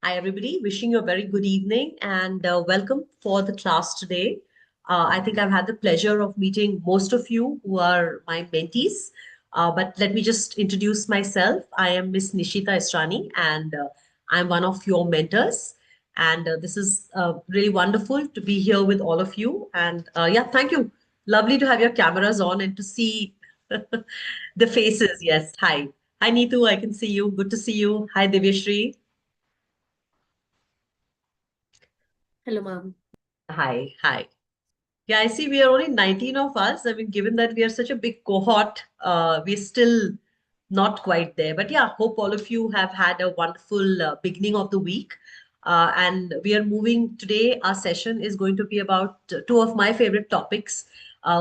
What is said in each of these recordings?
Hi, everybody. Wishing you a very good evening and welcome for the class today. I think I've had the pleasure of meeting most of you who are my mentees. But let me just introduce myself. I am Miss Nishita Israni and I'm one of your mentors. And this is really wonderful to be here with all of you. And yeah, thank you. Lovely to have your cameras on and to see the faces. Yes. Hi. Hi, Neetu. I can see you. Good to see you. Hi, Divyashri. Hello, ma'am. Hi, hi. Yeah, I see we are only 19 of us. I mean, given that we are such a big cohort, we're still not quite there. But yeah, hope all of you have had a wonderful beginning of the week. And we are moving today. Our session is going to be about two of my favorite topics,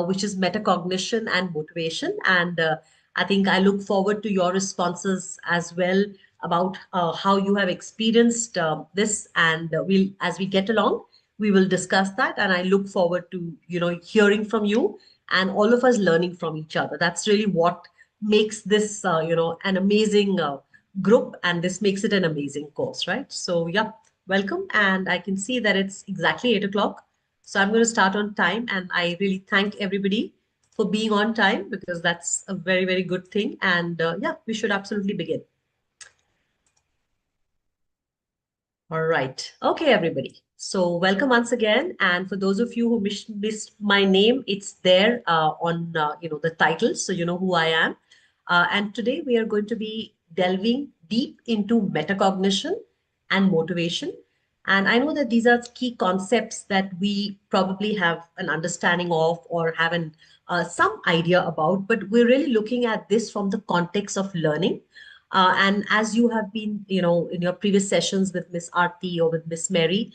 which is metacognition and motivation. And I think I look forward to your responses as well about how you have experienced this. And we'll, as we get along, we will discuss that. And I look forward to, hearing from you and all of us learning from each other. That's really what makes this, an amazing group, and this makes it an amazing course, right? So, yeah, welcome. And I can see that it's exactly 8 o'clock. So I'm going to start on time. And I really thank everybody for being on time because that's a very, very good thing. And yeah, we should absolutely begin. All right. Okay, everybody. So welcome once again. And for those of you who missed my name, it's there on the title, so you know who I am. And today we are going to be delving deep into metacognition and motivation. And I know that these are key concepts that we probably have an understanding of or have some idea about, but we're really looking at this from the context of learning. And as you have been, in your previous sessions with Miss Aarti or with Miss Mary,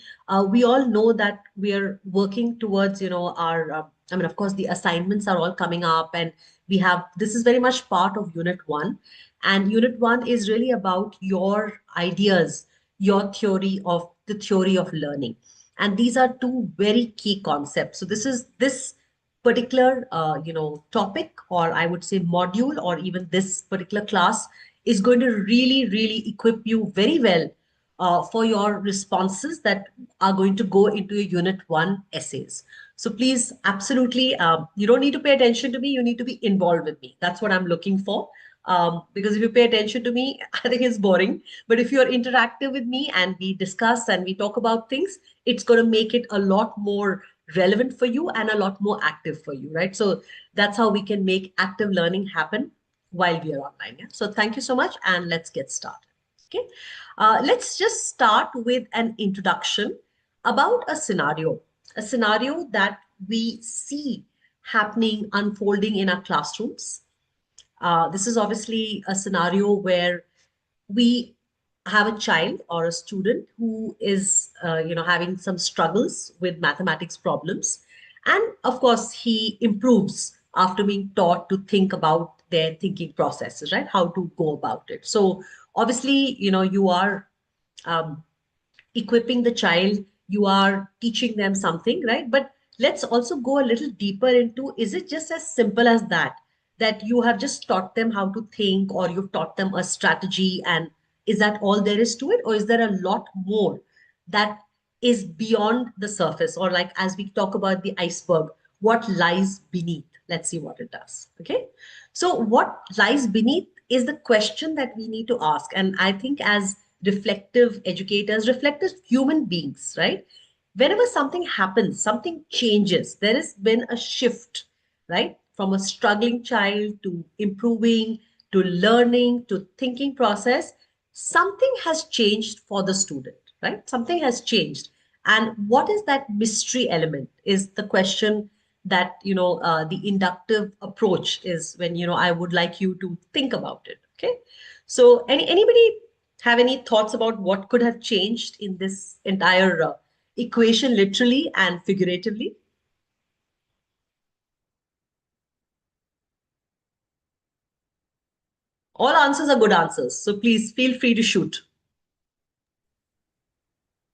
we all know that we are working towards, our, I mean, of course, the assignments are all coming up and this is very much part of Unit 1. And Unit 1 is really about your ideas, your the theory of learning. And these are two very key concepts. So this particular, topic, or I would say module, or even this particular class is going to really, really equip you very well for your responses that are going to go into your Unit 1 essays. So please, absolutely, you don't need to pay attention to me. You need to be involved with me. That's what I'm looking for. Because if you pay attention to me, I think it's boring. But if you're interactive with me and we discuss and we talk about things, it's going to make it a lot more relevant for you and a lot more active for you, right? So that's how we can make active learning happen while we are online. Yeah? So thank you so much, and let's get started. Okay, let's just start with an introduction about a scenario that we see happening, unfolding in our classrooms. This is obviously a scenario where we have a child or a student who is, having some struggles with mathematics problems. And of course, he improves after being taught to think about their thinking processes, right? How to go about it. So obviously, you are um, equipping the child, you are teaching them something, right? But let's also go a little deeper into, is it just as simple as that, that you have just taught them how to think or you've taught them a strategy, and is that all there is to it, or is there a lot more that is beyond the surface, or like as we talk about the iceberg, what lies beneath? Let's see what it does. Okay, so what lies beneath is the question that we need to ask. And I think as reflective educators, reflective human beings, right? Whenever something happens, something changes, there has been a shift, right? From a struggling child to improving, to learning, to thinking process, something has changed for the student, right? Something has changed. And what is that mystery element is the question that, the inductive approach is when, I would like you to think about it. Okay. So anybody have any thoughts about what could have changed in this entire equation, literally and figuratively? All answers are good answers. So please feel free to shoot.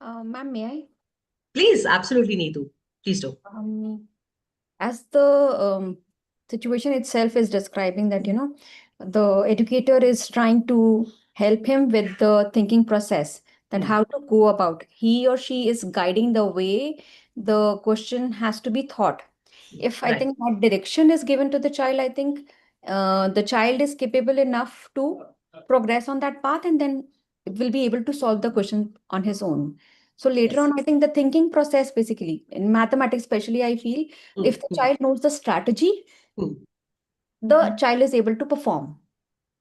Ma'am, may I? Please, absolutely, Neetu. Please do. As the situation itself is describing that, the educator is trying to help him with the thinking process. that how to go about. He or she is guiding the way the question has to be thought. If I Right. think that direction is given to the child, I think the child is capable enough to progress on that path, and then will be able to solve the question on his own. So later Yes. on, I think the thinking process, basically in mathematics, especially, I feel if the child knows the strategy, Mm. the child is able to perform.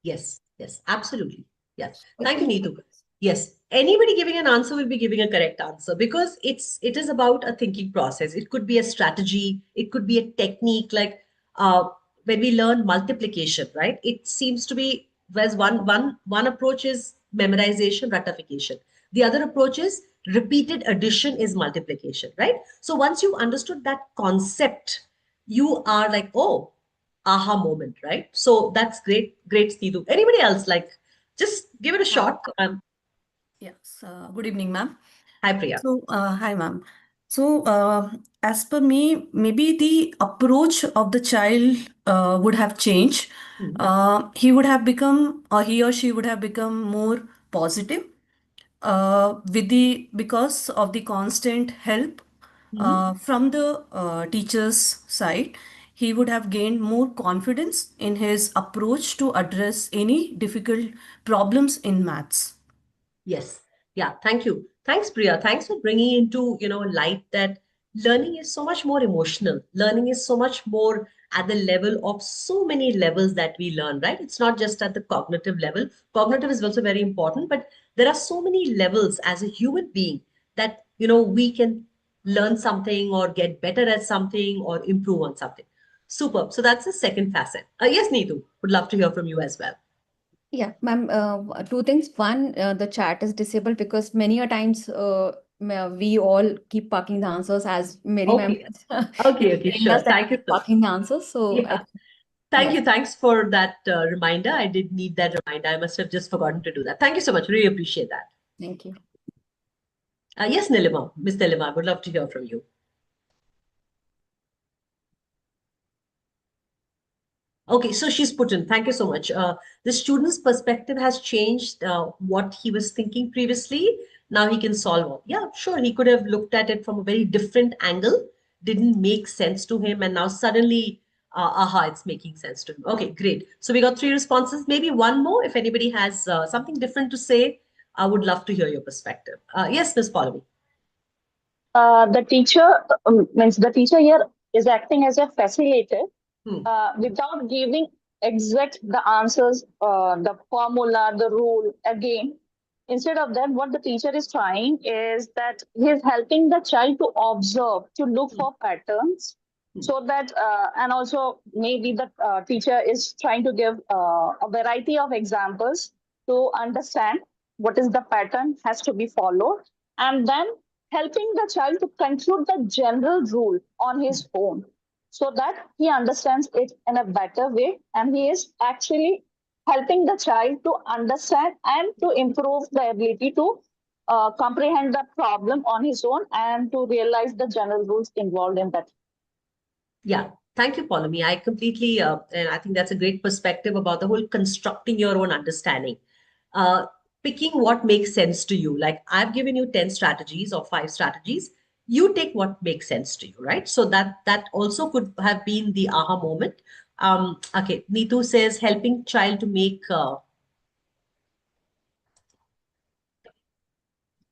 Yes, yes, absolutely. Yes. I Thank you, think Neetu. Yes. Anybody giving an answer will be giving a correct answer because it is about a thinking process. It could be a strategy, it could be a technique. Like when we learn multiplication, right? It seems to be whereas one approach is memorization, ratification. The other approach is repeated addition is multiplication, right? So once you understood that concept, you are like, oh, aha moment, right? So that's great, great, Neetu. Anybody else like just give it a Hi. shot? Yes. Good evening, ma'am. Hi, Priya. Hi, ma'am. So, as per me, maybe the approach of the child would have changed. Hmm. He would have become, or he or she would have become more positive with the because of the constant help Hmm. from the teacher's side. He would have gained more confidence in his approach to address any difficult problems in maths. Yes. Yeah. Thank you. Thanks, Priya. Thanks for bringing into, light that learning is so much more emotional. Learning is so much more at the level of so many levels that we learn, right? It's not just at the cognitive level. Cognitive is also very important, but there are so many levels as a human being that, we can learn something or get better at something or improve on something. Superb. So that's the second facet. Yes, Neetu, would love to hear from you as well. yeah, ma'am. Two things. One, the chat is disabled because many a times we all keep parking the answers, as Mary ma'am Okay. is Okay, telling us sure. that we Thank you keep so much. parking the answers. So I Yeah. think, Thank yeah, you. Thanks for that reminder. I did need that reminder. I must have just forgotten to do that. Thank you so much. Really appreciate that. thank you. Yes, Nilima, Miss Nilima, I would love to hear from you. Okay, so she's put in. Thank you so much. The student's perspective has changed what he was thinking previously. Now he can solve it. Yeah, sure. He could have looked at it from a very different angle. Didn't make sense to him. And now suddenly, aha, it's making sense to him. Okay, great. So we got three responses. Maybe one more. If anybody has something different to say, I would love to hear your perspective. Yes, Miss Pallavi. The teacher means the teacher here is acting as a facilitator Hmm. without giving exact the answers, the formula, the rule again. Instead of that, what the teacher is trying is that he is helping the child to observe, to look Hmm. for patterns, Hmm. so that and also maybe the teacher is trying to give a variety of examples to understand what is the pattern has to be followed, and then helping the child to conclude the general rule on Hmm. his own so that he understands it in a better way, and he is actually helping the child to understand and to improve the ability to comprehend the problem on his own and to realize the general rules involved in that. Yeah, thank you, Paulomi. I completely, and I think that's a great perspective about the whole constructing your own understanding. Uh, Picking what makes sense to you. Like I've given you 10 strategies or five strategies. You take what makes sense to you, right? So that also could have been the aha moment. Okay, Neetu says helping child to make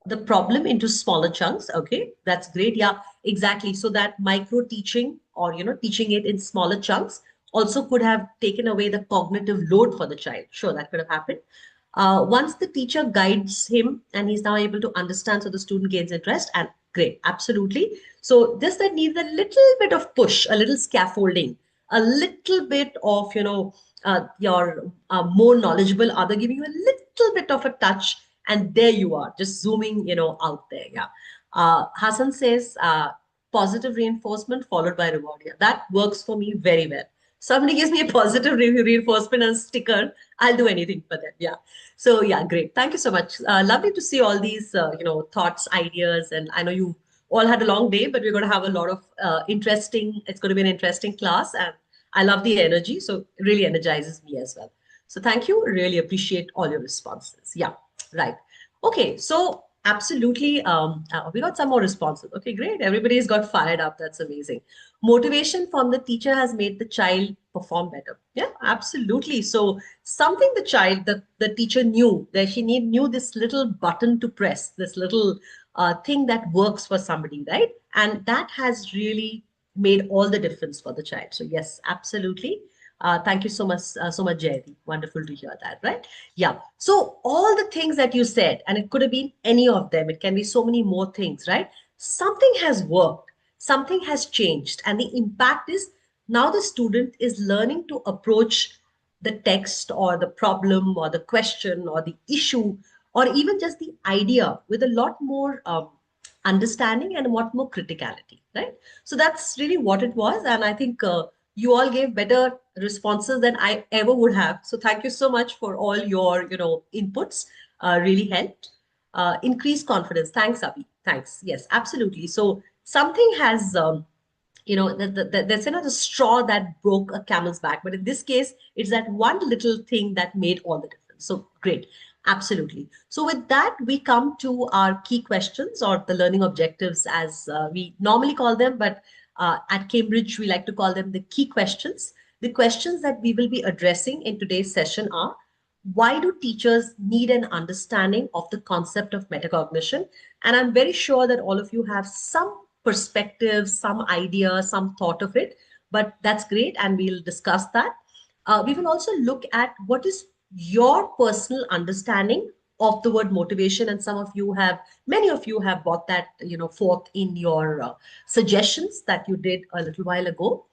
the problem into smaller chunks. Okay, that's great. Yeah, exactly. So that micro teaching or teaching it in smaller chunks also could have taken away the cognitive load for the child. Sure, that could have happened. Once the teacher guides him and he's now able to understand, so the student gains interest, and great, absolutely. So just that needs a little bit of push, a little scaffolding, a little bit of your more knowledgeable other giving you a little bit of a touch, and there you are, just zooming, out there. Yeah. Hassan says positive reinforcement followed by reward. Yeah, that works for me very well. Somebody gives me a positive reinforcement and a sticker, I'll do anything for them. Yeah. So yeah, great. Thank you so much. Lovely to see all these, thoughts, ideas, and I know you all had a long day, but we're going to have a lot of interesting. It's going to be an interesting class, and I love the energy. So it really energizes me as well. So thank you. Really appreciate all your responses. Yeah. Right. Okay, so absolutely, we got some more responses. Okay, great. Everybody's got fired up. That's amazing. Motivation from the teacher has made the child perform better. Yeah, absolutely. So something the teacher knew that knew this little button to press, this little thing that works for somebody, right? And that has really made all the difference for the child. So yes, absolutely. Thank you so much, Jayati. Wonderful to hear that, right? Yeah. So all the things that you said, and it could have been any of them, it can be so many more things, right? Something has worked, something has changed, and the impact is now the student is learning to approach the text or the problem or the question or the issue or even just the idea with a lot more understanding and a lot more criticality, right? So that's really what it was. And I think you all gave better responses than I ever would have. So thank you so much for all your, inputs. Really helped. Increased confidence. Thanks, Abhi. Thanks. Yes, absolutely. So something has that's the straw that broke a camel's back, but in this case it's that one little thing that made all the difference. So great, absolutely. So with that we come to our key questions, or the learning objectives as we normally call them, but at Cambridge we like to call them the key questions. The questions that we will be addressing in today's session are: why do teachers need an understanding of the concept of metacognition? And I'm very sure that all of you have some perspective, some idea, some thought of it, but that's great. And we'll discuss that. We will also look at what is your personal understanding of the word motivation. And many of you have brought that, forth in your suggestions that you did a little while ago.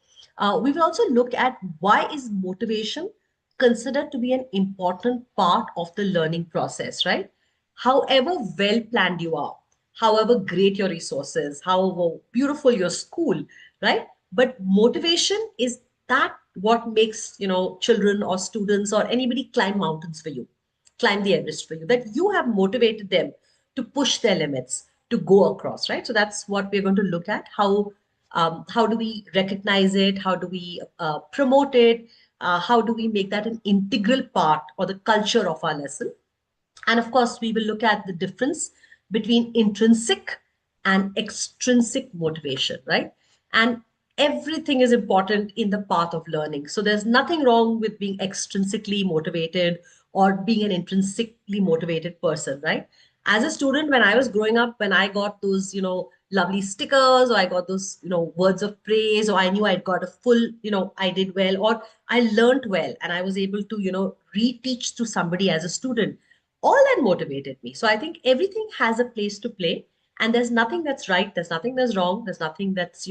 We will also look at why is motivation considered to be an important part of the learning process, right? However well planned you are, however great your resources, however beautiful your school, right? But motivation is that what makes, children or students or anybody climb mountains for you, climb the Everest for you, that you have motivated them to push their limits, to go across, right? So that's what we're going to look at. How do we recognize it? How do we promote it? How do we make that an integral part or the culture of our lesson? And of course, we will look at the difference between intrinsic and extrinsic motivation, right? And everything is important in the path of learning. So there's nothing wrong with being extrinsically motivated or being an intrinsically motivated person, right? As a student, when I was growing up, when I got those, lovely stickers, or I got those, words of praise, or I knew I'd got a full, I did well, or I learned well, and I was able to, reteach to somebody as a student, all that motivated me. So I think everything has a place to play, and there's nothing that's right, there's nothing that's wrong, there's nothing that's,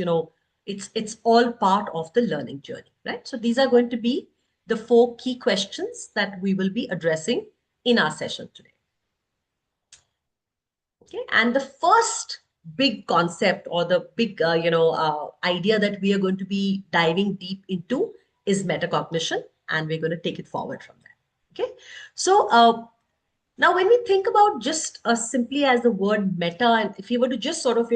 it's all part of the learning journey, right? So these are going to be the 4 key questions that we will be addressing in our session today. Okay, and the first big concept, or the big idea that we are going to be diving deep into is metacognition, and we're going to take it forward from there. Okay, so now, when we think about just simply as the word meta, and if you were to just sort of,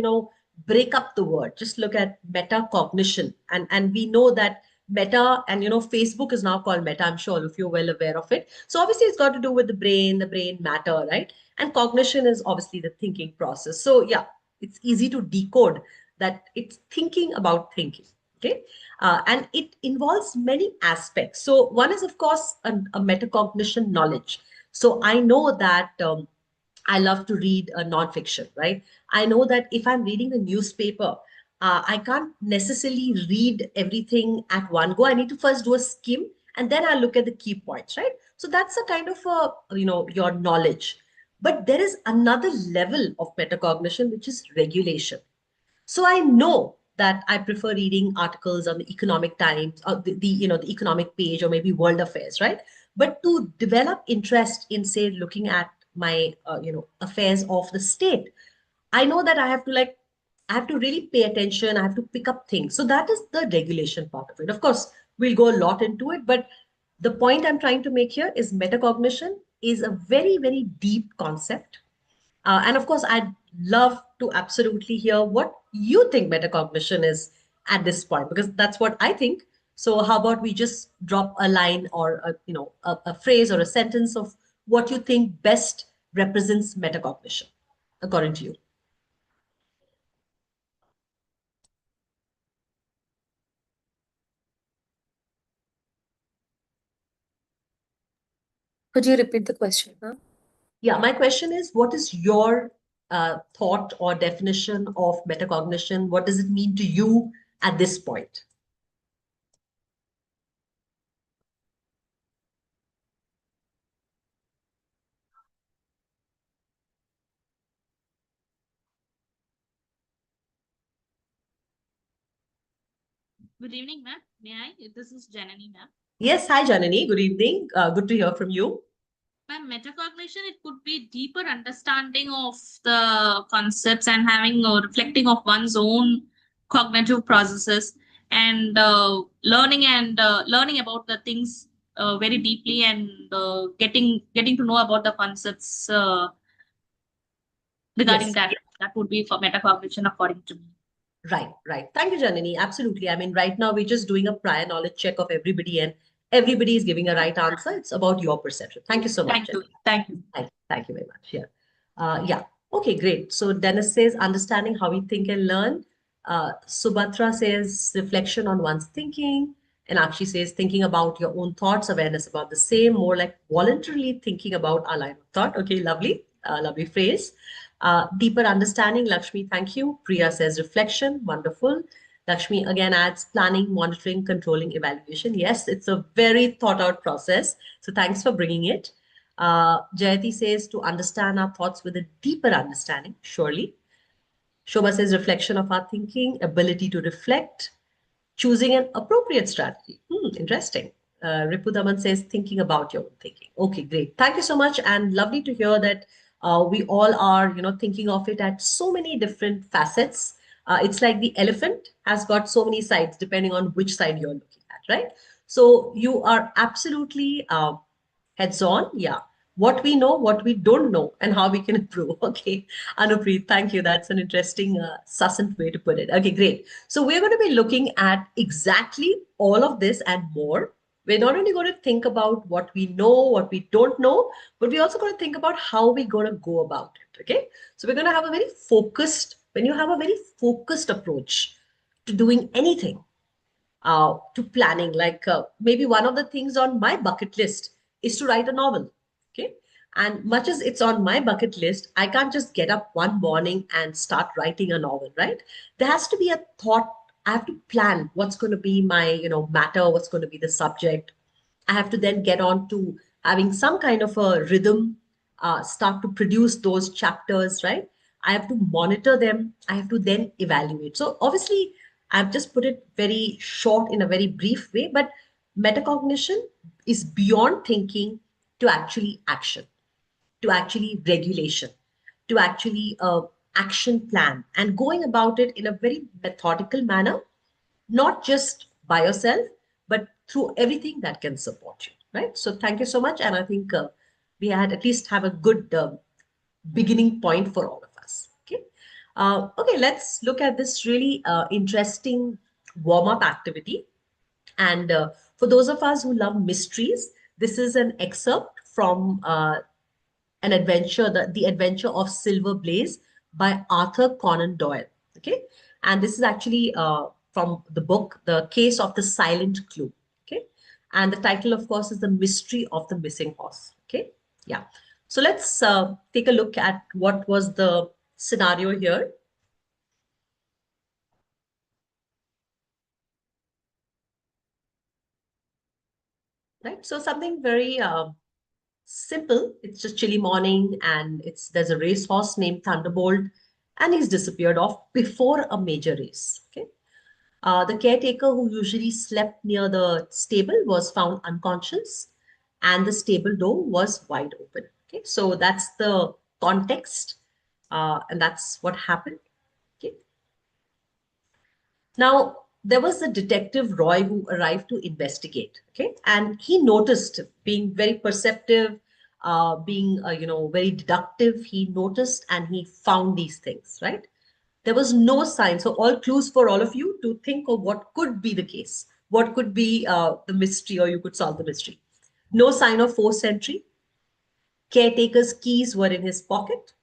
break up the word, just look at metacognition, and we know that meta, and, Facebook is now called meta. I'm sure all of you are well aware of it. So obviously it's got to do with the brain matter, right? And cognition is obviously the thinking process. So yeah, it's easy to decode that it's thinking about thinking. Okay. And it involves many aspects. So one is, of course, a metacognition knowledge. So I know that I love to read nonfiction, right? I know that if I'm reading a newspaper, I can't necessarily read everything at one go. I need to first do a skim, and then I look at the key points, right? So that's a kind of your knowledge. But there is another level of metacognition, which is regulation. So I know that I prefer reading articles on the Economic Times, or the economic page, or maybe World Affairs, right? But to develop interest in, say, looking at my affairs of the state, I know that I have to really pay attention. I have to pick up things. So that is the regulation part of it. Of course, we'll go a lot into it, but the point I'm trying to make here is metacognition is a very, very deep concept, and of course, I'd love to absolutely hear what you think metacognition is at this point, because that's what I think. So how about we just drop a line, or a phrase or a sentence of what you think best represents metacognition, according to you? Could you repeat the question, ma'am? Yeah, my question is, what is your thought or definition of metacognition? What does it mean to you at this point? Good evening, ma'am. May I? This is Janani, ma'am. Yes, hi Janani. Good evening. Good to hear from you. Ma'am, metacognition, it could be deeper understanding of the concepts and having a reflecting of one's own cognitive processes and learning about the things very deeply and getting to know about the concepts regarding Yes. that. That would be for metacognition according to me. Right, right. Thank you, Janani. Absolutely. I mean, right now we're just doing a prior knowledge check of everybody, and everybody is giving a right answer. It's about your perception. Thank you so much, Thank you. Janani. Thank you. Thank you very much. Yeah. Yeah. Okay, great. So Dennis says understanding how we think and learn. Subhatra says reflection on one's thinking. And Akshi says thinking about your own thoughts, awareness about the same, more like voluntarily thinking about our line of thought. Okay, lovely. Lovely phrase. Deeper understanding, Lakshmi, thank you. Priya says reflection, wonderful. Lakshmi again adds planning, monitoring, controlling, evaluation. Yes, it's a very thought out process. So thanks for bringing it. Jayati says to understand our thoughts with a deeper understanding, surely. Shobha says reflection of our thinking, ability to reflect, choosing an appropriate strategy. Interesting. Ripudaman says thinking about your own thinking. Okay, great. Thank you so much, and lovely to hear that we all are, thinking of it at so many different facets. It's like the elephant has got so many sides, depending on which side you're looking at, right? So you are absolutely heads on. Yeah. What we know, what we don't know, and how we can improve. Okay. Anupreet, thank you. That's an interesting, succinct way to put it. Okay, great. So we're going to be looking at exactly all of this and more. We're not only going to think about what we know, what we don't know, but we're also going to think about how we're going to go about it. Okay. So we're going to have a very focused, when you have a very focused approach to doing anything, to planning. Like maybe one of the things on my bucket list is to write a novel. Okay. And much as it's on my bucket list, I can't just get up one morning and start writing a novel, right? There has to be a thought. I have to plan what's going to be my, matter, what's going to be the subject. I have to then get on to having some kind of a rhythm, start to produce those chapters, right? I have to monitor them. I have to then evaluate. So obviously, I've just put it very short in a very brief way, but metacognition is beyond thinking to actually action, to actually regulation, to actually action plan, and going about it in a very methodical manner, not just by yourself, but through everything that can support you, right? So thank you so much. And I think we had at least have a good beginning point for all of us. Okay. Okay, let's look at this really interesting warm-up activity. And for those of us who love mysteries, this is an excerpt from an adventure, the Adventure of Silver Blaze by Arthur Conan Doyle. Okay. And this is actually from the book, The Case of the Silent Clue. Okay. And the title, of course, is The Mystery of the Missing Horse. Okay. Yeah. So let's take a look at what was the scenario here. Right. So something very simple. It's just chilly morning, and there's a racehorse named Thunderbolt, and he's disappeared off before a major race. Okay. The caretaker who usually slept near the stable was found unconscious, and the stable door was wide open. Okay, so that's the context, and that's what happened. Okay. Now, there was the detective Roy who arrived to investigate. Okay, and he noticed, being very perceptive, being very deductive. He noticed and he found these things. Right. There was no sign. So all clues for all of you to think of what could be the case, what could be the mystery, or you could solve the mystery. No sign of forced entry, caretaker's keys were in his pocket.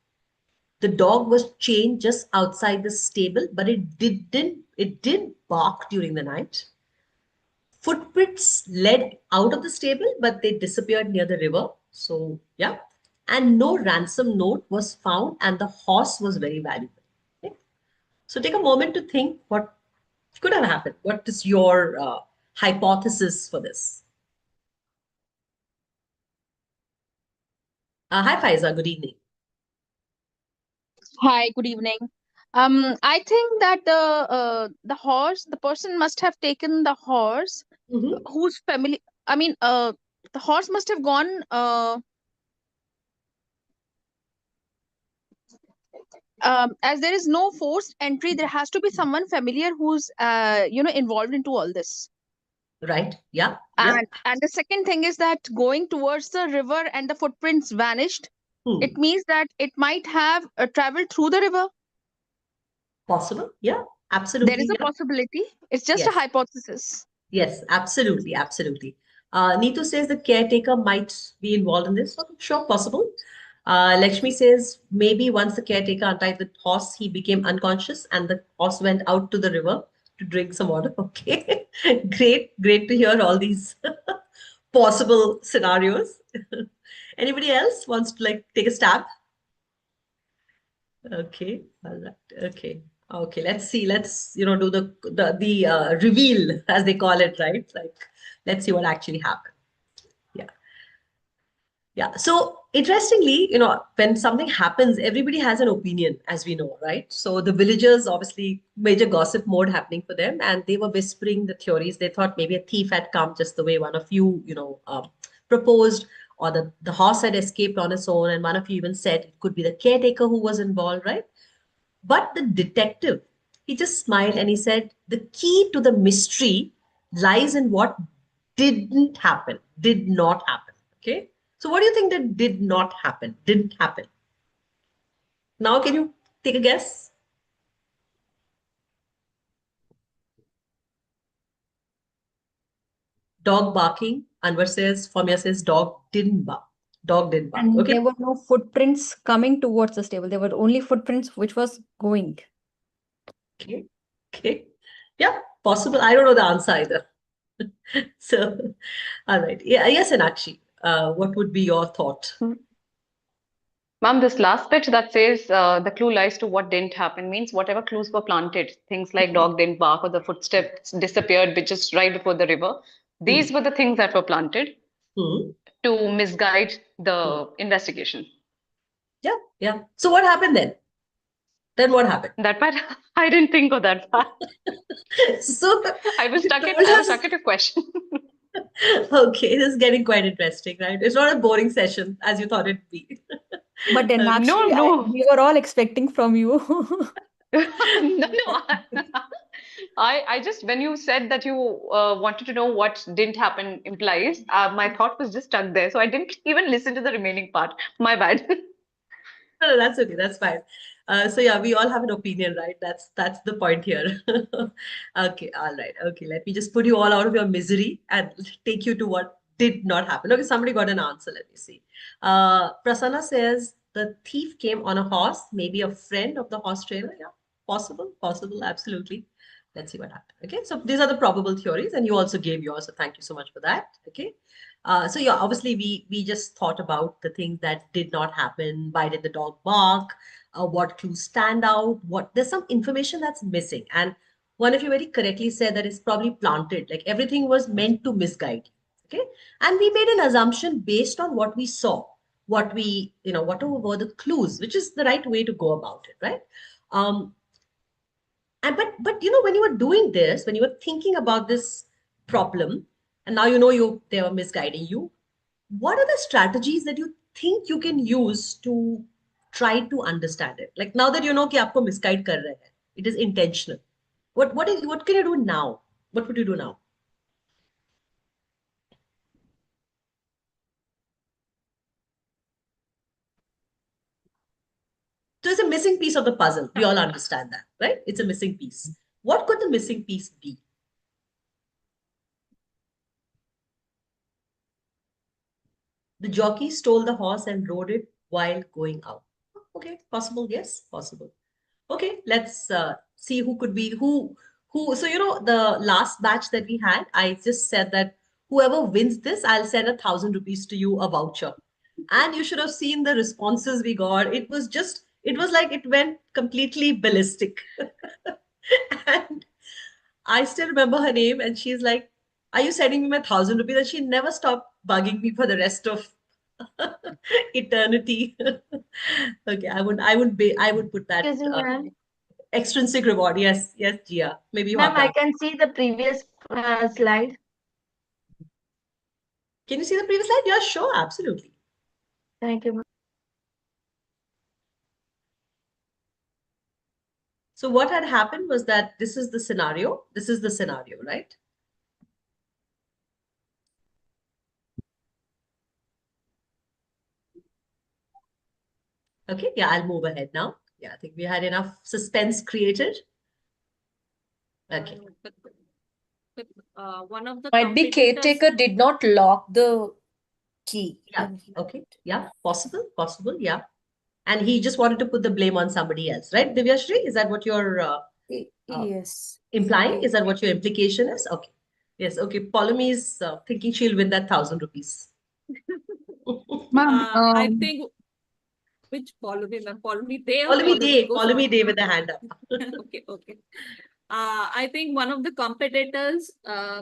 The dog was chained just outside the stable, but it didn't bark during the night. Footprints led out of the stable, but they disappeared near the river. So, yeah. And no ransom note was found, and the horse was very valuable. Okay? So, take a moment to think what could have happened. What is your hypothesis for this? Hi, Faiza. Good evening. Hi, good evening. I think that the horse, the person must have taken the horse Mhm. whose family. I mean, the horse must have gone. As there is no forced entry, there has to be someone familiar who's involved into all this. Right. Yeah. Yeah. And the second thing is that going towards the river and the footprints vanished. Hmm. It means that it might have traveled through the river. Possible. Yeah. There Absolutely. is a Yeah. possibility. It's just a Yes. hypothesis. Yes. Absolutely. Absolutely. Neetu says the caretaker might be involved in this. Okay, sure. Possible. Lakshmi says maybe once the caretaker untied the horse, he became unconscious and the horse went out to the river to drink some water. Okay. Great. Great to hear all these possible scenarios. Anybody else wants to like take a stab? Okay, all right. Okay. Okay, let's see. Let's, do the reveal as they call it, right? Like, let's see what actually happened. Yeah. Yeah. So interestingly, when something happens, everybody has an opinion, as we know, right? So the villagers, obviously, major gossip mode happening for them, and they were whispering the theories. They thought maybe a thief had come just the way one of you, proposed, or the horse had escaped on its own, and one of you even said it could be the caretaker who was involved, right? But the detective, he just smiled and he said, the key to the mystery lies in what didn't happen, did not happen. Okay. So, what do you think that did not happen, didn't happen? Now, can you take a guess? Dog barking. Anwar says, Famia says, dog didn't bark. Dog didn't bark. And Okay. there were no footprints coming towards the stable. There were only footprints which was going. Okay. Okay. Yeah, possible. I don't know the answer either. So, all right. Yeah, yes, Enakshi. What would be your thought? Ma'am, this last bit that says the clue lies to what didn't happen means whatever clues were planted, things like dog didn't bark or the footsteps disappeared just right before the river, Hmm. these were the things that were planted Hmm. to misguide Hmm. the investigation. Yeah, yeah. So what happened then? Then what happened? That part, I didn't think of that part. So I was you stuck told at us. a question. Okay, this is getting quite interesting, right? It's not a boring session as you thought it'd be. But then Okay. No, actually, no. we were all expecting from you. No. I just, when you said that you wanted to know what didn't happen implies, my thought was just stuck there. So I didn't even listen to the remaining part. My bad. No, no, that's okay. That's fine. So yeah, we all have an opinion, right? That's the point here. Okay, all right. Okay, let me just put you all out of your misery and take you to what did not happen. Okay, somebody got an answer. Let me see. Prasanna says the thief came on a horse, maybe a friend of the horse trainer. Yeah, possible, possible, absolutely. Let's see what happened. Okay, so these are the probable theories, and you also gave yours. So thank you so much for that. Okay. So yeah, obviously we just thought about the things that did not happen. Why did the dog bark? What clues stand out? What there's some information that's missing. And one of you very correctly said that it's probably planted. Like everything was meant to misguide. Okay. And we made an assumption based on what we saw, what we, whatever were the clues, which is the right way to go about it, right? Um, and but when you were doing this, when you were thinking about this problem, and now they were misguiding you, what are the strategies that you think you can use to try to understand it? Like now that you know कि आपको misguide कर रहे हैं, it is intentional. What can you do now? What would you do now? So it's a missing piece of the puzzle. We all understand that, right? It's a missing piece. What could the missing piece be? The jockey stole the horse and rode it while going out. Okay, possible. Yes, possible. Okay, let's see who could be who. So the last batch that we had, I just said that whoever wins this, I'll send 1,000 rupees to you, a voucher. And you should have seen the responses we got. It was like it went completely ballistic. And I still remember her name, and she's like, "Are you sending me my 1,000 rupees?" And she never stopped bugging me for the rest of eternity. Okay, I would put that Excuse me, ma'am. extrinsic reward. Yes, yes, Gia. Maybe you have Ma'am, I that. can see the previous slide. Can you see the previous slide? Yeah, sure, absolutely. Thank you, ma'am. So what had happened was that this is the scenario. This is the scenario, right? Okay, yeah, I'll move ahead now. Yeah, I think we had enough suspense created. Okay. One of the Might be competitors. caretaker did not lock the key. Yeah, okay. Yeah, possible, yeah. And he just wanted to put the blame on somebody else, right? Divyashri, is that what you're Yes. implying? Is that what your implication is? Okay. Yes, okay. Paulomi is thinking she'll win that 1,000 rupees. Ma'am, I think which Paulomi, ma'am? Paulomi Day or Paulomi Day, goes Paulomi on? Day with the hand up. Okay, okay. I think one of the competitors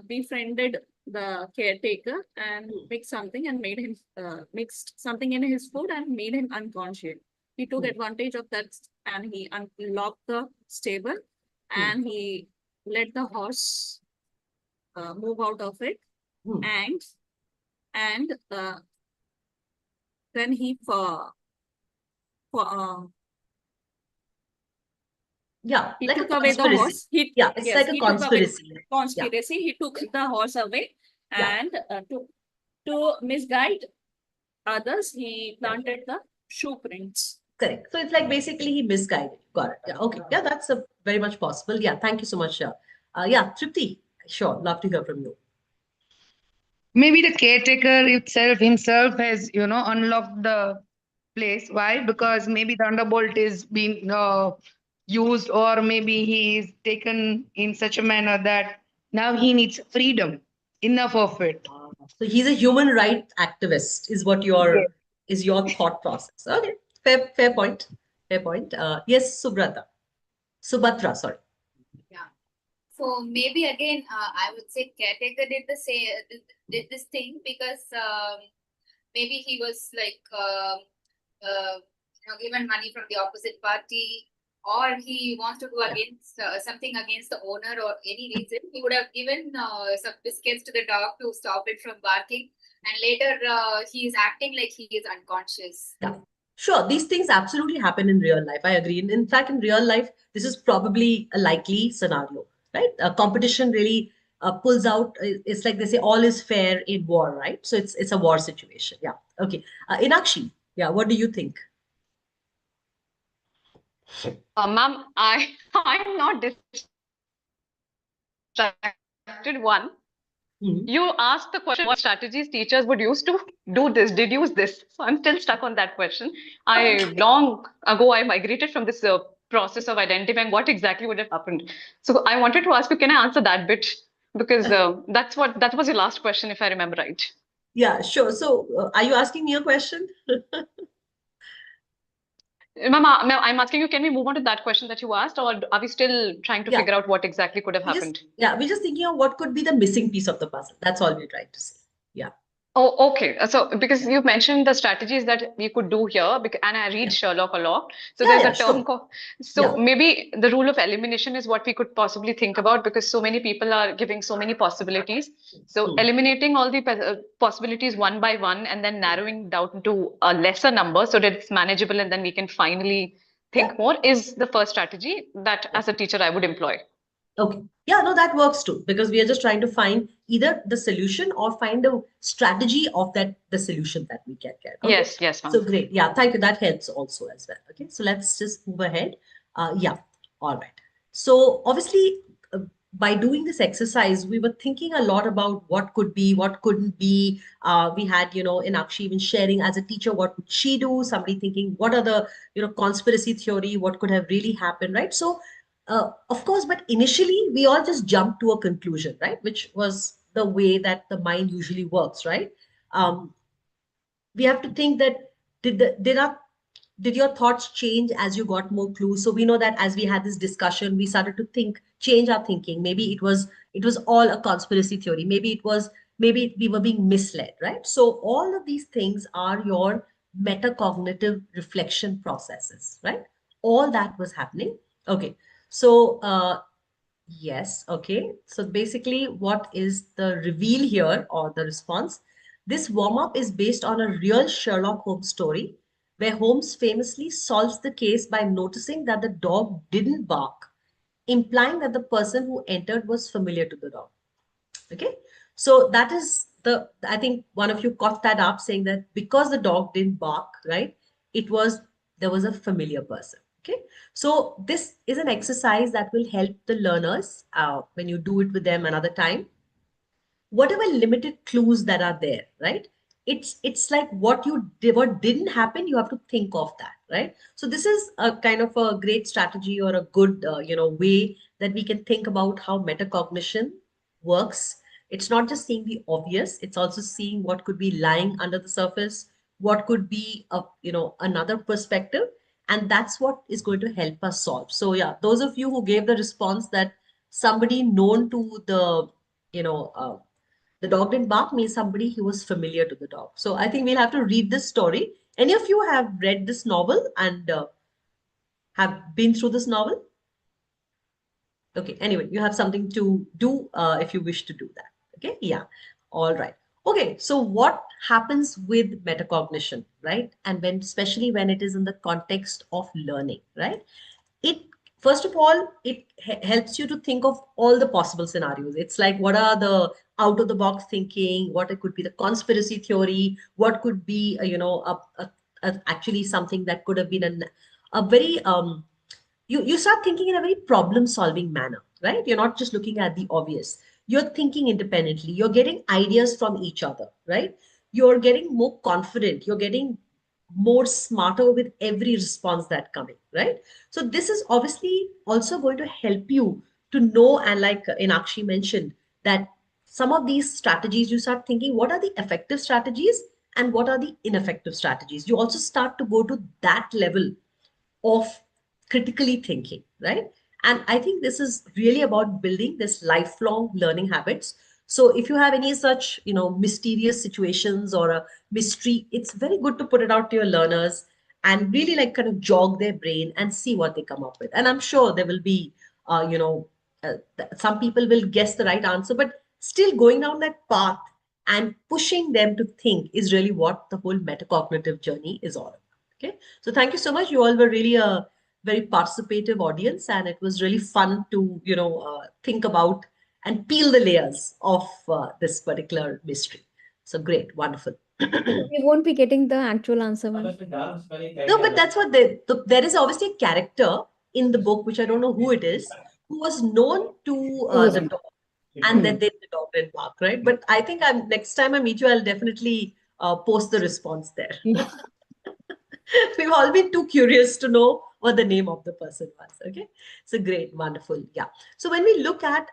befriended the caretaker and mixed something and made him mixed something in his food and made him unconscious. He took advantage of that and he unlocked the stable and he let the horse move out of it and then he Yeah, he like a took away the conspiracy. horse. Yeah, it's like a he took away conspiracy. conspiracy. He took the horse away Yeah. and to misguide others, he planted the shoe prints. Correct. So it's like basically he misguided. Got it. Yeah. Okay. Yeah, that's a very much possible. Yeah. Thank you so much. Yeah, Tripti. Sure. Love to hear from you. Maybe the caretaker himself has, unlocked the place. Why? Because maybe Thunderbolt is being used, or maybe he is taken in such a manner that now he needs freedom. Enough of it. So he's a human right activist, is what is your thought process. Okay. Fair point. Fair point. Yes, Subhatra, sorry. Yeah. So maybe again, I would say caretaker did this thing because maybe he was like given money from the opposite party, or he wants to go against something against the owner or any reason. He would have given some biscuits to the dog to stop it from barking, and later he is acting like he is unconscious. Yeah. Sure, these things absolutely happen in real life. I agree. In fact, in real life, this is probably a likely scenario, right? Competition really pulls out. It's like they say, all is fair in war, right? So it's a war situation. Yeah. Okay. Inakshi, yeah. What do you think? Ma'am, I'm not distracted. One, you asked the question what strategies teachers would use to deduce this. So I'm still stuck on that question. Long ago, I migrated from this process of identifying what exactly would have happened. So I wanted to ask you, can I answer that bit? Because that was your last question, if I remember right. Yeah, sure. So are you asking me a question? Ma'am, I'm asking you, can we move on to that question that you asked, or are we still trying to figure out what exactly could have happened? We're just thinking of what could be the missing piece of the puzzle. That's all we're trying to say. Yeah. Oh, okay. So because you mentioned the strategies that we could do here, and I read Sherlock a lot. So there's a term called, maybe the rule of elimination is what we could possibly think about, because so many people are giving so many possibilities. So eliminating all the possibilities one by one and then narrowing down to a lesser number so that it's manageable and then we can finally think more is the first strategy that as a teacher I would employ. Okay. Yeah, no, that works too, because we are just trying to find either the solution or find a strategy of the solution that we can get. Okay? Yes, ma'am. So great. Yeah, thank you. That helps also as well. Okay, so let's just move ahead. Yeah, all right. So obviously, by doing this exercise, we were thinking a lot about what could be, what couldn't be. We had, Inakshi even sharing as a teacher, what would she do? Somebody thinking, what are the, conspiracy theory, what could have really happened, right? So, of course, but initially we all just jumped to a conclusion, right? Which was the way that the mind usually works, right? Um, we have to think that did your thoughts change as you got more clues? So we know that as we had this discussion, we started to change our thinking. Maybe it was all a conspiracy theory. Maybe we were being misled, right? So all of these things are your metacognitive reflection processes, right? All that was happening. Okay. So yes, okay. So basically, what is the reveal here or the response? This warm up is based on a real Sherlock Holmes story where Holmes famously solves the case by noticing that the dog didn't bark, implying that the person who entered was familiar to the dog. Okay. So that is I think one of you caught that up saying that because the dog didn't bark, right? There was a familiar person. Okay. So this is an exercise that will help the learners when you do it with them another time, whatever limited clues that are there, right? It's like what didn't happen, you have to think of that, right? So this is a kind of a great strategy or a good way that we can think about how metacognition works. It's not just seeing the obvious, it's also seeing what could be lying under the surface, what could be a another perspective, and that's what is going to help us solve. So yeah, those of you who gave the response that somebody known to you know uh, the dog didn't bark means somebody who was familiar to the dog. So I think we'll have to read this story. Any of you have read this novel and have been through this novel? Okay, anyway, you have something to do if you wish to do that. Okay, yeah, all right. Okay, so what happens with metacognition, right? And especially when it is in the context of learning, right? It first of all it helps you to think of all the possible scenarios. It's like what are the out of the box thinking, what it could be the conspiracy theory, what could be actually something that could have been a very you start thinking in a very problem solving manner, right? You're not just looking at the obvious, you're thinking independently, you're getting ideas from each other, right? You're getting more confident, you're getting more smarter with every response that coming, right? So this is obviously also going to help you to know, and like Inakshi mentioned, that some of these strategies you start thinking what are the effective strategies and what are the ineffective strategies. You also start to go to that level of critically thinking, right? And I think this is really about building this lifelong learning habits. So if you have any such, mysterious situations or a mystery, it's very good to put it out to your learners and really like kind of jog their brain and see what they come up with. And I'm sure there will be, some people will guess the right answer, but still going down that path and pushing them to think is really what the whole metacognitive journey is all about. Okay, so thank you so much. You all were really a very participative audience, and it was really fun to think about and peel the layers of this particular mystery. So great, wonderful. We won't be getting the actual answer, ma'am. No, but that's what there is obviously a character in the book, which I don't know who it is, who was known to the dog, and then the dog didn't bark, right? But I think next time I meet you, I'll definitely post the response there. We've all been too curious to know what the name of the person was. Okay, so great, wonderful, yeah. So when we look at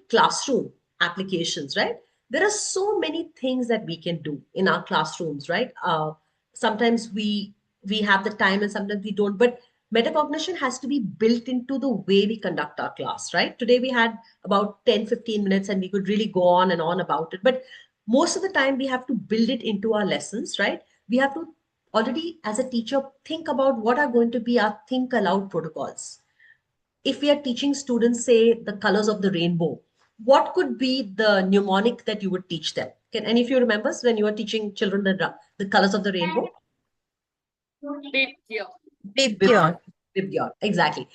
classroom applications, right? There are so many things that we can do in our classrooms, right? Sometimes we have the time and sometimes we don't, but metacognition has to be built into the way we conduct our class, right? Today we had about 10-15 minutes and we could really go on and on about it, but most of the time we have to build it into our lessons, right? We have to already as a teacher think about what are going to be our think aloud protocols. If we are teaching students, say, the colors of the rainbow, what could be the mnemonic that you would teach them? And if you remember when you were teaching children the colors of the rainbow? Bibyon. Vibgyor, exactly.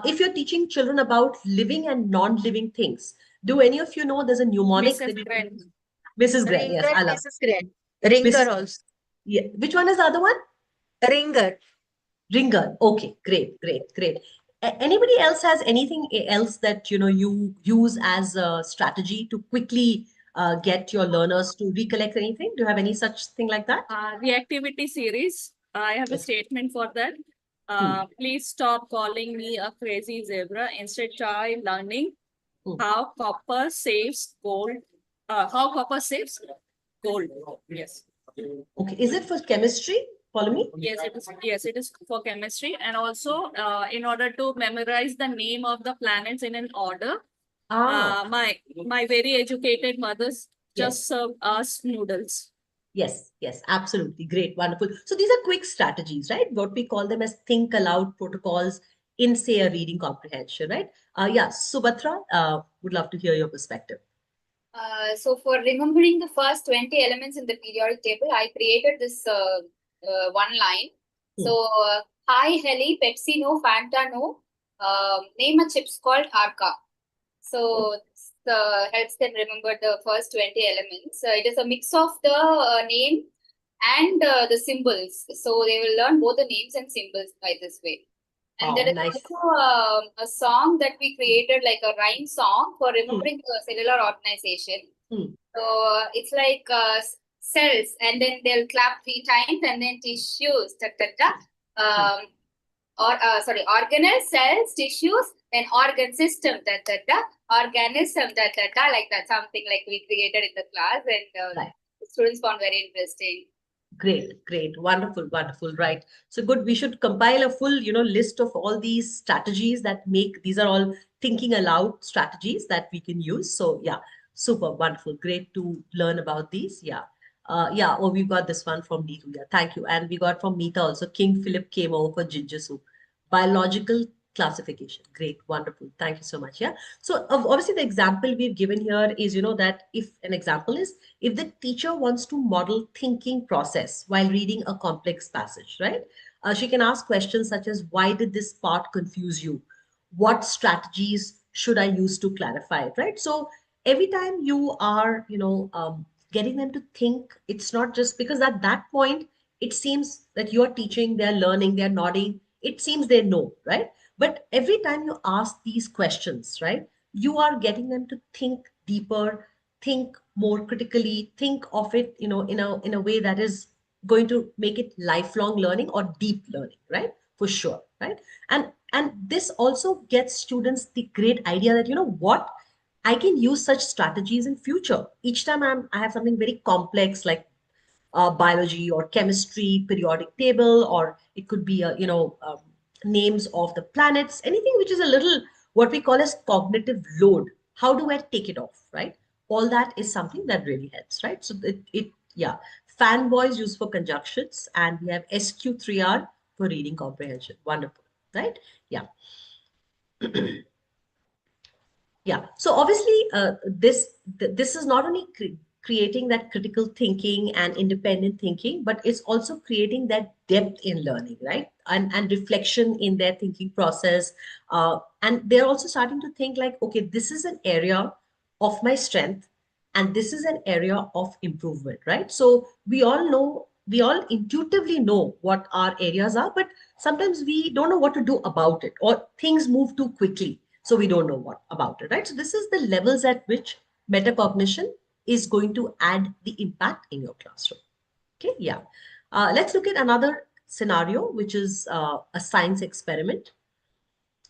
If you're teaching children about living and non-living things, do any of you know there's a mnemonic that you can use? Mrs. Gray, yes, I love Mrs. Gray. Ringer Mrs. also. Yeah. Which one is the other one? Ringer. Ringer. Okay, great, great, great. Anybody else has anything else that you use as a strategy to quickly get your learners to recollect anything? Do you have any such thing like that? The activity series, I have a Yes. statement for that. Please stop calling me a crazy zebra. Instead, try learning how copper saves gold. How copper saves gold. Yes. Okay. Is it for chemistry? Follow me? Yes, it is. Yes, it is for chemistry, and also in order to memorize the name of the planets in an order. My very educated mothers just serve us noodles. Yes, yes, absolutely. Great, wonderful. So these are quick strategies, right? What we call them as think aloud protocols in, say, a reading comprehension, right? Yeah, Subhatra, would love to hear your perspective. So for remembering the first 20 elements in the periodic table, I created this one line. So, hi, Heli, Pepsi, no, Fanta, no. Name a chips called Arca. So, helps them remember the first 20 elements. It is a mix of the name and the symbols. So, they will learn both the names and symbols by this way. And there is also a song that we created, like a rhyme song for remembering the cellular organization. So it's like cells, and then they'll clap 3 times, and then tissues, organelles, cells, tissues, then organ system, organism, like that, something like we created in the class, and the students found very interesting. Great, great, wonderful, wonderful, right? So good. We should compile a full, list of all these strategies that make, these are all thinking aloud strategies that we can use. So yeah, super wonderful, great to learn about these. Yeah. Yeah, oh, we've got this one from Neetu. Yeah, thank you. And we got from Meeta also, King Philip came over for Jinjitsu. Biological classification. Great, wonderful. Thank you so much. Yeah. So obviously the example we've given here is, that if an example is, if the teacher wants to model thinking process while reading a complex passage, right? She can ask questions such as, why did this part confuse you? What strategies should I use to clarify it, right? So every time you are, getting them to think, it's not just because at that point, it seems that you're teaching, they're learning, they're nodding, it seems they know, right? But every time you ask these questions, right, you are getting them to think deeper, think more critically, think of it, in a way that is going to make it lifelong learning or deep learning, right? For sure, right? And this also gets students the great idea that, what, I can use such strategies in future. Each time I have something very complex like biology or chemistry, periodic table, or it could be names of the planets, anything which is a little what we call as cognitive load. How do I take it off, right? All that is something that really helps, right? So yeah, fanboys used for conjunctions, and we have SQ3R for reading comprehension. Wonderful, right? Yeah. Yeah. So obviously, this is not only creating that critical thinking and independent thinking, but it's also creating that depth in learning, right? And reflection in their thinking process. And they're also starting to think like, okay, this is an area of my strength, and this is an area of improvement, right? So we all know, we all intuitively know what our areas are, but sometimes we don't know what to do about it, or things move too quickly, so we don't know what about it, right? So this is the levels at which metacognition is going to add the impact in your classroom. Okay, yeah. Let's look at another scenario, which is a science experiment.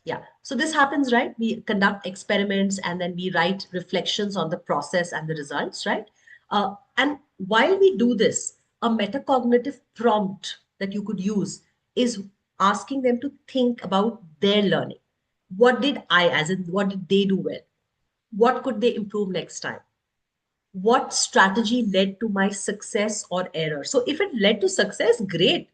Yeah, so this happens, right? We conduct experiments and then we write reflections on the process and the results, right? And while we do this, a metacognitive prompt that you could use is asking them to think about their learning. What did I, as in what did they do well? What could they improve next time? What strategy led to my success or error? So if it led to success, great.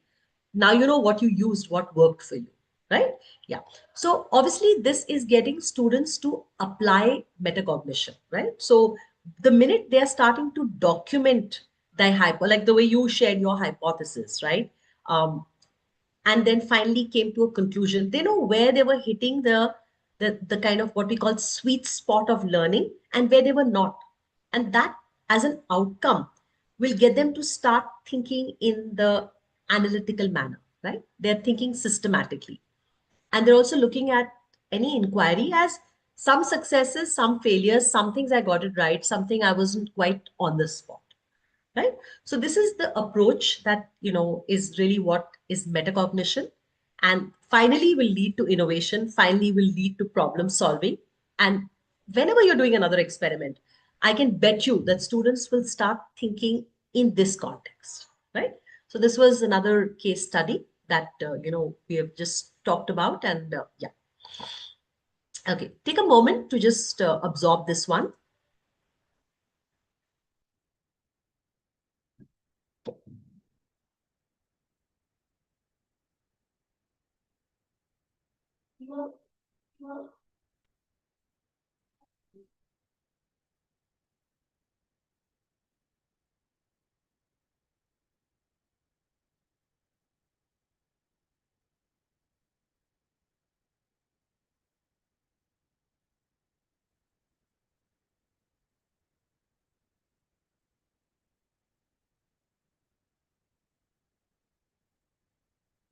Now you know what you used, what worked for you, right? Yeah. So obviously this is getting students to apply metacognition, right? So the minute they're starting to document their like the way you shared your hypothesis, right? And then finally came to a conclusion, they know where they were hitting the kind of what we call sweet spot of learning and where they were not. And that as an outcome will get them to start thinking in the analytical manner, right? They're thinking systematically. And they're also looking at any inquiry as some successes, some failures, some things I got it right, something I wasn't quite on the spot, right? So this is the approach that, is really what is metacognition, and finally will lead to innovation, finally will lead to problem solving. And whenever you're doing another experiment, I can bet you that students will start thinking in this context, right? So this was another case study that, we have just talked about. And yeah. Okay, take a moment to just absorb this one.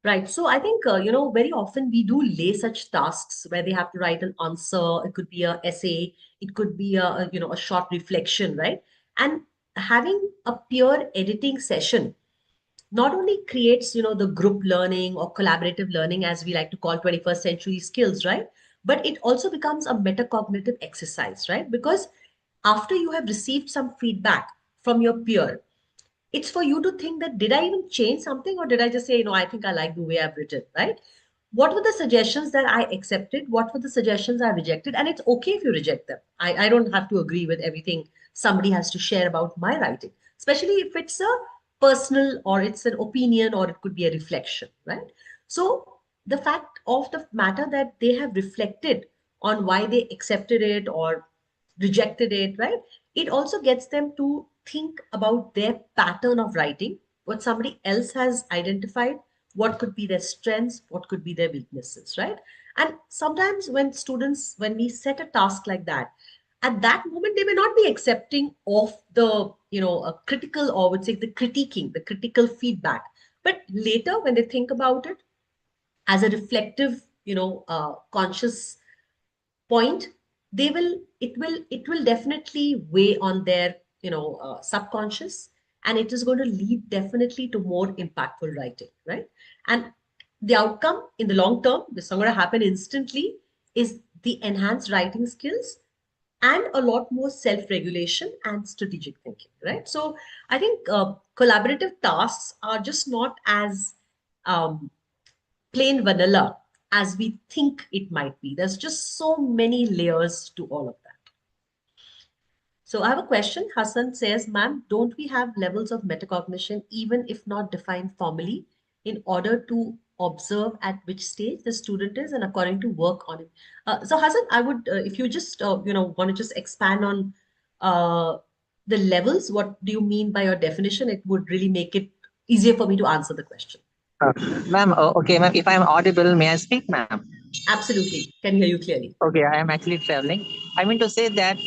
Right. So I think, very often we do lay such tasks where they have to write an answer. It could be a essay. It could be a short reflection, right? And having a peer editing session not only creates, the group learning or collaborative learning, as we like to call 21st century skills, right? But it also becomes a metacognitive exercise, right? Because after you have received some feedback from your peer, it's for you to think that, did I even change something, or did I just say, I think I like the way I've written, right? What were the suggestions that I accepted? What were the suggestions I rejected? And it's okay if you reject them. I don't have to agree with everything somebody has to share about my writing, especially if it's a personal or it's an opinion or it could be a reflection, right? So the fact of the matter that they have reflected on why they accepted it or rejected it, right? It also gets them to think about their pattern of writing, what somebody else has identified, what could be their strengths, what could be their weaknesses, right? And sometimes when we set a task like that, at that moment, they may not be accepting of the, critical, or would say the critiquing, the critical feedback. But later, when they think about it as a reflective, conscious point, it will definitely weigh on their subconscious, and it is going to lead definitely to more impactful writing, right? And the outcome in the long term, this is not going to happen instantly, is the enhanced writing skills and a lot more self-regulation and strategic thinking, right? So I think collaborative tasks are just not as um, plain vanilla as we think it might be. There's just so many layers to all of that. So I have a question. Hassan says, ma'am, don't we have levels of metacognition, even if not defined formally, in order to observe at which stage the student is and according to work on it? So Hassan, I would, if you just, want to just expand on the levels, what do you mean by your definition? It would really make it easier for me to answer the question. Uh, ma'am, okay, ma'am, if I'm audible, may I speak, ma'am? Absolutely. Can hear you clearly. Okay, I am actually traveling. I mean to say that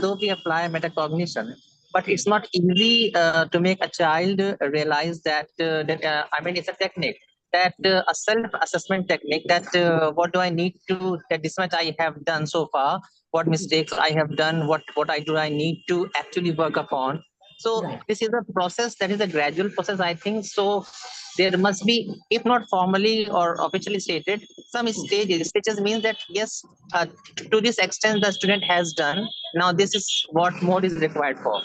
though we apply metacognition, but it's not easy to make a child realize I mean, it's a technique that a self-assessment technique that what do I need to, that this much I have done so far, what mistakes I have done, what I need to actually work upon. So Right. this is a process that is a gradual process, I think. So there must be, if not formally or officially stated, some stages. Stages means that yes, to this extent the student has done. Now this is what more is required for.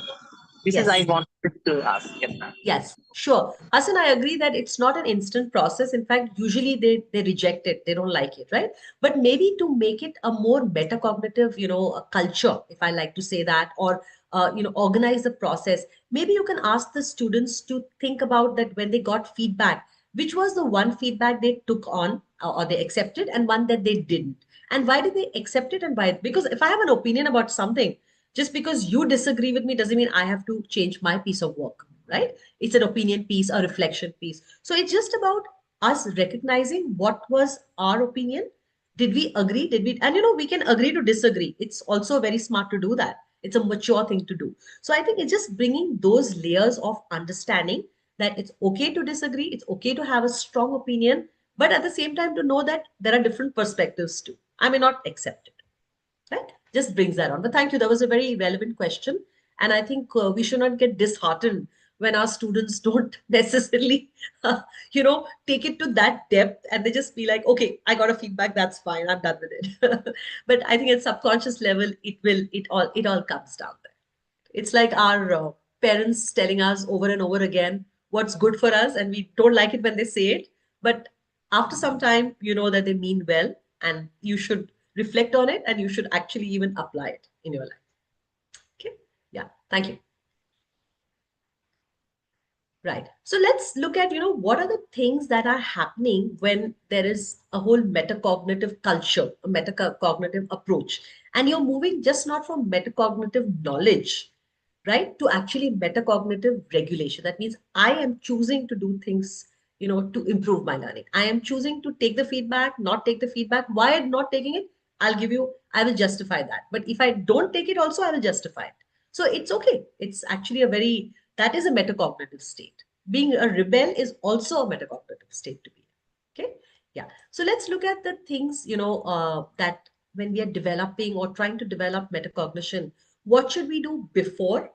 This is I Yes. wanted to ask. Yes, ma'am. Yes, sure. Hassan, I agree that it's not an instant process. In fact, usually they reject it. They don't like it, right? But maybe to make it a more metacognitive, a culture, if I like to say that, or organize the process. Maybe you can ask the students to think about that when they got feedback, which was the one feedback they took on or they accepted, and one that they didn't. And why did they accept it and why? Because if I have an opinion about something, just because you disagree with me doesn't mean I have to change my piece of work, right? It's an opinion piece, a reflection piece. So it's just about us recognizing what was our opinion. Did we agree? Did we? And we can agree to disagree. It's also very smart to do that. It's a mature thing to do. So I think it's just bringing those layers of understanding that it's okay to disagree. It's okay to have a strong opinion, but at the same time to know that there are different perspectives too. I may not accept it, right? Just brings that on. But thank you. That was a very relevant question. And I think we should not get disheartened when our students don't necessarily, take it to that depth and they just be like, okay, I got a feedback. That's fine. I'm done with it. But I think at subconscious level, it all comes down there. It's like our parents telling us over and over again what's good for us, and we don't like it when they say it. But after some time, you know that they mean well, and you should reflect on it and you should actually even apply it in your life. Okay. Yeah. Thank you. Right. So let's look at, what are the things that are happening when there is a whole metacognitive culture, a metacognitive approach, and you're moving just not from metacognitive knowledge, right, to actually metacognitive regulation. That means I am choosing to do things, to improve my learning. I am choosing to take the feedback, not take the feedback. Why I'm not taking it? I will justify that. But if I don't take it also, I will justify it. So it's okay. It's actually that is a metacognitive state. Being a rebel is also a metacognitive state to be. Okay. Yeah. So let's look at the things, that when we are developing or trying to develop metacognition, what should we do before?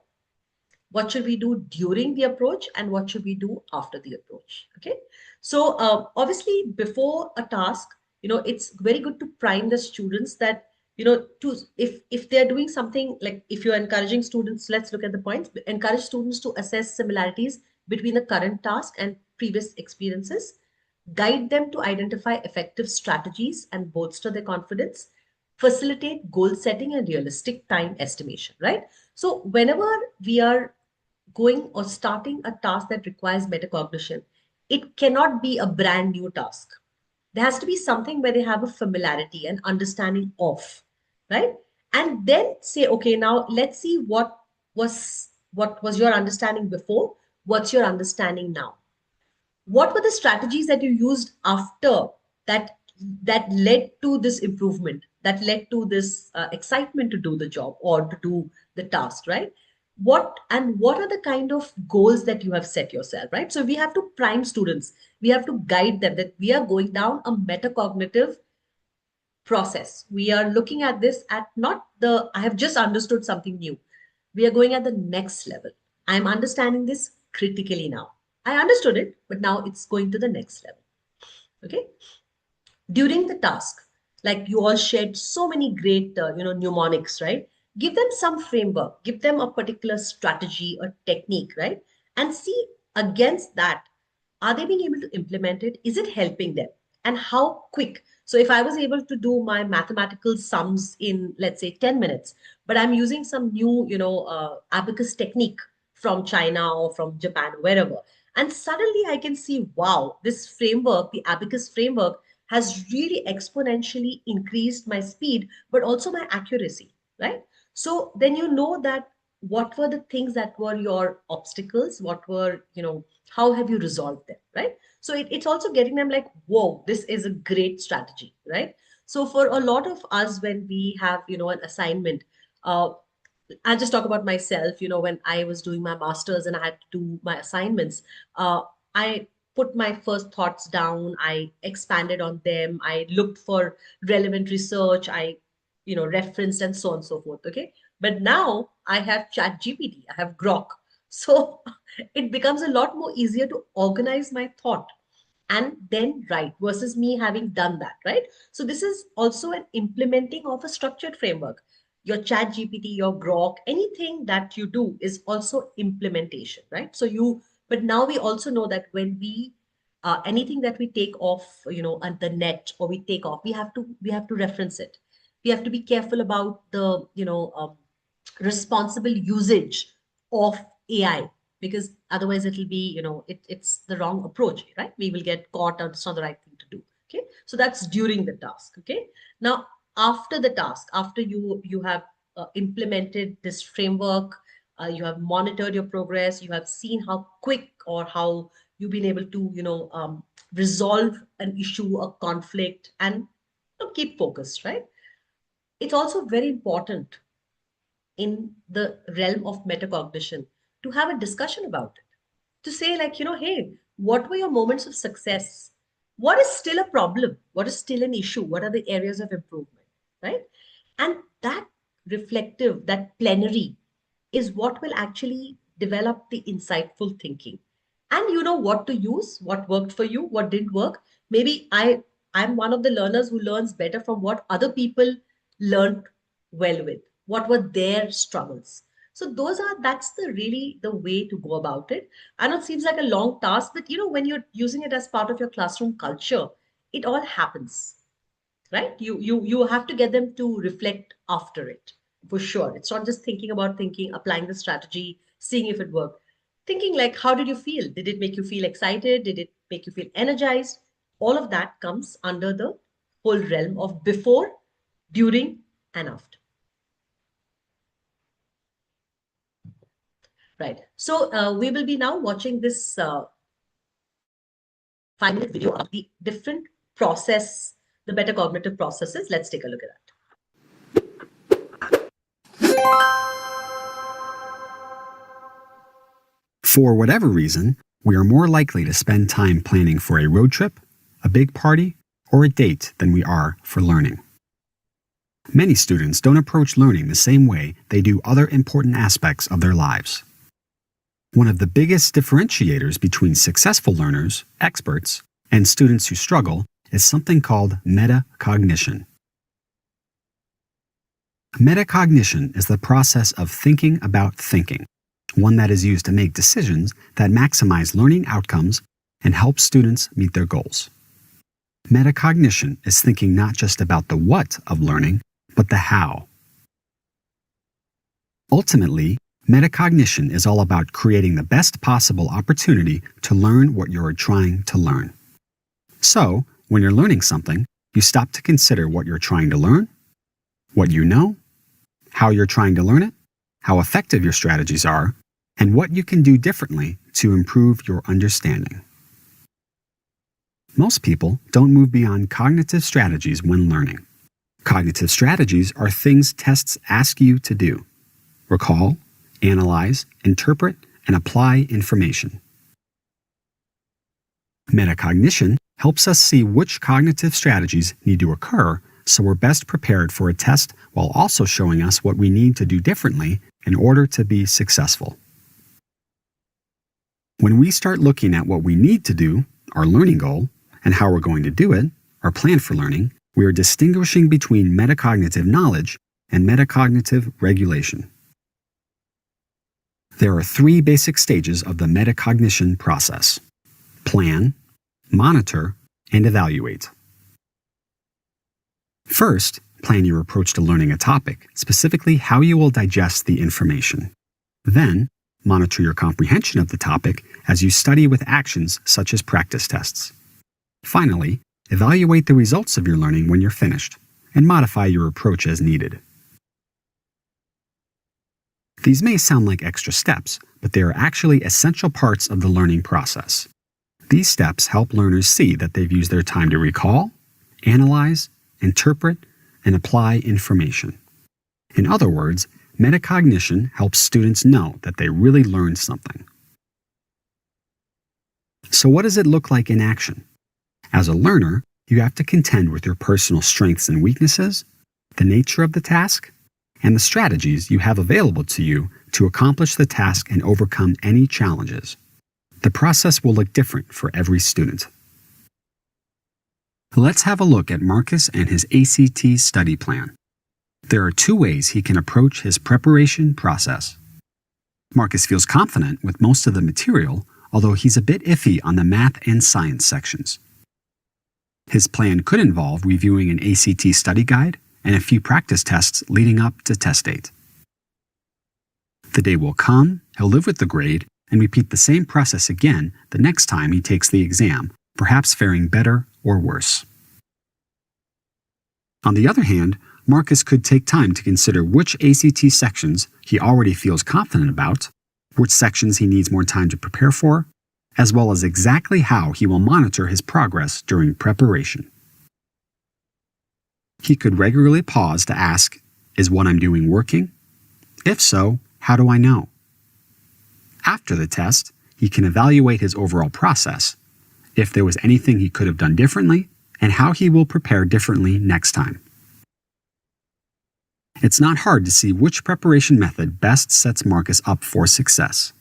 What should we do during the approach? And what should we do after the approach? Okay. So obviously before a task, it's very good to prime the students that, to if they're doing something, like if you're encouraging students, let's look at the points. Encourage students to assess similarities between the current task and previous experiences. Guide them to identify effective strategies and bolster their confidence. Facilitate goal setting and realistic time estimation, right? So whenever we are going or starting a task that requires metacognition, it cannot be a brand new task. There has to be something where they have a familiarity and understanding of, right? And then say, okay, now let's see what was your understanding before, what's your understanding now. What were the strategies that you used after that that led to this improvement, that led to this excitement to do the job or to do the task, right? What are the kind of goals that you have set yourself, right? So we have to prime students, we have to guide them that we are going down a metacognitive process. We are looking at this at not the I have just understood something new. We are going at the next level. I'm understanding this critically now. I understood it, but now it's going to the next level. Okay. During the task, like you all shared so many great, mnemonics, right? Give them some framework, give them a particular strategy or technique, right? And see against that, are they being able to implement it? Is it helping them? And how quick? So if I was able to do my mathematical sums in, let's say, 10 minutes, but I'm using some new, abacus technique from China or from Japan, wherever, and suddenly I can see, wow, this framework, the abacus framework, has really exponentially increased my speed, but also my accuracy, right? So then you know that what were the things that were your obstacles, what were, how have you resolved them, right? So it's also getting them like, whoa, this is a great strategy, right? So for a lot of us, when we have, an assignment, I'll just talk about myself. When I was doing my master's and I had to do my assignments, I put my first thoughts down. I expanded on them. I looked for relevant research. I, referenced and so on and so forth. Okay. But now I have Chat GPT, I have Grok. So it becomes a lot more easier to organize my thought and then write versus me having done that, right? So this is also an implementing of a structured framework. Your Chat GPT, your Grok, anything that you do is also implementation, right? But now we also know that when we anything that we take off, at the net, or we take off, we have to reference it. We have to be careful about the, responsible usage of AI, because otherwise it'll be, it's the wrong approach, right? We will get caught, or it's not the right thing to do. Okay. So that's during the task. Okay. Now, after the task, after you have implemented this framework, you have monitored your progress, you have seen how quick or how you've been able to, resolve an issue, a conflict, and keep focused, right? It's also very important in the realm of metacognition to have a discussion about it, to say like, hey, what were your moments of success? what is still a problem? What is still an issue? What are the areas of improvement, right? And that reflective, that plenary is what will actually develop the insightful thinking. And you know what to use, what worked for you, what didn't work. Maybe I'm one of the learners who learns better from what other people learned well with. What were their struggles? So that's the really the way to go about it. I know it seems like a long task, but when you're using it as part of your classroom culture, it all happens, right? You have to get them to reflect after it, for sure. It's not just thinking about thinking, applying the strategy, seeing if it worked. Thinking like, how did you feel? Did it make you feel excited? Did it make you feel energized? All of that comes under the whole realm of before, during, and after. Right. So we will be now watching this 5-minute video of the different process, the metacognitive processes. Let's take a look at that. For whatever reason, we are more likely to spend time planning for a road trip, a big party, or a date than we are for learning. Many students don't approach learning the same way they do other important aspects of their lives. One of the biggest differentiators between successful learners, experts, and students who struggle is something called metacognition. Metacognition is the process of thinking about thinking, one that is used to make decisions that maximize learning outcomes and help students meet their goals. Metacognition is thinking not just about the what of learning, but the how. Ultimately, metacognition is all about creating the best possible opportunity to learn what you are trying to learn. So, when you're learning something, you stop to consider what you're trying to learn, what you know, how you're trying to learn it, how effective your strategies are, and what you can do differently to improve your understanding. Most people don't move beyond cognitive strategies when learning. Cognitive strategies are things tests ask you to do: recall, analyze, interpret, and apply information. Metacognition helps us see which cognitive strategies need to occur so we're best prepared for a test while also showing us what we need to do differently in order to be successful. When we start looking at what we need to do, our learning goal, and how we're going to do it, our plan for learning, we are distinguishing between metacognitive knowledge and metacognitive regulation. There are 3 basic stages of the metacognition process: plan, monitor, and evaluate. First, plan your approach to learning a topic, specifically how you will digest the information. Then, monitor your comprehension of the topic as you study with actions such as practice tests. Finally, evaluate the results of your learning when you're finished, and modify your approach as needed. These may sound like extra steps, but they are actually essential parts of the learning process. These steps help learners see that they've used their time to recall, analyze, interpret, and apply information. In other words, metacognition helps students know that they really learned something. So what does it look like in action? As a learner, you have to contend with your personal strengths and weaknesses, the nature of the task, and the strategies you have available to you to accomplish the task and overcome any challenges. The process will look different for every student. Let's have a look at Marcus and his ACT study plan. There are 2 ways he can approach his preparation process. Marcus feels confident with most of the material, although he's a bit iffy on the math and science sections. His plan could involve reviewing an ACT study guide and a few practice tests leading up to test date. The day will come, he'll live with the grade, and repeat the same process again the next time he takes the exam, perhaps faring better or worse. On the other hand, Marcus could take time to consider which ACT sections he already feels confident about, which sections he needs more time to prepare for, as well as exactly how he will monitor his progress during preparation. He could regularly pause to ask, "Is what I'm doing working? If so, how do I know?" After the test, he can evaluate his overall process. if there was anything he could have done differently, and how he will prepare differently next time. It's not hard to see which preparation method best sets Marcus up for success.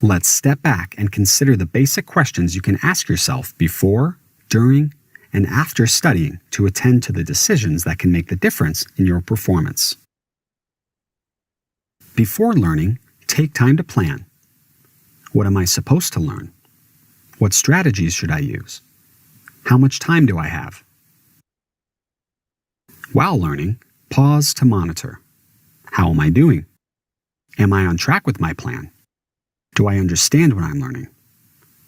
Let's step back and consider the basic questions you can ask yourself before, during, and after studying to attend to the decisions that can make the difference in your performance. Before learning, take time to plan. What am I supposed to learn? What strategies should I use? How much time do I have? While learning, pause to monitor. How am I doing? Am I on track with my plan? Do I understand what I'm learning?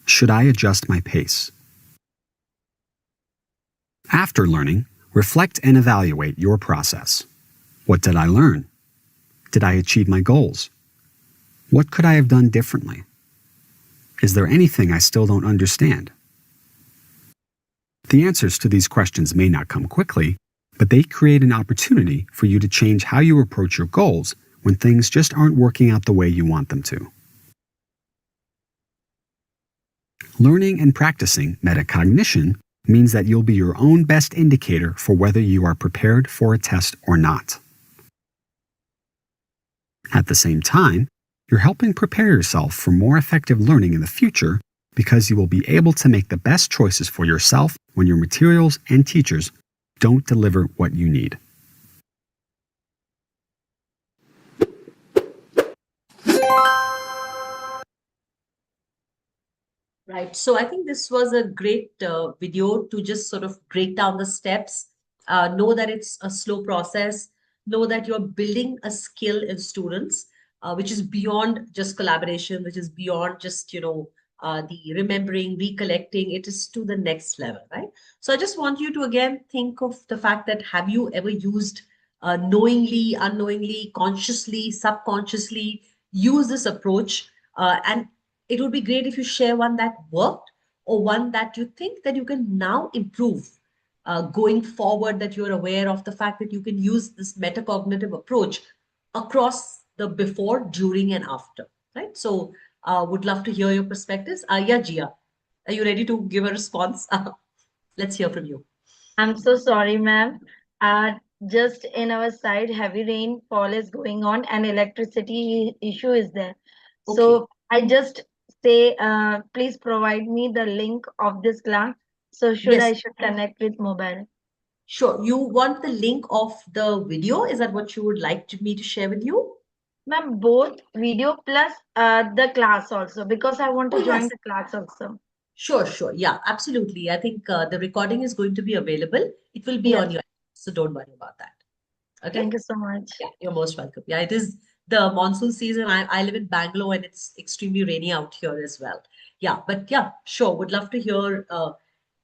Should I adjust my pace? After learning, reflect and evaluate your process. What did I learn? Did I achieve my goals? What could I have done differently? Is there anything I still don't understand? The answers to these questions may not come quickly, but they create an opportunity for you to change how you approach your goals when things just aren't working out the way you want them to. Learning and practicing metacognition means that you'll be your own best indicator for whether you are prepared for a test or not. At the same time, you're helping prepare yourself for more effective learning in the future because you will be able to make the best choices for yourself when your materials and teachers don't deliver what you need. Right. So I think this was a great video to just sort of break down the steps, know that it's a slow process, know that you're building a skill in students, which is beyond just collaboration, which is beyond just, the remembering, recollecting. It is to the next level, right? So I just want you to again think of the fact that have you ever used knowingly, unknowingly, consciously, subconsciously, use this approach and it would be great if you share one that worked or one that you think that you can now improve going forward, that you're aware of the fact that you can use this metacognitive approach across the before, during, and after, right? So would love to hear your perspectives. Yeah, Gia, are you ready to give a response? Let's hear from you. I'm so sorry, ma'am. Just in our side, heavy rainfall is going on and electricity issue is there. So I just say, please provide me the link of this class. So I should connect with mobile? Sure. You want the link of the video? Is that what you would like me to share with you? Ma'am, both video plus the class also, because I want to join the class also. Sure. Yeah, absolutely. I think the recording is going to be available. It will be on your, so don't worry about that. Okay. Thank you so much. Yeah, you're most welcome. Yeah, it is the monsoon season. I live in Bangalore and it's extremely rainy out here as well. Yeah, but yeah, sure. Would love to hear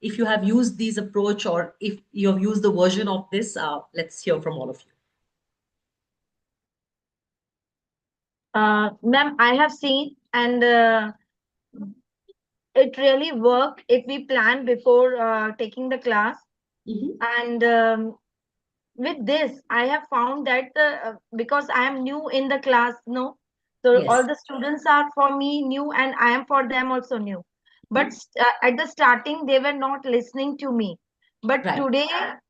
if you have used these approach or if you have used the version of this. Let's hear from all of you. Ma'am, I have seen and it really worked if we plan before taking the class. And with this, I have found that because I am new in the class, no, so all the students are for me new and I am for them also new. But at the starting, they were not listening to me. But today,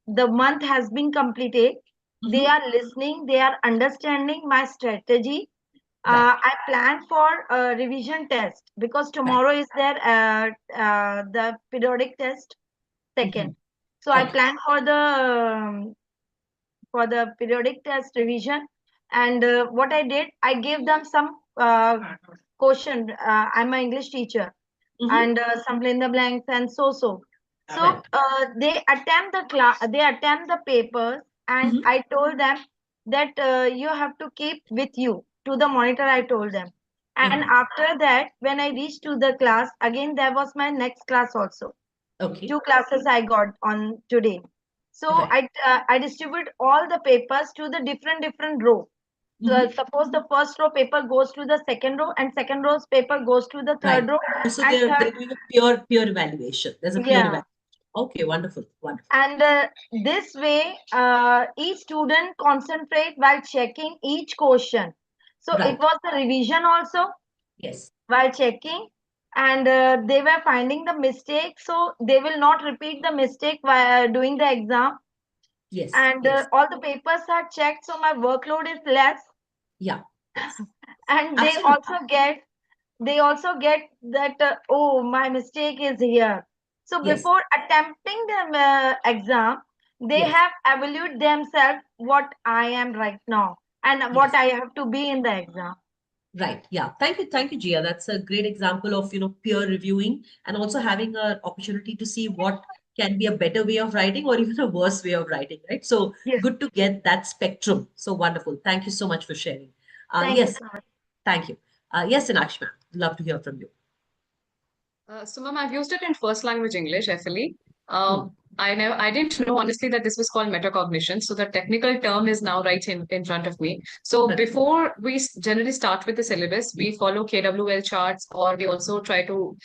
the month has been completed. They are listening, they are understanding my strategy. I plan for a revision test because tomorrow is there the periodic test second. So I plan for the periodic test revision, and what I did, I gave them some question. I'm an English teacher, and some fill in the blanks and so. So they attempt the class, they attempt the papers, and I told them that you have to keep with you to the monitor. I told them, and after that, when I reached to the class again, there was my next class also. Two classes I got on today. So I distribute all the papers to the different row. So suppose the first row paper goes to the second row and second row's paper goes to the third row. So and they're doing a peer evaluation. There's a peer evaluation. Okay, wonderful. And this way, each student concentrate while checking each question. So it was the revision also. Yes. While checking, and they were finding the mistake, so they will not repeat the mistake while doing the exam. Yes. And Yes. all the papers are checked, so my workload is less. Yeah. Yes. And Absolutely. they also get that oh, my mistake is here. So Yes. before attempting the exam, they Yes. have evaluated themselves what I am right now and what Yes. I have to be in the exam. Right. Yeah. Thank you, Gia. That's a great example of, peer reviewing and also having an opportunity to see what can be a better way of writing or even a worse way of writing, right? So Yes. good to get that spectrum. So wonderful. Thank you so much for sharing. Thank you Yes. so much. Thank you. Yes, Inaksh ma'am. Love to hear from you. So, ma'am, I've used it in first language English, FLE. Hmm. I didn't know honestly that this was called metacognition. So the technical term is now right in front of me. So Okay. before we generally start with the syllabus, we follow KWL charts, or we also try to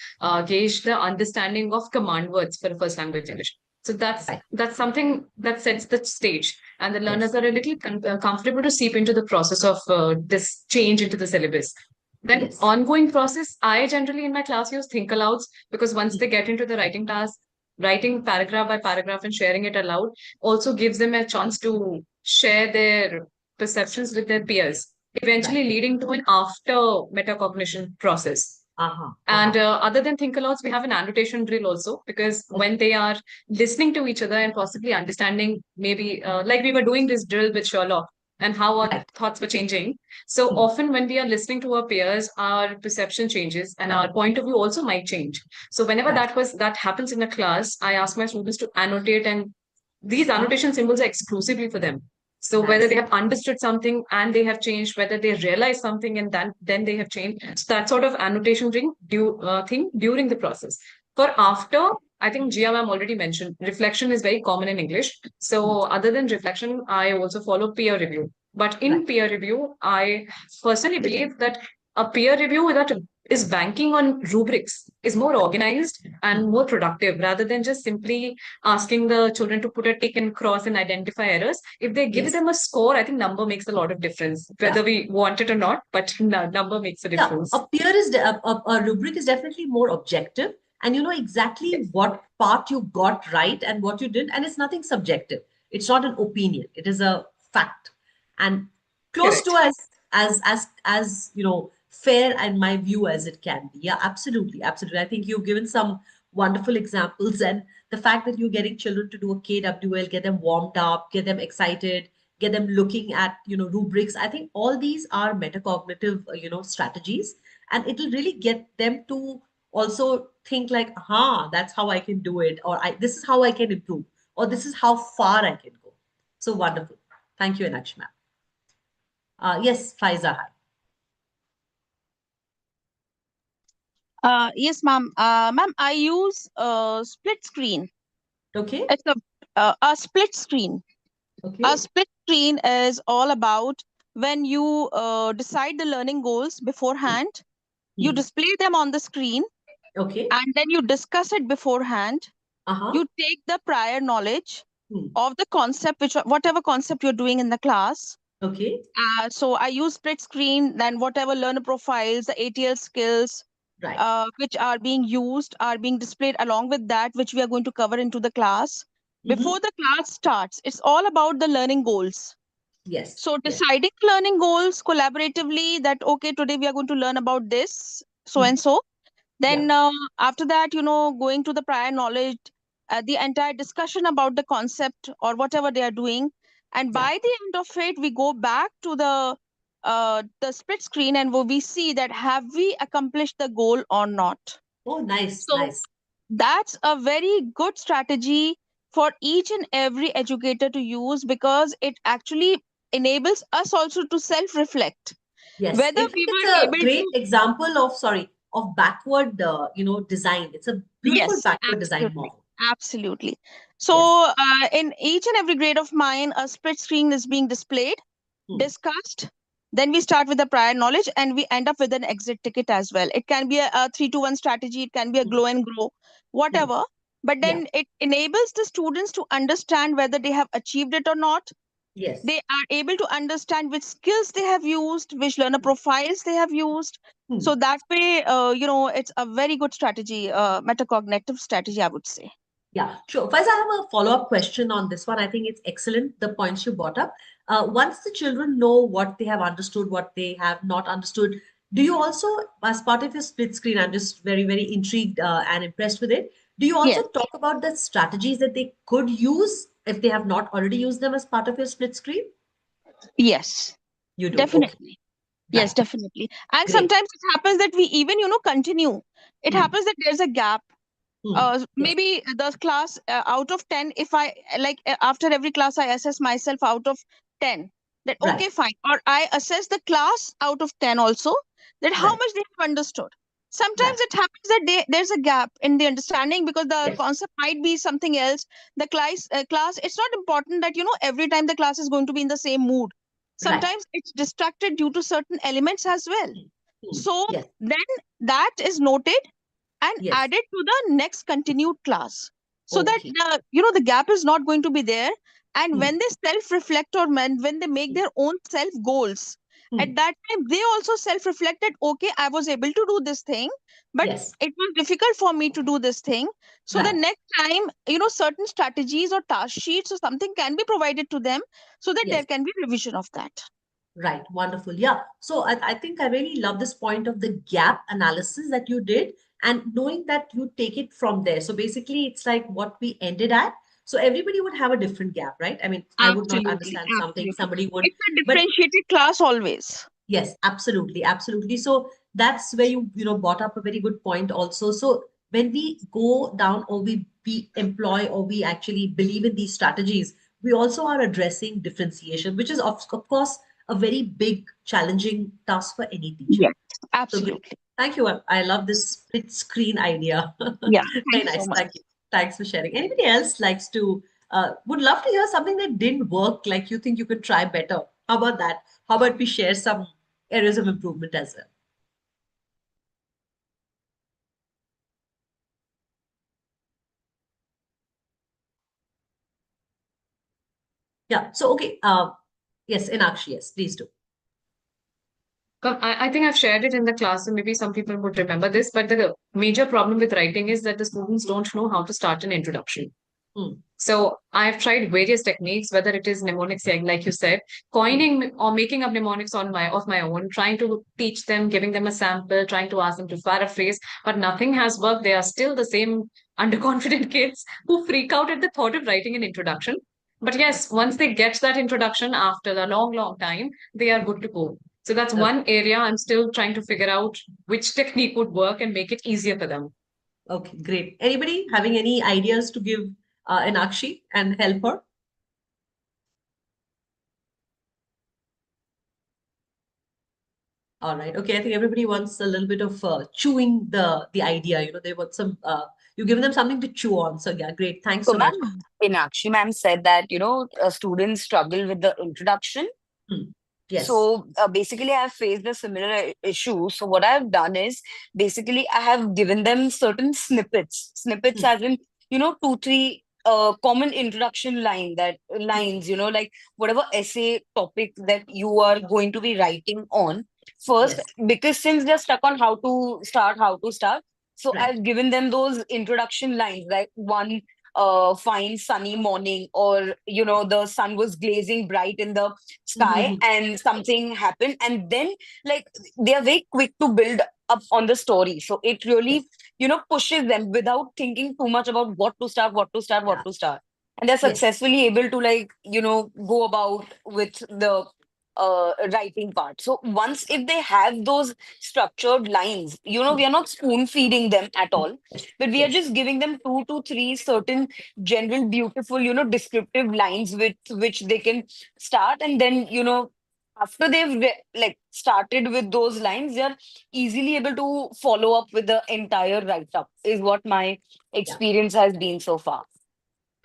gauge the understanding of command words for the first language English. So Right. that's something that sets the stage, and the Yes. learners are a little comfortable to seep into the process of this change into the syllabus. Then Yes. ongoing process, I generally in my class use think alouds, because once they get into the writing task, writing paragraph by paragraph and sharing it aloud also gives them a chance to share their perceptions with their peers, eventually Right. leading to an after metacognition process. Uh-huh. And Uh-huh. other than think alouds, we have an annotation drill also, because Okay. when they are listening to each other and possibly understanding, maybe like we were doing this drill with Sherlock and how our Right. thoughts were changing. So Hmm. often when we are listening to our peers, our perception changes and our point of view also might change. So whenever Right. that happens in a class, I ask my students to annotate, and these Ah, annotation symbols are exclusively for them. So whether they nice. have understood something and they have changed, whether they realize something and then they have changed. So that sort of annotation thing during the process. For after, I think Gia ma'am already mentioned, reflection is very common in English. Hmm. So other than reflection, I also follow peer review. But in Right. peer review, I personally believe that a peer review that is banking on rubrics is more organized and more productive, rather than just simply asking the children to put a tick and cross and identify errors. If they give Yes. them a score, I think number makes a lot of difference, Yeah. whether we want it or not, but number makes a Yeah, difference. a rubric is definitely more objective, and you know exactly what part you got right and what you didn't, and it's nothing subjective. It's not an opinion. It is a fact, and close to Correct. as fair in my view as it can be. Yeah, absolutely, absolutely. I think you've given some wonderful examples, and the fact that you're getting children to do a KWL, get them warmed up, get them excited, get them looking at rubrics. I think all these are metacognitive strategies, and it'll really get them to also think like, aha, that's how I can do it, or this is how I can improve, or this is how far I can go. So wonderful. Thank you, Anaksh ma'am. Yes, Faiza, hi. Yes, ma'am. Ma'am, I use split screen. Okay. It's a split screen. Okay. A split screen is all about when you decide the learning goals beforehand, you Hmm. display them on the screen, Okay. and then you discuss it beforehand. Uh-huh. You take the prior knowledge Hmm. of the concept, whatever concept you're doing in the class. Okay. So I use split screen, then whatever learner profiles, the ATL skills, Right. which are being used, are being displayed along with that, which we are going to cover into the class. Mm-hmm. Before the class starts, it's all about the learning goals. Yes. So Yes. deciding learning goals collaboratively, that, okay, today we are going to learn about this, so Hmm. and so. Yeah. Then after that, going to the prior knowledge, the entire discussion about the concept or whatever they are doing. And Yeah. by the end of it, we go back to the split screen, and we see that have we accomplished the goal or not. Oh, nice. So Nice. that's a very good strategy for each and every educator to use, because it actually enables us also to self reflect Yes. whether In fact, we it's were a able great to. example of, sorry, of backward, design. It's a beautiful Yes, backward design absolutely. model. Absolutely. Yes. So, in each and every grade of mine, a split screen is being displayed, Hmm. discussed. Then we start with the prior knowledge, and we end up with an exit ticket as well. It can be a 3-2-1 strategy, it can be a Hmm. glow and grow, Hmm. whatever. But Yeah. then it enables the students to understand whether they have achieved it or not. Yes. They are able to understand which skills they have used, which learner profiles they have used. So that way, it's a very good strategy, metacognitive strategy, I would say. Yeah, sure. Faiz, I have a follow-up question on this one. I think it's excellent, the points you brought up. Once the children know what they have understood, what they have not understood, do you also, as part of your split screen, I'm just very, very intrigued and impressed with it. Do you also Yes. talk about the strategies that they could use if they have not already used them as part of your split screen? Yes, You do. Okay. definitely. Yes, Right. definitely. And Great. sometimes it happens that we even, continue. It Hmm. happens that there's a gap. Yes. Maybe the class out of 10, if I after every class, I assess myself out of 10. That, okay, Right. fine. Or I assess the class out of 10 also, that how Right. much they have understood. Sometimes Right. it happens that there's a gap in the understanding because the Yes. concept might be something else. The class, it's not important that, every time the class is going to be in the same mood. Right. Sometimes it's distracted due to certain elements as well. So Yes. then that is noted and Yes. added to the next continued class, so that Okay. the gap is not going to be there. And Hmm. when they self reflect, or when they make their own self goals, at Hmm. that time they also self reflect that, okay, I was able to do this thing, but Yes. it was difficult for me to do this thing. So the Right. next time, certain strategies or task sheets or something can be provided to them, so that there Yes. can be revision of that. Right, wonderful. Yeah. So I think I really love this point of the gap analysis that you did and knowing that you take it from there. So basically, it's like what we ended at. So everybody would have a different gap, right? I mean, I would not Absolutely, understand something, absolutely. somebody would, It's a but differentiated class always. yes, absolutely, absolutely. So that's where you brought up a very good point also. So when we go down or we employ or we actually believe in these strategies, we also are addressing differentiation, which is of course a very big challenging task for any teacher. Yes, So great. absolutely. Thank you. I love this split screen idea. Yeah, Very thanks so nice. much. Thank you. Thanks for sharing. Anybody else likes to would love to hear something that didn't work, like you think you could try better? How about that? How about we share some areas of improvement as well? Yeah. So okay. Yes, Inakshi, yes, please do. I think I've shared it in the class, and maybe some people would remember this, but the major problem with writing is that the students don't know how to start an introduction. Hmm. So I've tried various techniques, whether it is mnemonics, like you said, coining or making up mnemonics of my own, trying to teach them, giving them a sample, trying to ask them to paraphrase, but nothing has worked. They are still the same underconfident kids who freak out at the thought of writing an introduction. But yes, once they get that introduction after a long, long time, they are good to go. So that's Okay. one area I'm still trying to figure out which technique would work and make it easier for them. Okay, great. Anybody having any ideas to give Inakshi and help her? All right. Okay. I think everybody wants a little bit of chewing the idea. They want some. You give them something to chew on. So yeah, great. Thanks So, so much. ma'am, Inakshi ma'am said that, students struggle with the introduction. Hmm. Yes. So basically, I have faced a similar issue. So what I've done is basically I have given them certain snippets Hmm. as in, two, three common introduction lines, like whatever essay topic that you are going to be writing on first, Yes. because since they're stuck on how to start. So Right. I've given them those introduction lines, like one fine sunny morning, or the sun was glazing bright in the sky Mhm. and something happened, and then like they are very quick to build up on the story, so it really Yes. pushes them without thinking too much about what Yeah. to start, and they're Yes. successfully able to go about with the writing part. So once if they have those structured lines, Hmm. we are not spoon feeding them at all, Yes. but we are Yes. just giving them two to three certain general beautiful descriptive lines with which they can start, and then after they've started with those lines, they're easily able to follow up with the entire write up, is what my Yeah. experience has been so far.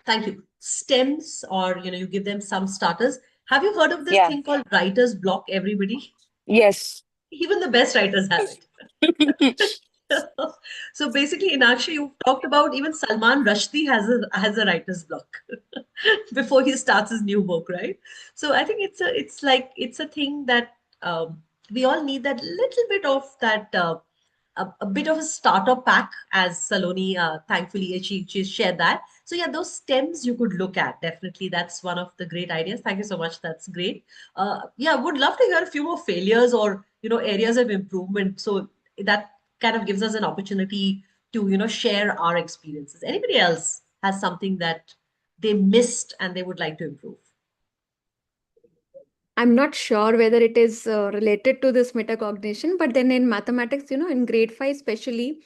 Thank you. Stems, or you give them some starters. Have you heard of this Yeah. thing called writer's block, everybody? Yes. Even the best writers have it. So basically, Inakshi, you talked about even Salman Rushdie has a writer's block before he starts his new book, right? So I think it's a thing that we all need that little bit of that a bit of a starter pack, as Saloni thankfully she shared that. So yeah, those stems you could look at. Definitely, that's one of the great ideas. Thank you so much. That's great. Yeah, would love to hear a few more failures or areas of improvement. So that kind of gives us an opportunity to share our experiences. Anybody else has something that they missed and they would like to improve? I'm not sure whether it is related to this metacognition, but then in mathematics, in grade 5 especially,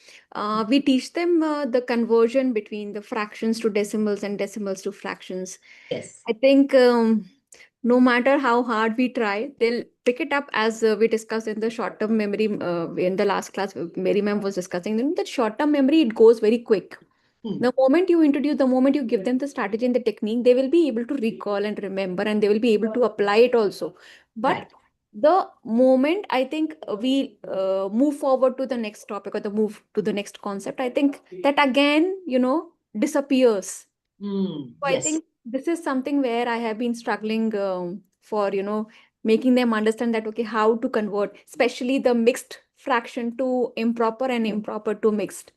we teach them the conversion between the fractions to decimals and decimals to fractions. Yes. I think no matter how hard we try, they'll pick it up, as we discussed in the short-term memory in the last class. Mary ma'am was discussing that short-term memory, it goes very quick. The moment you give them the strategy and the technique, they will be able to recall and remember, and they will be able to apply it also. But Right. the moment I think we move forward to the next topic or the move to the next concept, I think that again, disappears. So I Yes. think this is something where I have been struggling for, making them understand that, okay, how to convert, especially the mixed fraction to improper and improper to mixed.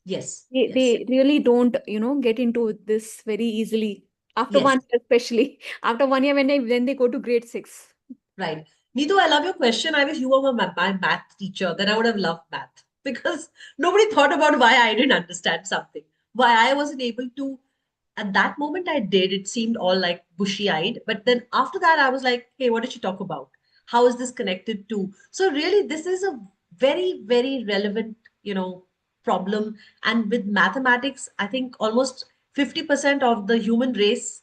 Yes. They really don't, get into this very easily. After Yes. 1 year, especially after 1 year when they go to grade 6. Right. Neetu, I love your question. I wish you were my math teacher. Then I would have loved math because nobody thought about why I didn't understand something, why I wasn't able to. At that moment, I did. It seemed all like bushy eyed. But then after that, I was like, hey, what did she talk about? How is this connected to? So, really, this is a very, very relevant, problem. And with mathematics, I think almost 50% of the human race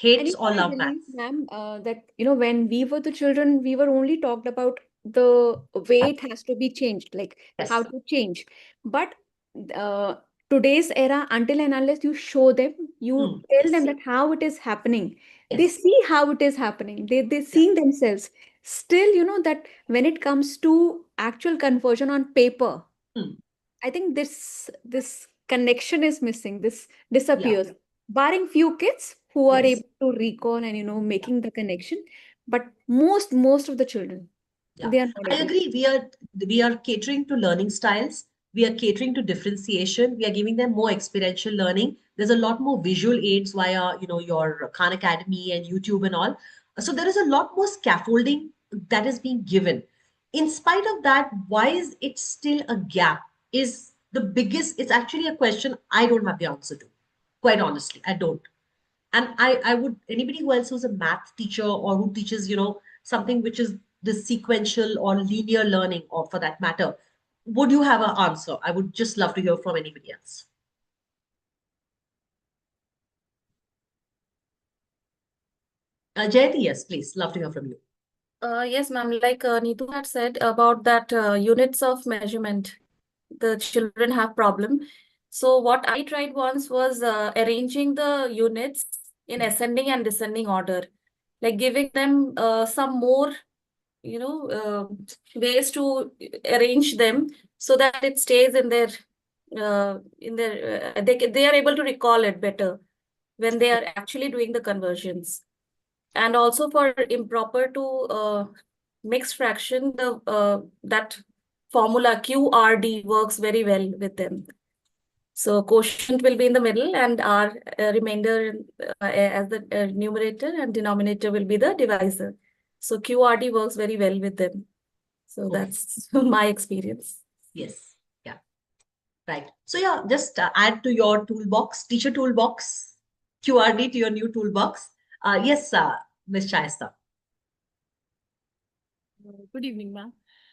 And hates or I love believe, maths. ma'am, that when we were the children, we were only talked about the way it has to be changed, like how Yes. to change. But uh, today's era, until and unless you show them, you tell them Yes. that how it is happening, they Yes. see how it is happening. They Yeah. see themselves. Still, that when it comes to actual conversion on paper, Hmm. I think this connection is missing. This Yeah. disappears, barring few kids who are Yes. able to recall and making the connection. But most of the children, Yeah, they are not I able. agree. We are catering to learning styles. We are catering to differentiation. We are giving them more experiential learning. There's a lot more visual aids via, your Khan Academy and YouTube and all. So there is a lot more scaffolding that is being given. In spite of that, why is it still a gap? Is the biggest, it's actually a question I don't have the answer to. Quite honestly, I don't. And I would, anybody who else who's a math teacher or who teaches, something which is the sequential or linear learning, or for that matter, would you have an answer? I would just love to hear from anybody else. Jayati, yes, please. Love to hear from you. Yes, ma'am. Like Neetu had said about that units of measurement, the children have problem. So what I tried once was arranging the units in ascending and descending order, like giving them some more, ways to arrange them so that it stays in their they are able to recall it better when they are actually doing the conversions. And also for improper to mixed fraction, the that formula QRD works very well with them. So quotient will be in the middle, and our remainder as the numerator, and denominator will be the divisor. So QRD works very well with them. So Okay. that's my experience. Yes. Yeah. Right. So yeah, just add to your toolbox, teacher toolbox, QRD to your new toolbox. Yes, Ms. Shaista. Good evening, ma'am.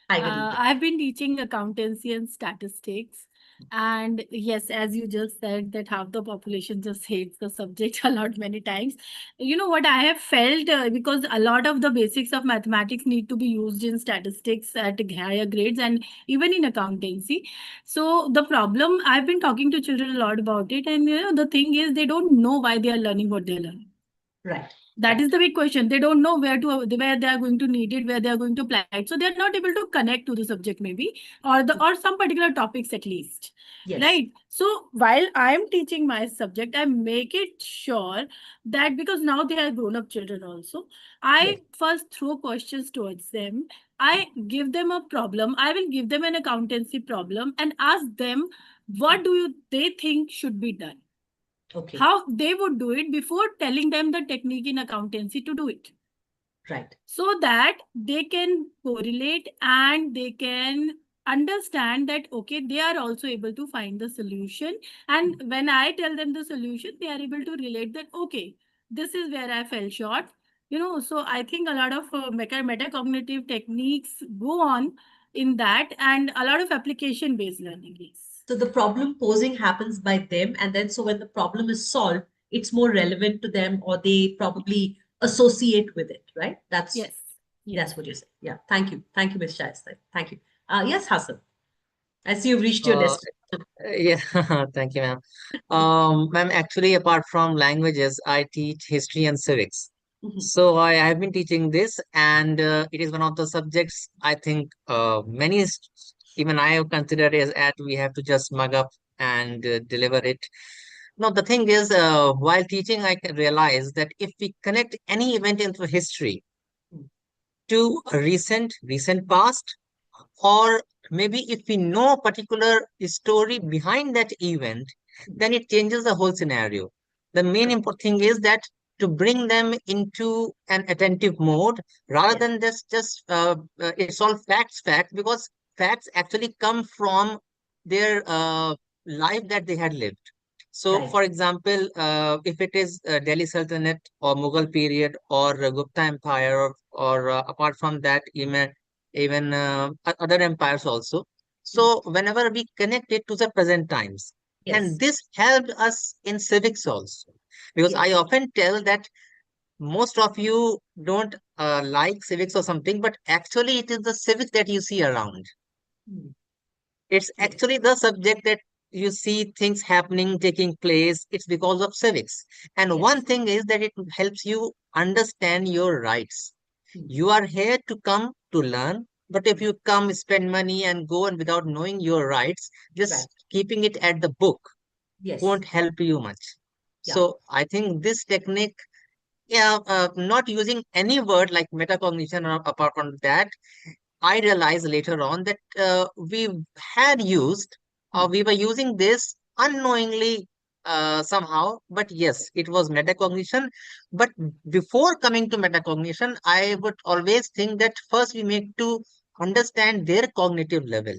Hi, good evening. I've been teaching accountancy and statistics. And yes, as you just said, that half the population just hates the subject a lot many times. You know what I have felt, because a lot of the basics of mathematics need to be used in statistics at higher grades and even in accountancy. So the problem, I've been talking to children a lot about it. And the thing is, they don't know why they are learning what they're learning. Right. That is the big question. They don't know where they are going to need it, where they are going to apply it. So they are not able to connect to the subject maybe, or some particular topics at least. Yes. Right. So while I am teaching my subject, I make it sure that, because now they are grown up children also, Yes. I first throw questions towards them. I give them a problem. I will give them an accountancy problem and ask them, what do they think should be done? Okay. How they would do it before telling them the technique in accountancy to do it. Right. So that they can correlate and they can understand that, okay, they are also able to find the solution. And when I tell them the solution, they are able to relate that, okay, this is where I fell short. So I think a lot of metacognitive techniques go on in that, and a lot of application-based learning is. So the problem posing happens by them, and then so when the problem is solved, it's more relevant to them, or they probably associate with it, right? Yes. That's what you say. Yeah. Thank you, Ms. Shaista. Thank you. Yes, Hassan. I see you've reached your Uh, destination. yeah, thank you, ma'am. Ma'am, actually, apart from languages, I teach history and civics. Mhm. So I have been teaching this, and it is one of the subjects I think even I have considered is that we have to just mug up and deliver it. No, the thing is, while teaching, I can realize that if we connect any event into history to a recent past, or maybe if we know a particular story behind that event, then it changes the whole scenario. The main important thing is that to bring them into an attentive mode rather Yes. than just it's all facts, because facts actually come from their life that they had lived. So, Right. for example, if it is Delhi Sultanate or Mughal period or Gupta Empire, or apart from that, even other empires also. So whenever we connect it to the present times, and Yes. this helped us in civics also, because I Yes. often tell that most of you don't like civics or something, but actually it is the civics that you see around. Hmm. It's Yes. actually the subject that you see things happening, taking place. It's because of civics. And Yes. one thing is that it helps you understand your rights. Hmm. You are here to come to learn, but if you come, spend money, and go and without knowing your rights, Right. just keeping it at the book Yes. won't help you much. Yeah. So I think this technique, yeah, not using any word like metacognition or apart from that, I realized later on that had used, or we were using this unknowingly somehow. But yes, it was metacognition. But before coming to metacognition, I would always think that first we need to understand their cognitive level.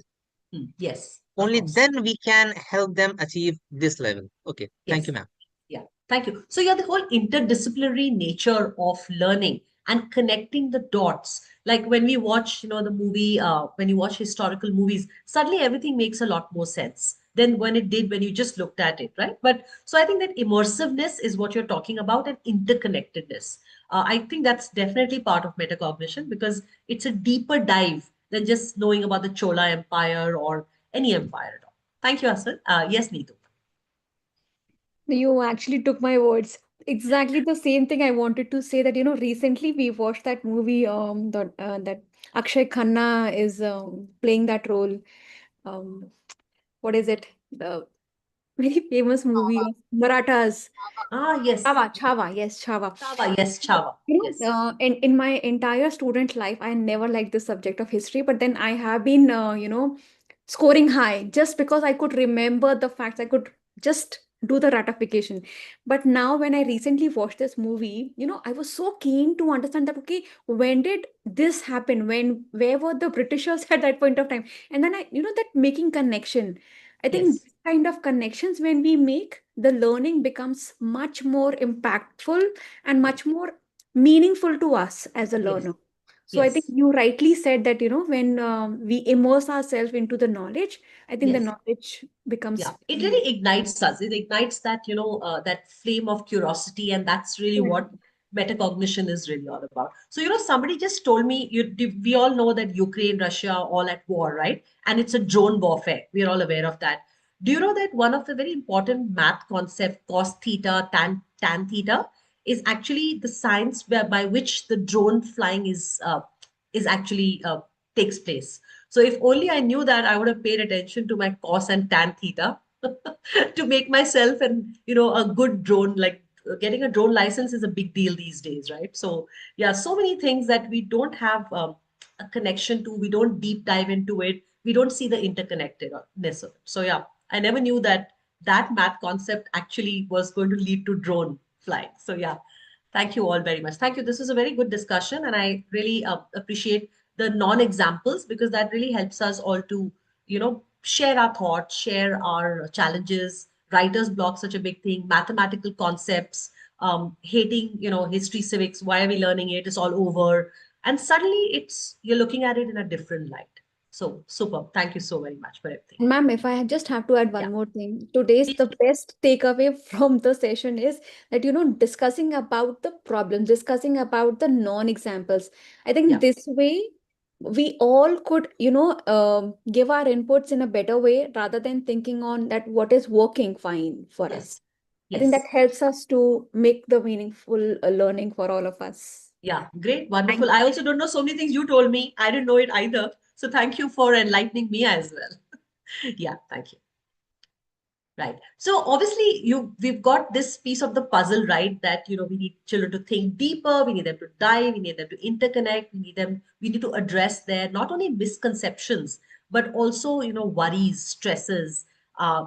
Yes, of Only course. then we can help them achieve this level. Okay, thank you, Yes. ma'am. Yeah. Thank you. So yeah, the whole interdisciplinary nature of learning and connecting the dots. Like when we watch, the movie, when you watch historical movies, suddenly everything makes a lot more sense than when it did when you just looked at it, right? But so I think that immersiveness is what you're talking about, and interconnectedness. I think that's definitely part of metacognition, because it's a deeper dive than just knowing about the Chola Empire or any empire at all. Thank you, Asan. Yes, Neetu. You actually took my words. Exactly the same thing I wanted to say, that, recently we watched that movie, that Akshay Khanna is playing that role. Um, what is it? The very famous movie of Marathas. Yes. Chava, yes, Chava. Chava, yes, Chava. Yes. In my entire student life, I never liked the subject of history, but then I have been, scoring high just because I could remember the facts. I could just do the ratification. But now, when I recently watched this movie, I was so keen to understand that, okay, when did this happen? Where were the Britishers at that point of time? And then that making connection. I think Yes. this kind of connections, when we make, the learning becomes much more impactful and much more meaningful to us as a Yes. learner. So I think Yes. you rightly said that, when we immerse ourselves into the knowledge, I think the Yes. knowledge becomes. Yeah, it really ignites us. It ignites that, that flame of curiosity, and that's really what metacognition is really all about. So, somebody just told me, we all know that Ukraine, Russia are all at war, right? And it's a drone warfare. We're all aware of that. Do you know that one of the very important math concept, cos theta, tan theta, is actually the science by which the drone flying is actually takes place. So if only I knew that, I would have paid attention to my cos and tan theta to make myself and a good drone. Like getting a drone license is a big deal these days, right? So yeah, so many things that we don't have a connection to. We don't deep dive into it. We don't see the interconnectedness of it. So yeah, I never knew that that math concept actually was going to lead to drone flying. So yeah, thank you all very much. Thank you. This was a very good discussion, and I really appreciate the non-examples, because that really helps us all to, share our thoughts, share our challenges. Writer's block, such a big thing. Mathematical concepts, hating, history, civics. Why are we learning it? It's all over, and suddenly you're looking at it in a different light. So super. Thank you so very much for everything. Ma'am, if I just have to add one Yeah. more thing, today's the best takeaway from the session is that, discussing about the problems, discussing about the non-examples. I think Yeah. this way we all could, give our inputs in a better way rather than thinking on that what is working fine for us. I think that Yes. helps us to make the meaningful learning for all of us. Yeah, great, wonderful. I also don't know so many things you told me. I didn't know it either. So thank you for enlightening me as well. Yeah, thank you. Right. So obviously we've got this piece of the puzzle, right? That we need children to think deeper, we need them to dive, we need them to interconnect, we need to address their not only misconceptions, but also, worries, stresses, uh,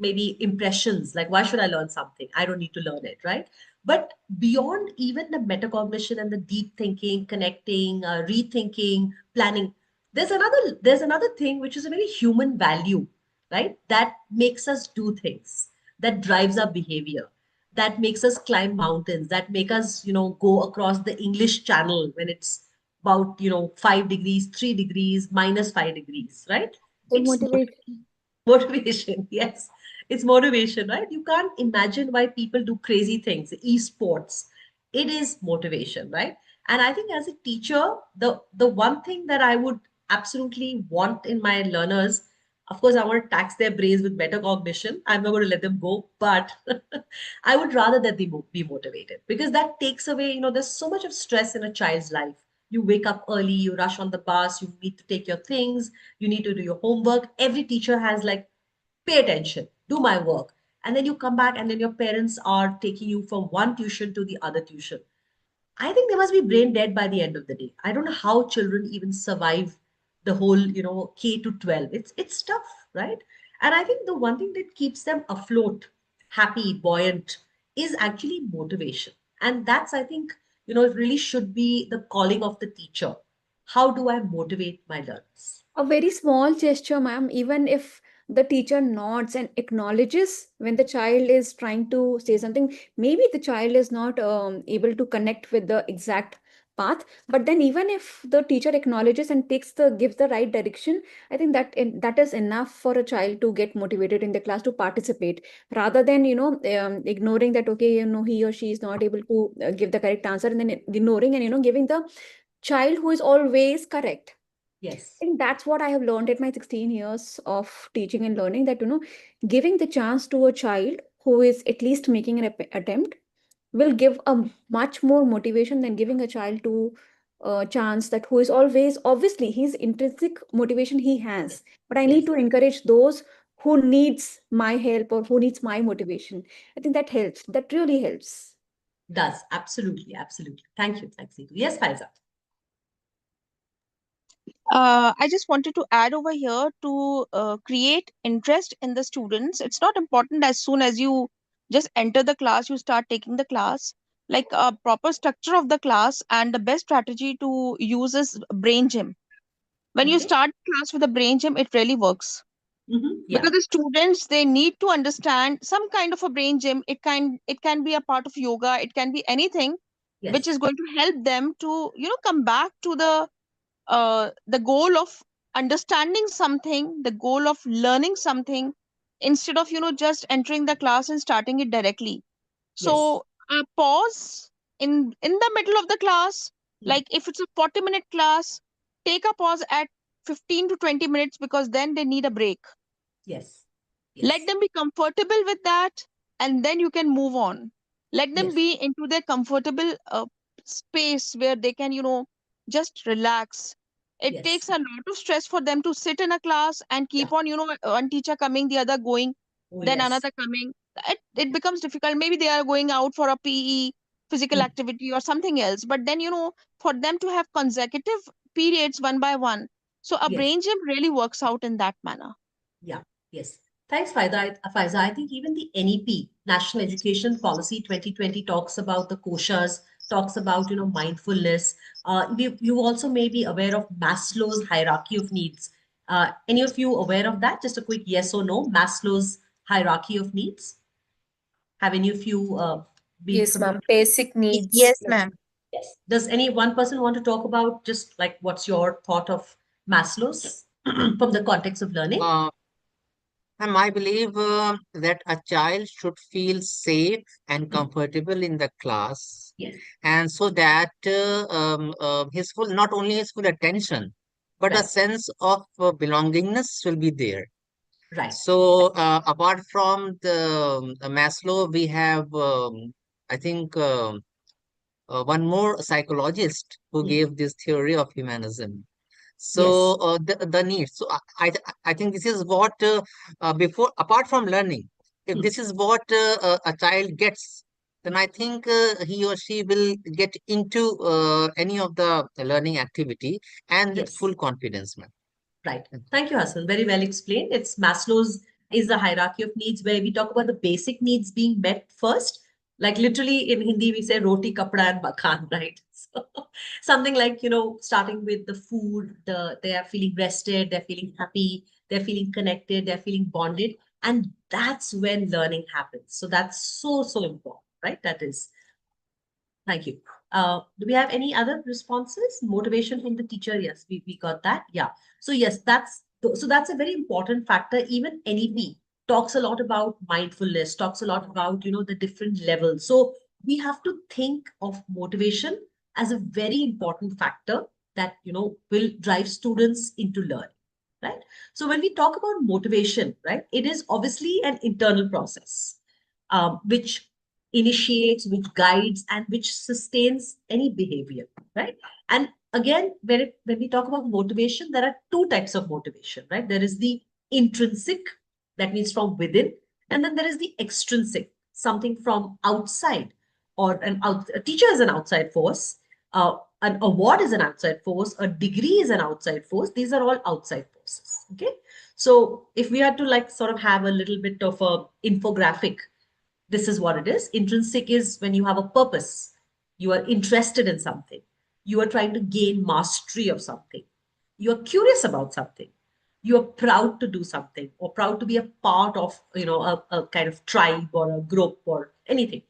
maybe impressions, like why should I learn something? I don't need to learn it, right? But beyond even the metacognition and the deep thinking, connecting, rethinking, planning, there's another thing which is a very human value, right? That makes us do things, that drives our behavior, that makes us climb mountains, that make us, go across the English Channel when it's about, 5 degrees, 3 degrees, -5 degrees, right? The It's motivation. motivation. Yes, it's motivation, right? You can't imagine why people do crazy things. Esports, it is motivation, right? And I think as a teacher, the one thing that I would absolutely want in my learners, of course, I want to tax their brains with better cognition. I'm not going to let them go, but I would rather that they be motivated, because that takes away, there's so much of stress in a child's life. You wake up early, you rush on the bus, you need to take your things, you need to do your homework. Every teacher has like, pay attention, do my work. And then you come back, and then your parents are taking you from one tuition to the other tuition. I think they must be brain dead by the end of the day. I don't know how children even survive the whole, K to 12. It's tough, right? And I think the one thing that keeps them afloat, happy, buoyant, is actually motivation. And that's, I think, it really should be the calling of the teacher. How do I motivate my learners? A very small gesture, ma'am, even if the teacher nods and acknowledges when the child is trying to say something, maybe the child is not able to connect with the exact path, but then even if the teacher acknowledges and gives the right direction, I think that is enough for a child to get motivated in the class to participate, rather than ignoring that, okay, he or she is not able to give the correct answer, and then ignoring and giving the child who is always correct. Yes. I think that's what I have learned at my 16 years of teaching and learning, that, giving the chance to a child who is at least making an attempt will give a much more motivation than giving a child to a chance that who is always, obviously, his intrinsic motivation he has. But I need Yes. to encourage those who needs my help or who needs my motivation. I think that helps. That really helps. Does. Absolutely. Absolutely. Thank you. Thanks, Neetu. Yes, Faiza. I just wanted to add over here to create interest in the students. It's not important as soon as you just enter the class, you start taking the class. Like a proper structure of the class, and the best strategy to use is brain gym. When you Okay. start class with a brain gym, it really works. Yeah. Because the students, they need to understand some kind of a brain gym. It can be a part of yoga, it can be anything which Yes. is going to help them to come back to the goal of understanding something, the goal of learning something, instead of just entering the class and starting it directly. Yes. So pause in the middle of the class. Like if it's a 40-minute class, take a pause at 15 to 20 minutes, because then they need a break. Yes. Let them be comfortable with that, and then you can move on. Let them Yes. be into their comfortable space where they can, just relax. It takes Yes. a lot of stress for them to sit in a class and Yeah. keep on, one teacher coming, the other going, Oh, then yes. another coming. It becomes difficult. Maybe they are going out for a PE, physical Hmm. activity or something else. But then, for them to have consecutive periods one by one. So a Yes. brain gym really works out in that manner. Yeah, yes. Thanks, Faiza. I think even the NEP, National Education Policy 2020, talks about the koshas, talks about, mindfulness. You also may be aware of Maslow's hierarchy of needs. Any of you aware of that? Just a quick yes or no. Maslow's hierarchy of needs. Have any of you been Yes, familiar? ma'am. Basic needs. Yes, ma'am. Yes. Does any one person want to talk about just like what's your thought of Maslow's from the context of learning? And I believe that a child should feel safe and comfortable in the class, Yes. and so that his full, not only his full attention, but a Right. sense of belongingness will be there. Right. So, apart from the Maslow, we have, I think, one more psychologist who Hmm. gave this theory of humanism. So, Yes. the need. So, I think this is what before, apart from learning, if Hmm. this is what a child gets, then I think he or she will get into any of the learning activity and with Yes. full confidence, ma'am. Right. Thank you, Hassan. Very well explained. It's Maslow's is the hierarchy of needs where we talk about the basic needs being met first. Like literally in Hindi, we say roti, kapda, and makan, right? So something like, starting with the food, they are feeling rested, they're feeling happy, they're feeling connected, they're feeling bonded. And that's when learning happens. So that's so, so important, right? That is. Thank you. Do we have any other responses? Motivation from the teacher. Yes, we got that. Yeah. So yes, that's a very important factor. Even NEP talks a lot about mindfulness, talks a lot about, the different levels. So we have to think of motivation as a very important factor that, will drive students into learning, right? So when we talk about motivation, right, it is obviously an internal process, which initiates, which guides, and which sustains any behavior, right? And again, when we talk about motivation, there are two types of motivation, right? There is the intrinsic, that means from within, and then there is the extrinsic, something from outside, or a teacher is an outside force, an award is an outside force, a degree is an outside force. These are all outside forces. Okay. So if we had to like sort of have a little bit of a infographic, this is what it is. Intrinsic is when you have a purpose, you are interested in something, you are trying to gain mastery of something, you are curious about something, you are proud to do something or proud to be a part of, a kind of tribe or a group or anything.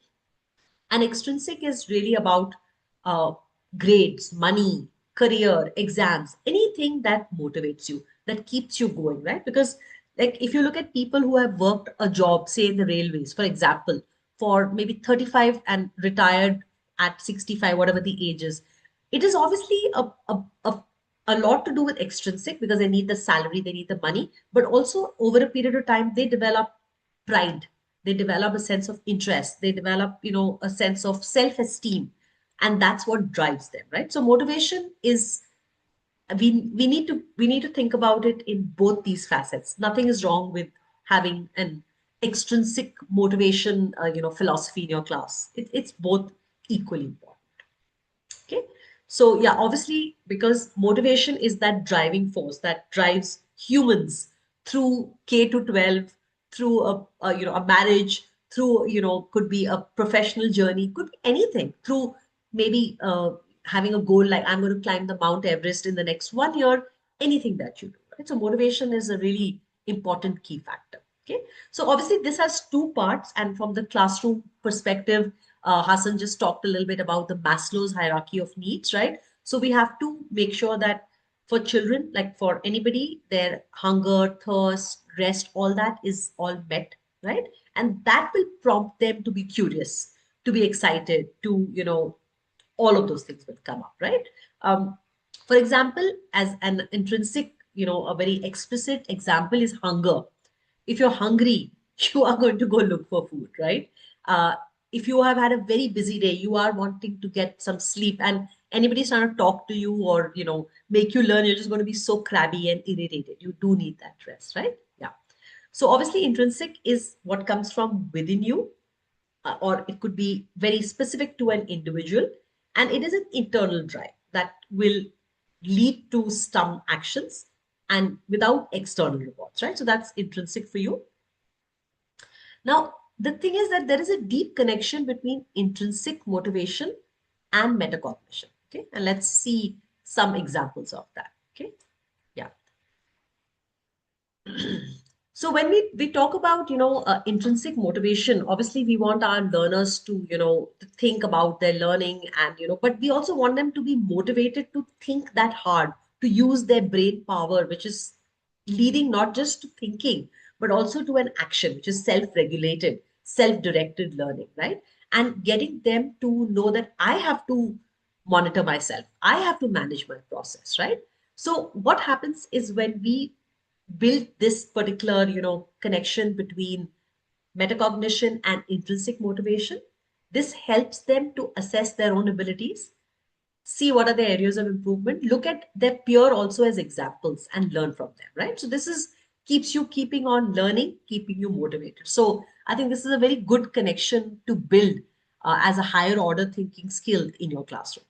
And extrinsic is really about uh, grades, money, career, exams, anything that motivates you, that keeps you going, right? Because, like, if you look at people who have worked a job, say in the railways, for example, for maybe 35 and retired at 65, whatever the age is, it is obviously a lot to do with extrinsic because they need the salary, they need the money, but also over a period of time, they develop pride, they develop a sense of interest, they develop, a sense of self-esteem, and that's what drives them, right? So motivation is, we need to think about it in both these facets. Nothing is wrong with having an extrinsic motivation, philosophy in your class. It's both equally important. Okay. So, yeah, obviously, because motivation is that driving force that drives humans through K to 12, through a marriage, through, could be a professional journey, could be anything, through maybe having a goal like I'm going to climb the Mount Everest in the next 1 year, anything that you do, right? So, motivation is a really important key factor. Okay. So, obviously, this has two parts. And from the classroom perspective, Hassan just talked a little bit about the Maslow's hierarchy of needs, right? So we have to make sure that for children, like for anybody, their hunger, thirst, rest, all that is all met, right? And that will prompt them to be curious, to be excited, to, all of those things will come up, right? Um, for example, as an intrinsic, a very explicit example is hunger. If you're hungry, you are going to go look for food, right? Uh, if you have had a very busy day, you are wanting to get some sleep, and anybody's trying to talk to you or make you learn, you're just going to be so crabby and irritated. You do need that rest, right? Yeah. So obviously, intrinsic is what comes from within you, or it could be very specific to an individual, and it is an internal drive that will lead to some actions and without external rewards, right? So that's intrinsic for you. Now, the thing is that there is a deep connection between intrinsic motivation and metacognition. Okay, and let's see some examples of that. Okay, yeah. So when we talk about intrinsic motivation, obviously we want our learners to to think about their learning, and but we also want them to be motivated to think that hard, to use their brain power, which is leading not just to thinking but also to an action, which is self-regulated, self-directed learning, right? And getting them to know that I have to monitor myself, I have to manage my process, right? So what happens is when we build this particular connection between metacognition and intrinsic motivation, this helps them to assess their own abilities, see what are the areas of improvement, look at their peer also as examples and learn from them, right? So this is keeps you keeping on learning, keeping you motivated. So I think this is a very good connection to build as a higher order thinking skill in your classroom.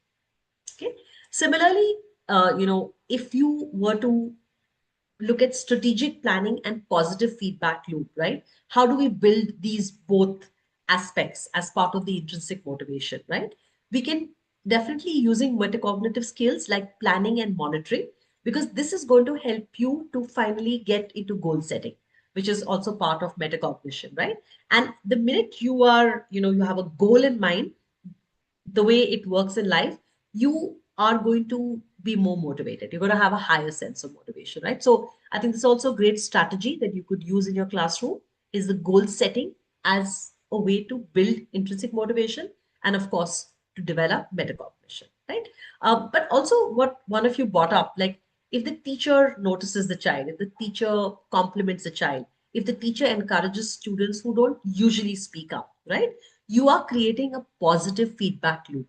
Okay. Similarly, if you were to look at strategic planning and positive feedback loop, right? How do we build these both aspects as part of the intrinsic motivation, right? We can definitely using metacognitive skills like planning and monitoring, because this is going to help you to finally get into goal setting, which is also part of metacognition, right? And the minute you are, you have a goal in mind, the way it works in life, you are going to be more motivated. You're going to have a higher sense of motivation, right? So I think this is also a great strategy that you could use in your classroom is the goal setting as a way to build intrinsic motivation and of course to develop metacognition, right? But also what one of you brought up, like if the teacher notices the child, if the teacher compliments the child, if the teacher encourages students who don't usually speak up, right? You are creating a positive feedback loop.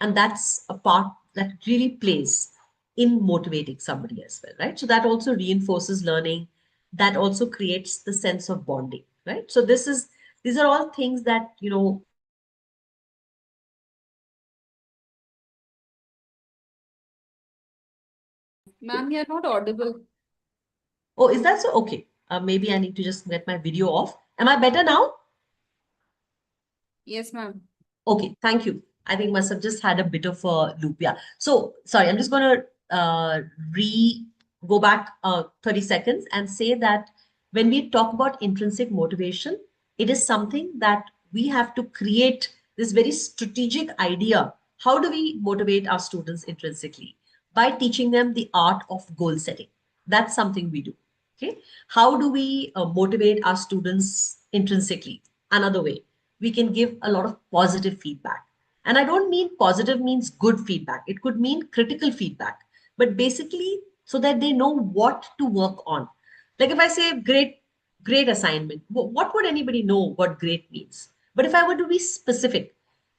And that's a part that really plays in motivating somebody as well, right? So that also reinforces learning. That also creates the sense of bonding, right? So these are all things that, Ma'am, you're not audible. Oh, is that so? Okay. Maybe I need to just get my video off. Am I better now? Yes, ma'am. Okay, thank you. I think must have just had a bit of a loop. Yeah. So sorry, I'm just going to go back 30 seconds and say that when we talk about intrinsic motivation, it is something that we have to create this very strategic idea. How do we motivate our students intrinsically? By teaching them the art of goal setting. That's something we do. Okay. How do we motivate our students intrinsically? Another way, we can give a lot of positive feedback. And I don't mean positive means good feedback. It could mean critical feedback, but basically so that they know what to work on. Like if I say great assignment, what would anybody know what great means? But if I were to be specific,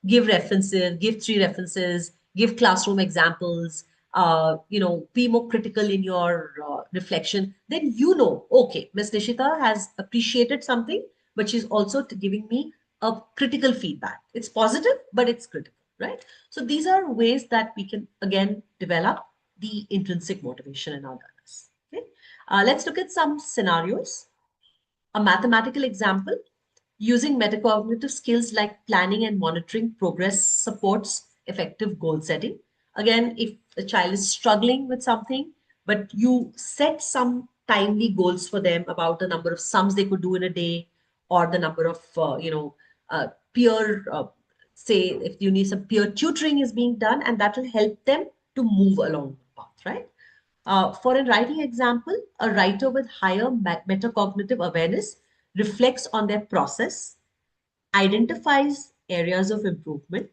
give references, give 3 references, give classroom examples, be more critical in your reflection, then okay, Ms. Nishita has appreciated something, but she's also giving me a critical feedback. It's positive, but it's critical, right? So these are ways that we can again develop the intrinsic motivation in our learners. Okay, let's look at some scenarios. A mathematical example. Using metacognitive skills like planning and monitoring progress supports effective goal setting. Again, if the child is struggling with something, but you set some timely goals for them about the number of sums they could do in a day, or the number of, peer, say, if you need some peer tutoring is being done, and that will help them to move along the path, right? For a writing example, a writer with higher metacognitive awareness reflects on their process, identifies areas of improvement,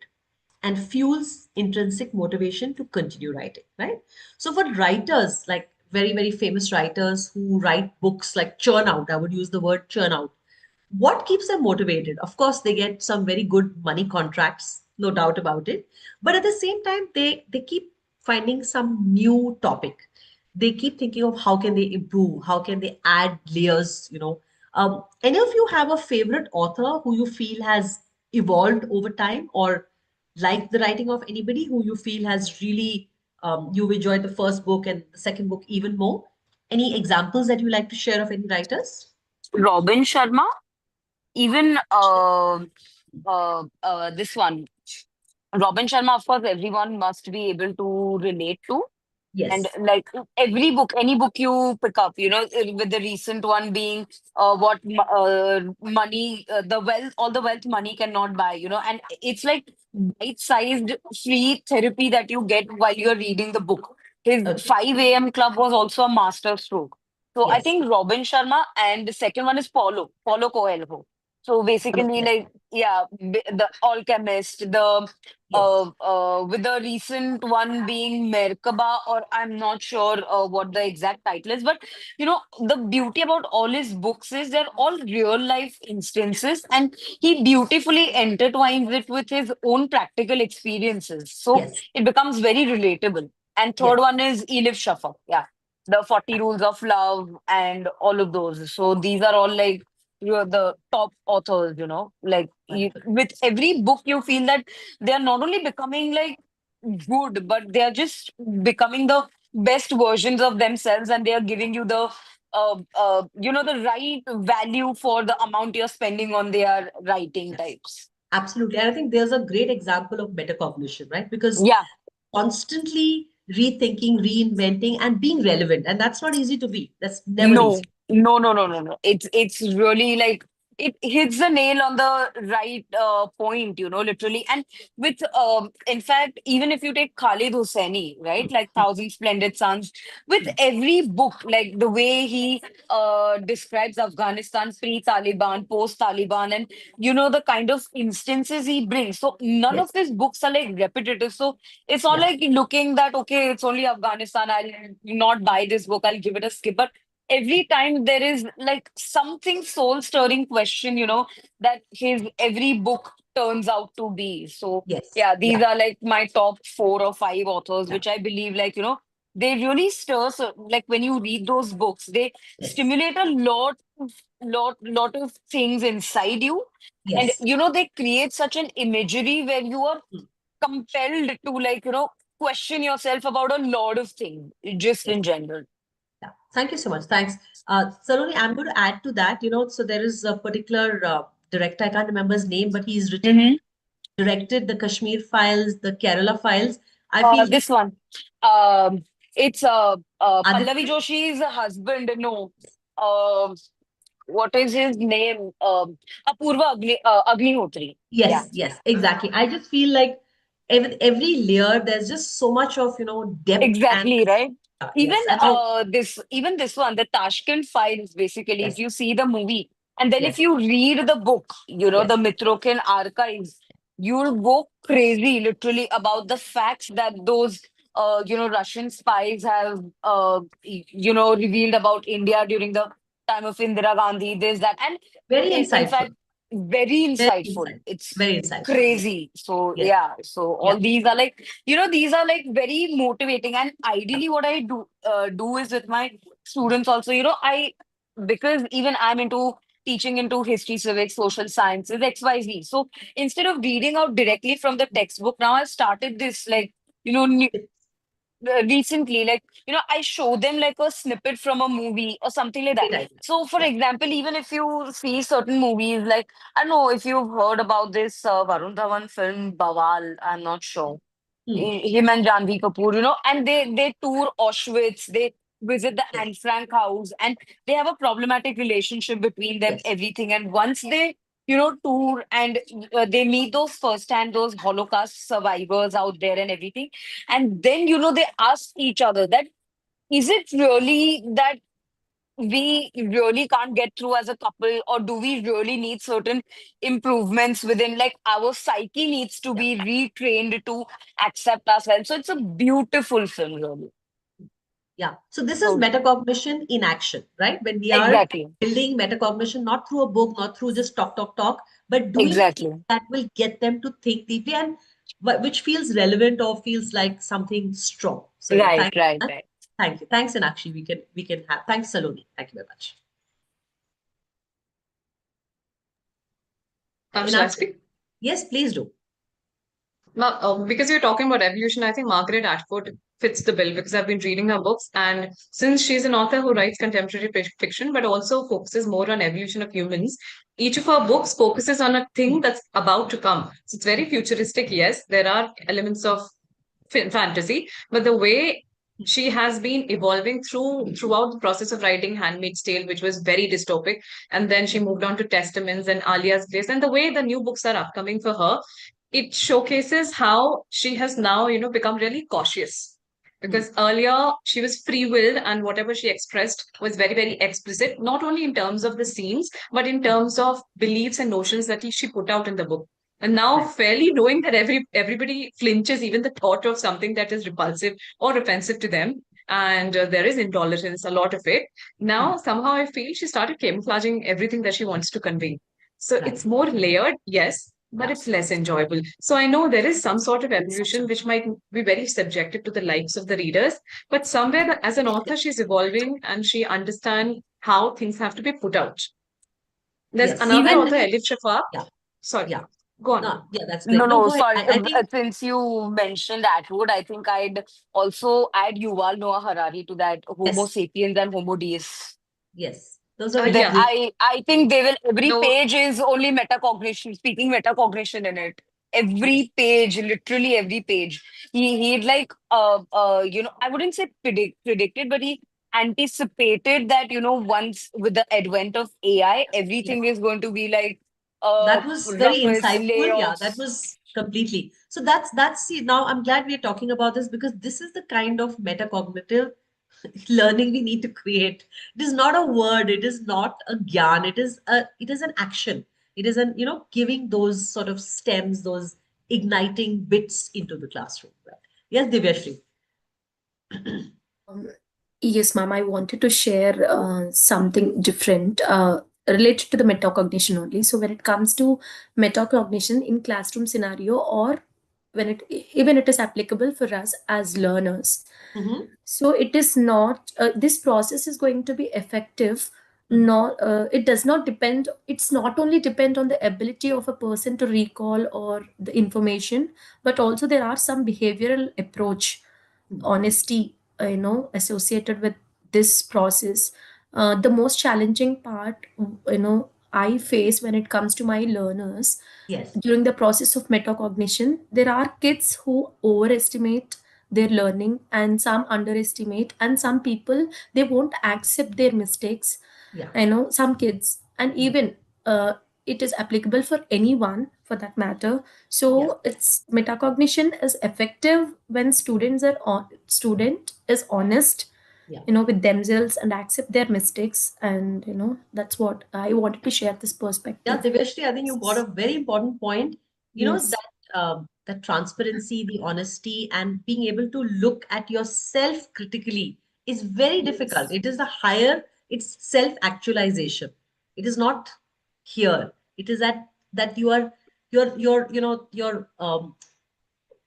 and fuels intrinsic motivation to continue writing, right? So for writers, like very, very famous writers who write books like churn out, I would use the word churn out. what keeps them motivated? Of course, they get some very good money contracts, no doubt about it. But at the same time, they keep finding some new topic. They keep thinking of how can they improve, how can they add layers, any of you have a favorite author who you feel has evolved over time, or like the writing of anybody who you feel has really you've enjoyed the first book and the second book even more? Any examples that you like to share of any writers? Robin Sharma, even this one, Robin Sharma, of course, everyone must be able to relate to. And Yes. like every book, any book you pick up, with the recent one being money, the wealth, all the wealth money cannot buy, and it's like bite-sized free therapy that you get while you're reading the book. His Okay. 5 a.m. club was also a master stroke. So I Yes. think Robin Sharma, and the second one is Paulo Coelho. So Follow basically, that. like, yeah, the Alchemist, the Yes. with the recent one being Merkaba, or I'm not sure what the exact title is, but the beauty about all his books is they're all real life instances, and he beautifully intertwines it with his own practical experiences. So Yes. it becomes very relatable. And third Yes. one is Elif Shafak, yeah, the 40 Rules of Love and all of those. So these are all like you're the top authors, like Wonderful. with every book you feel that they are not only becoming like good, but they are just becoming the best versions of themselves, and they are giving you the right value for the amount you're spending on their writing Yes. types. Absolutely. And I think there's a great example of metacognition, right? Because Yeah. constantly rethinking, reinventing, and being relevant. And that's not easy to be. That's never easy. No, no, no, no, no, no. It's really like it hits the nail on the right point, literally. And with in fact, even if you take Khalid Hosseini, right, like Thousand Splendid Suns, with every book, like the way he describes Afghanistan pre-Taliban, post-Taliban, and the kind of instances he brings. So none of Yes. his books are like repetitive. So it's not Yeah. like looking that okay, it's only Afghanistan. I'll not buy this book. I'll give it a skip. But every time there is like something soul stirring question, that his every book turns out to be. So Yes. yeah, Yeah. these are like my top 4 or 5 authors, which I believe like, they really stir. So, like when you read those books, they Yes. stimulate a lot of things inside you. And, Yes. they create such an imagery where you are Mm. compelled to like, question yourself about a lot of things, just Yes. in general. Yeah. Thank you so much. Thanks. Saloni, I'm going to add to that, so there is a particular director, I can't remember his name, but he's directed the Kashmir Files, the Kerala Files. I feel he, This one. It's Pallavi Aditya. Joshi's husband. No. Um, what is his name? Agnihotri. Yeah. Yes, yes, exactly. I just feel like every layer, there's just so much of, depth and Exactly, right? Even yes. And I, this one, the Tashkent Files, basically, if yes, you see the movie and then if yes, you read the book, the yes, Mitrokin archives, you'll go crazy literally about the facts that those Russian spies have revealed about India during the time of Indira Gandhi, this, that, and very in fact, insightful, very very insightful. insightful, It's very insightful. Yes, crazy. So yes, yeah, so yeah, all these are like, these are like very motivating. And ideally what I do is with my students also, I because even I'm into teaching into history, civics, social sciences, XYZ. So instead of reading out directly from the textbook, now I've started this like, recently, like, I show them like a snippet from a movie or something like that. great idea. So for Yeah. example, even if you see certain movies, like I don't know if you've heard about this Varun Dhawan film Bawal, I'm not sure. Hmm. Him and Janvi Kapoor, and they tour Auschwitz, they visit the Yes, Anne Frank house, and they have a problematic relationship between them, yes, everything. And once they, tour and they meet those firsthand, those Holocaust survivors out there and everything, and then, they ask each other that is it really that we really can't get through as a couple, or do we really need certain improvements within, like our psyche needs to yeah. be retrained to accept ourselves. So it's a beautiful film, really. Yeah. So this is So metacognition in action, right? When we are exactly, building metacognition, not through a book, not through just talk, but doing things exactly. that will get them to think deeply and which feels relevant or feels like something strong. So yeah, Right, thank you. right, right. Thank you. Thanks, Inakshi. We can have thanks, Saloni. Thank you very much. Shall I Inakshi, speak? yes, please do. Because you're talking about evolution, I think Margaret Atwood fits the bill because I've been reading her books, and since she's an author who writes contemporary fiction but also focuses more on evolution of humans, each of her books focuses on a thing that's about to come. So it's very futuristic. Yes, there are elements of fantasy, but the way she has been evolving throughout the process of writing Handmaid's Tale, which was very dystopic, and then she moved on to Testaments and Alia's Grace, and the way the new books are upcoming for her, it showcases how she has now, become really cautious. Because earlier she was free-willed and whatever she expressed was very, very explicit, not only in terms of the scenes, but in terms of beliefs and notions that she put out in the book. And now, fairly knowing that everybody flinches, even the thought of something that is repulsive or offensive to them, and there is intolerance, a lot of it. Now, somehow, I feel she started camouflaging everything that she wants to convey. So it's more layered, yes, but it's less enjoyable. So I know there is some sort of evolution which might be very subjective to the likes of the readers, but somewhere as an author, she's evolving and she understands how things have to be put out. There's Yes. another Even author, Elif Shafak. yeah, Sorry, yeah. go on. No, yeah, that's No, great. No, no, go ahead. sorry. I think Since you mentioned Atwood, I think I'd also add Yuval Noah Harari to that Homo yes, sapiens and Homo Deus. yes. Those are very That Yeah. great. I think they will, every No, page is only metacognition, speaking metacognition in it. Yes. Every page, literally every page. He like I wouldn't say predicted, but he anticipated that, once with the advent of AI, Yeah. everything is going to be like That was very roughest insightful. Yeah, that layouts. was completely. So that's see, now I'm glad we are talking about this because this is the kind of metacognitive learning we need to create. It is not a word, it is not a gyan, it is an action. It is an, giving those sort of stems, those igniting bits into the classroom. Right? Yes, Divyashri. Um, yes, ma'am. I wanted to share something different related to the metacognition only. So when it comes to metacognition in classroom scenario, or when it even it is applicable for us as learners. Mm-hmm. So it is not this process is going to be effective. Not it does not depend. It's not only depend on the ability of a person to recall or the information, but also there are some behavioral approach, honesty, associated with this process. The most challenging part, I face when it comes to my learners Yes. during the process of metacognition, there are kids who overestimate their learning and some underestimate, and some people they won't accept their mistakes. Yeah. I know some kids, and even it is applicable for anyone for that matter. Yes. So it's metacognition is effective when student is honest, Yeah. with themselves and accept their mistakes, and that's what I wanted to share this Yeah, perspective. Divyashri, I think you got a very important point. Yes. That transparency, the honesty, and being able to look at yourself critically is very difficult. Yes. It is it's self-actualization. It is not here. It is that you're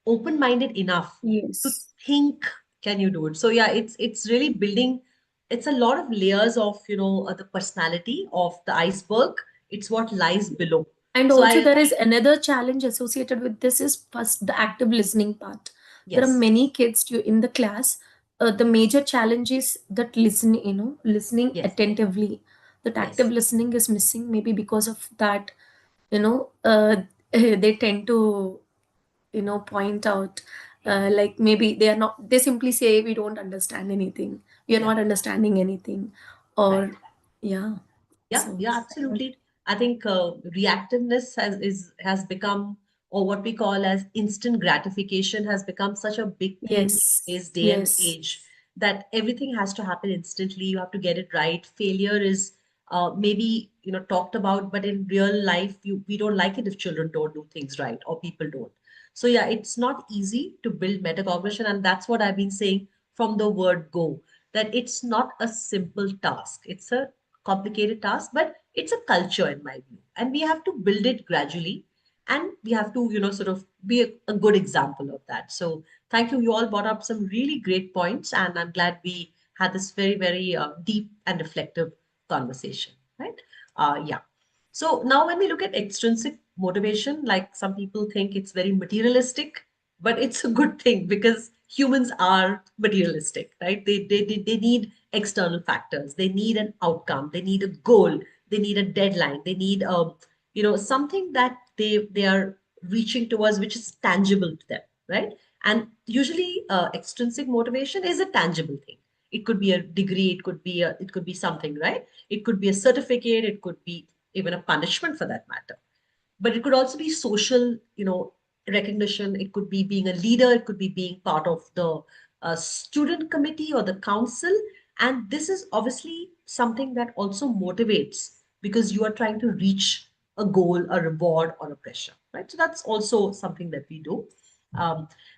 open-minded enough to Yes. think, can you do it? So yeah, it's really building. It's a lot of layers of the personality of the iceberg. It's what lies below. And So also, I there is another challenge associated with this is first the active listening part. There are yes, many kids in the class. The major challenge is that listening, listening yes, attentively. That active yes, listening is missing, maybe because of that, they tend to, point out, like maybe they are not, they simply say, we don't understand anything. We are yeah, not understanding anything. right. Or, yeah. Yeah, So, yeah, absolutely. I think reactiveness has become, or what we call as instant gratification, has become such a big thing yes, in this day and yes. age that everything has to happen instantly. You have to get it right. Failure is maybe talked about, but in real life, we don't like it if children don't do things right or people don't. So yeah, it's not easy to build metacognition, and that's what I've been saying from the word go. that it's not a simple task. It's a complicated task, but it's a culture in my view. And we have to build it gradually. And we have to, sort of be a good example of that. So thank you. You all brought up some really great points. And I'm glad we had this very, very deep and reflective conversation, right? Yeah. So now when we look at extrinsic motivation, like some people think it's very materialistic, but it's a good thing because humans are materialistic, right? They need external factors. They need an outcome. They need a goal. They need a deadline. They need something that they are reaching towards, which is tangible to them, right? And usually extrinsic motivation is a tangible thing. It could be a degree, it could be something, right? It could be a certificate, it could be even a punishment for that matter. But it could also be social, recognition. It could be being a leader. It could be being part of the student committee or the council. And this is obviously something that also motivates because you are trying to reach a goal, a reward, or a pressure, right? So that's also something that we do.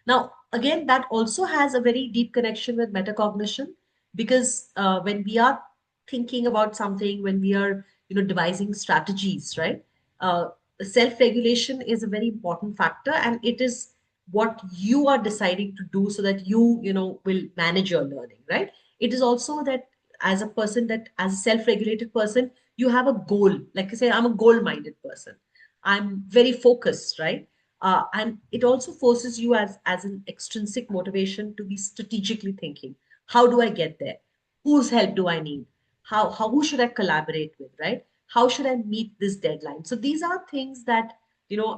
Now, again, that also has a very deep connection with metacognition because when we are thinking about something, when we are, devising strategies, right? Uh, Self-regulation is a very important factor, and it is what you are deciding to do so that you will manage your learning, right? It is also that as a person, that as a self-regulated person, you have a goal. Like I say, I'm a goal-minded person. I'm very focused, right? And it also forces you as an extrinsic motivation to be strategically thinking. How do I get there? Whose help do I need? How who should I collaborate with, right? How should I meet this deadline? So these are things that,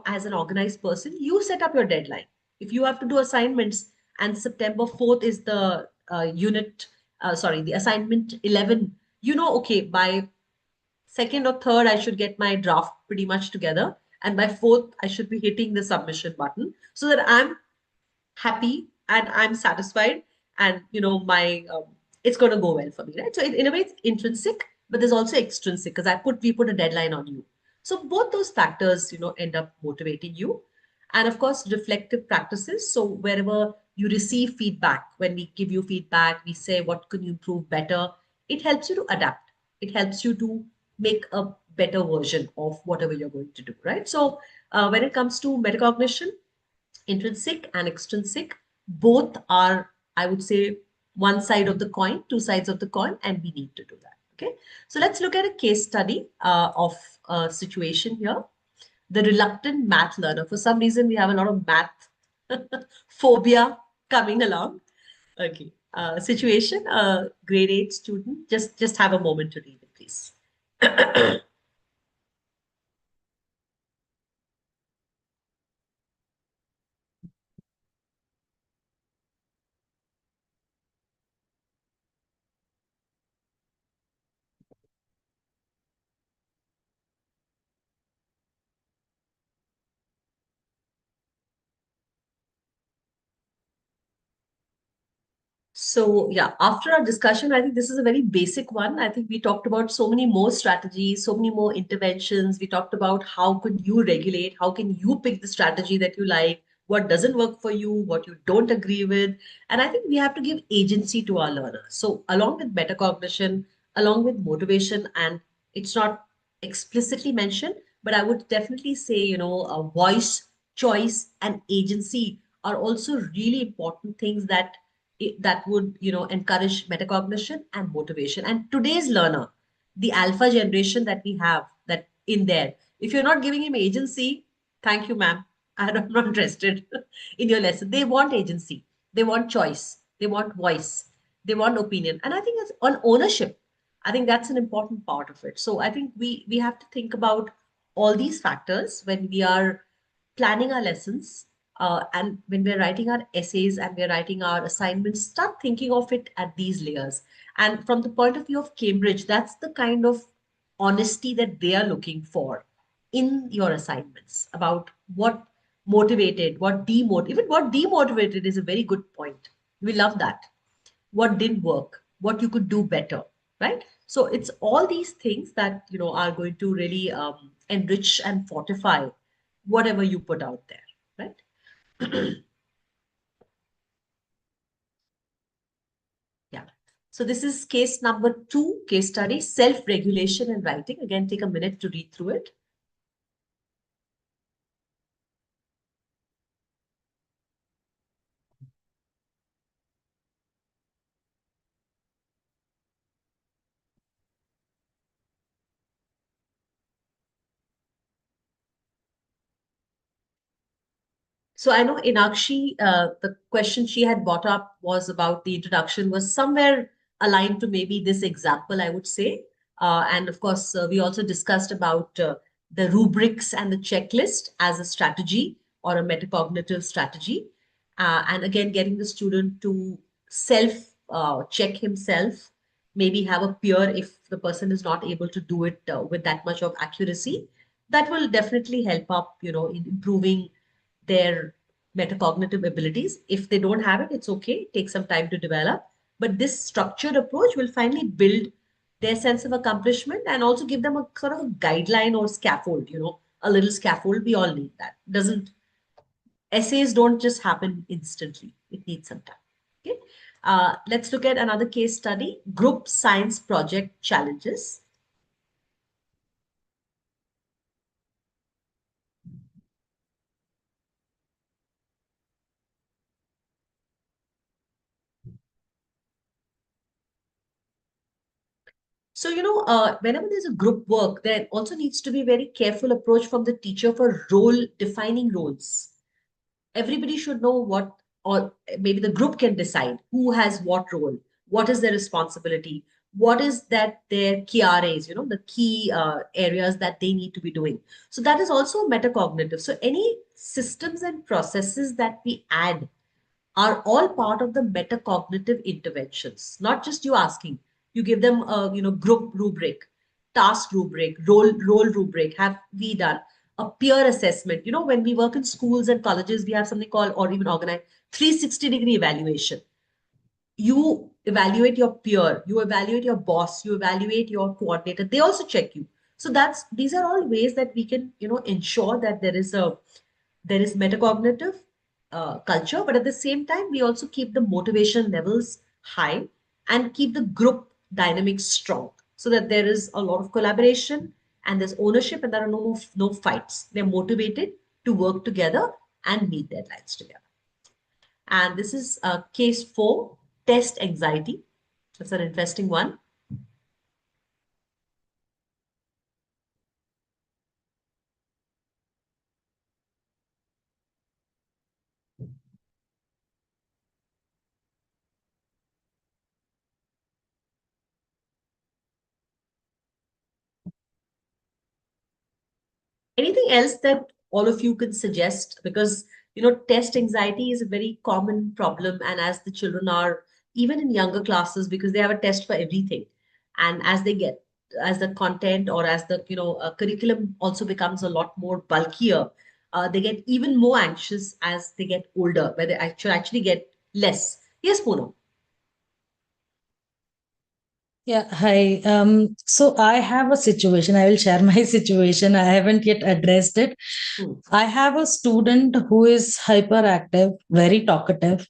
as an organized person, you set up your deadline. If you have to do assignments and September 4th is the the assignment 11, okay, by second or third, I should get my draft pretty much together. And by fourth, I should be hitting the submission button so that I'm happy and I'm satisfied, and my it's going to go well for me, right? So in a way, it's intrinsic, but there's also extrinsic because we put a deadline on you. So both those factors, end up motivating you, and of course, reflective practices. So wherever you receive feedback, when we give you feedback, we say what can you improve better. It helps you to adapt. It helps you to make a better version of whatever you're going to do, right? So when it comes to metacognition, intrinsic and extrinsic, both are, I would say, one side of the coin, two sides of the coin, and we need to do that. Okay, so let's look at a case study of a situation here. The reluctant math learner. For some reason, we have a lot of math phobia coming along. Okay, situation. Grade 8 student. Just have a moment to read it, please. So yeah, after our discussion, I think this is a very basic one. I think we talked about so many more strategies, so many more interventions. We talked about how could you regulate, how can you pick the strategy that you like, what doesn't work for you, what you don't agree with. And I think we have to give agency to our learners. So along with metacognition, along with motivation, and it's not explicitly mentioned, but I would definitely say, a voice, choice, and agency are also really important things that would encourage metacognition and motivation. And today's learner, the alpha generation that we have, that in there, if you're not giving him agency, thank you, ma'am, I'm not interested in your lesson. They want agency, they want choice, they want voice, they want opinion. And I think it's on ownership. I think that's an important part of it. So I think we have to think about all these factors when we are planning our lessons, and when we're writing our essays and we're writing our assignments, start thinking of it at these layers. And from the point of view of Cambridge, that's the kind of honesty that they are looking for in your assignments about what motivated, even what demotivated is a very good point. We love that. What didn't work, what you could do better, right? So it's all these things that are going to really enrich and fortify whatever you put out there, right? Yeah. So this is case number 2, case study, self-regulation in writing. Again, take a minute to read through it. So I know Inakshi, the question she had brought up was about the introduction was somewhere aligned to maybe this example, I would say. And of course, we also discussed about the rubrics and the checklist as a strategy or a metacognitive strategy. And again, getting the student to self check himself, maybe have a peer if the person is not able to do it with that much of accuracy. That will definitely help up, in improving their metacognitive abilities. If they don't have it, it's okay. Take some time to develop. But this structured approach will finally build their sense of accomplishment and also give them a sort of a guideline or scaffold, a little scaffold. We all need that. Doesn't essays don't just happen instantly. It needs some time. Okay. Let's look at another case study, group science project challenges. So, whenever there's a group work, there also needs to be very careful approach from the teacher for role defining roles. Everybody should know what, or maybe the group can decide who has what role, what is their responsibility, what is that their key RAs, the key areas that they need to be doing. So that is also metacognitive. So any systems and processes that we add are all part of the metacognitive interventions, not just you asking. You give them a group rubric, task rubric, role rubric. Have we done a peer assessment? When we work in schools and colleges, we have something called, or even organized, 360-degree evaluation. You evaluate your peer, you evaluate your boss, you evaluate your coordinator. They also check you. So these are all ways that we can ensure that there is metacognitive culture, but at the same time, we also keep the motivation levels high and keep the group dynamics strong so that there is a lot of collaboration and there's ownership and there are no fights. They're motivated to work together and meet deadlines together. And this is case 4, test anxiety. That's an interesting one. Anything else that all of you can suggest? Because, test anxiety is a very common problem. And as the children are, even in younger classes, because they have a test for everything. And as the content or as the, curriculum also becomes a lot more bulkier, they get even more anxious as they get older, where they actually get less. Yes, Poonam. Yeah, hi. So I have a situation. I will share my situation. I haven't yet addressed it. I have a student who is hyperactive, very talkative,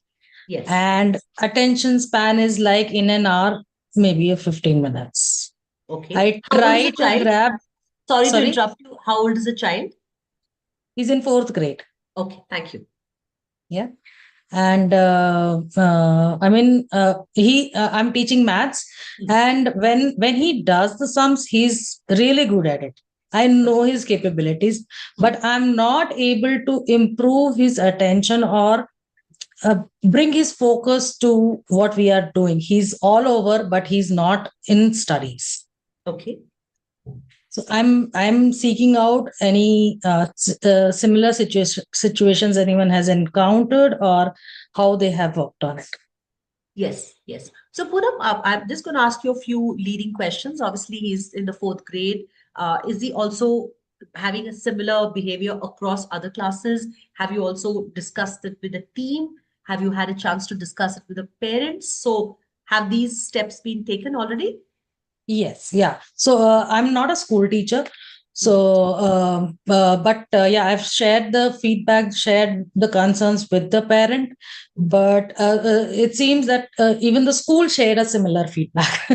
Yes. and attention span is like in an hour, maybe a 15 minutes. Okay. I How old is try the to child? grab. Sorry to Sorry, interrupt you. How old is the child? he's in 4th grade. Okay, thank you. Yeah. And I'm teaching maths, and when he does the sums, he's really good at it. I know his capabilities, but I'm not able to improve his attention or bring his focus to what we are doing. He's all over, but he's not in studies. Okay. So I'm seeking out any similar situations anyone has encountered or how they have worked on it. Yes, yes. So Poonam, I'm just going to ask you a few leading questions. Obviously, he's in the 4th grade. Is he also having a similar behavior across other classes? Have you also discussed it with the team? Have you had a chance to discuss it with the parents? So have these steps been taken already? Yes, yeah. So I'm not a school teacher. So, yeah, I've shared the feedback, shared the concerns with the parent, but it seems that even the school shared a similar feedback.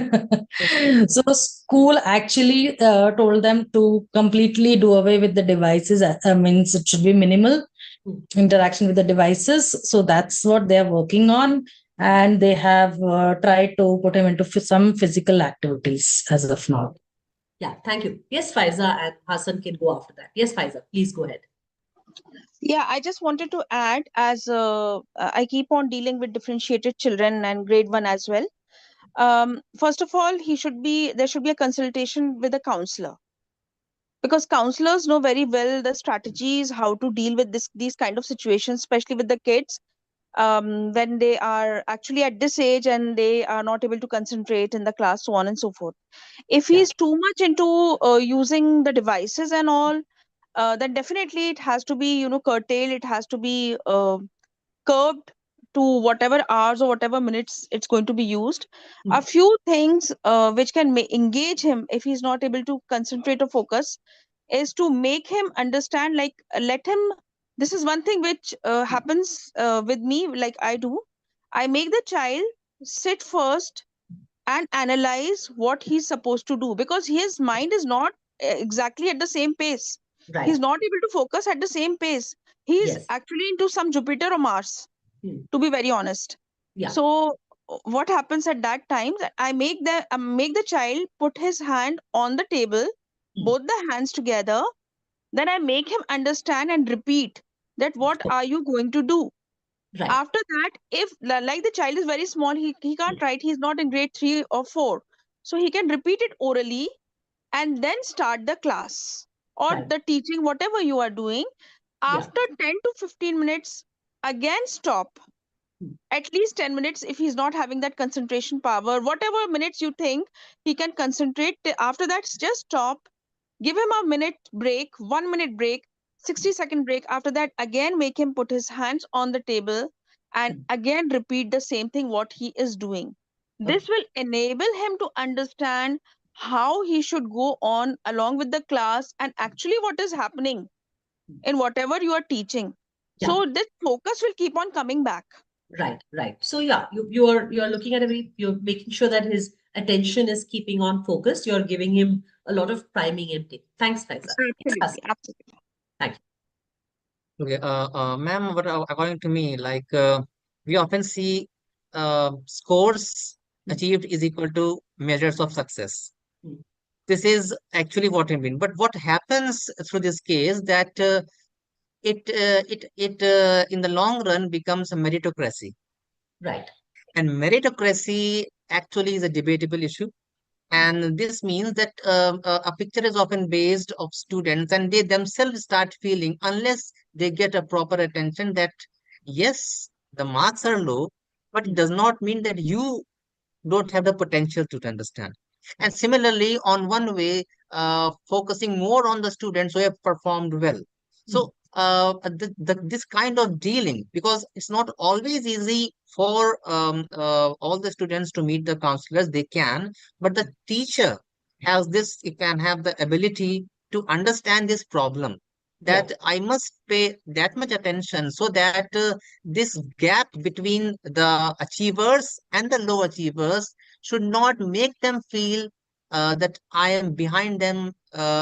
So, school actually told them to completely do away with the devices. Means it should be minimal interaction with the devices. So that's what they're working on, and they have tried to put him into some physical activities as of now. Yeah, thank you. Yes, Faiza and Hassan can go after that. Yes, Faiza, please go ahead. Yeah, I just wanted to add, as I keep on dealing with differentiated children and grade one as well. First of all, there should be a consultation with a counselor, because counselors know very well the strategies how to deal with these kind of situations, especially with the kids when they are actually at this age and they are not able to concentrate in the class, so on and so forth. If he is too much into using the devices and all, then definitely it has to be, curtailed. It has to be curbed to whatever hours or whatever minutes it's going to be used. A few things which can engage him if he's not able to concentrate or focus is to make him understand, like let him. This is one thing which happens with me, like I do. I make the child sit first and analyze what he's supposed to do, because his mind is not exactly at the same pace. Right. He's not able to focus at the same pace. He's actually into some Jupiter or Mars, to be very honest. Yeah. So what happens at that time, that I make the child put his hand on the table, both the hands together. Then I make him understand and repeat that what are you going to do. Right. After that, if like the child is very small, he can't write, he's not in grade 3 or 4, so he can repeat it orally and then start the class or the teaching, whatever you are doing. After 10 to 15 minutes, again stop. At least 10 minutes, if he's not having that concentration power, whatever minutes you think he can concentrate, after that just stop. Give him a minute break, 1 minute break, 60-second break. After that, again make him put his hands on the table and again repeat the same thing what he is doing. This will enable him to understand how he should go on along with the class and actually what is happening in whatever you are teaching. So this focus will keep on coming back. Right, right. So yeah, you're looking at you're making sure that his attention is keeping on focus. You're giving him a lot of priming and tips. Thanks, Faiza. Absolutely, absolutely. Thank you. Okay, ma'am, according to me, like we often see scores achieved is equal to measures of success. This is actually what I mean. But what happens through this case that it in the long run becomes a meritocracy. Right. And meritocracy actually is a debatable issue. And this means that a picture is often based of students and they themselves start feeling, unless they get a proper attention, that yes, the marks are low, but it does not mean that you don't have the potential to understand. And similarly, on one way, focusing more on the students who have performed well. So this kind of dealing, because it's not always easy for all the students to meet the counselors, they can, but the teacher has this, it can have the ability to understand this problem, that I must pay that much attention so that this gap between the achievers and the low achievers should not make them feel that I am behind them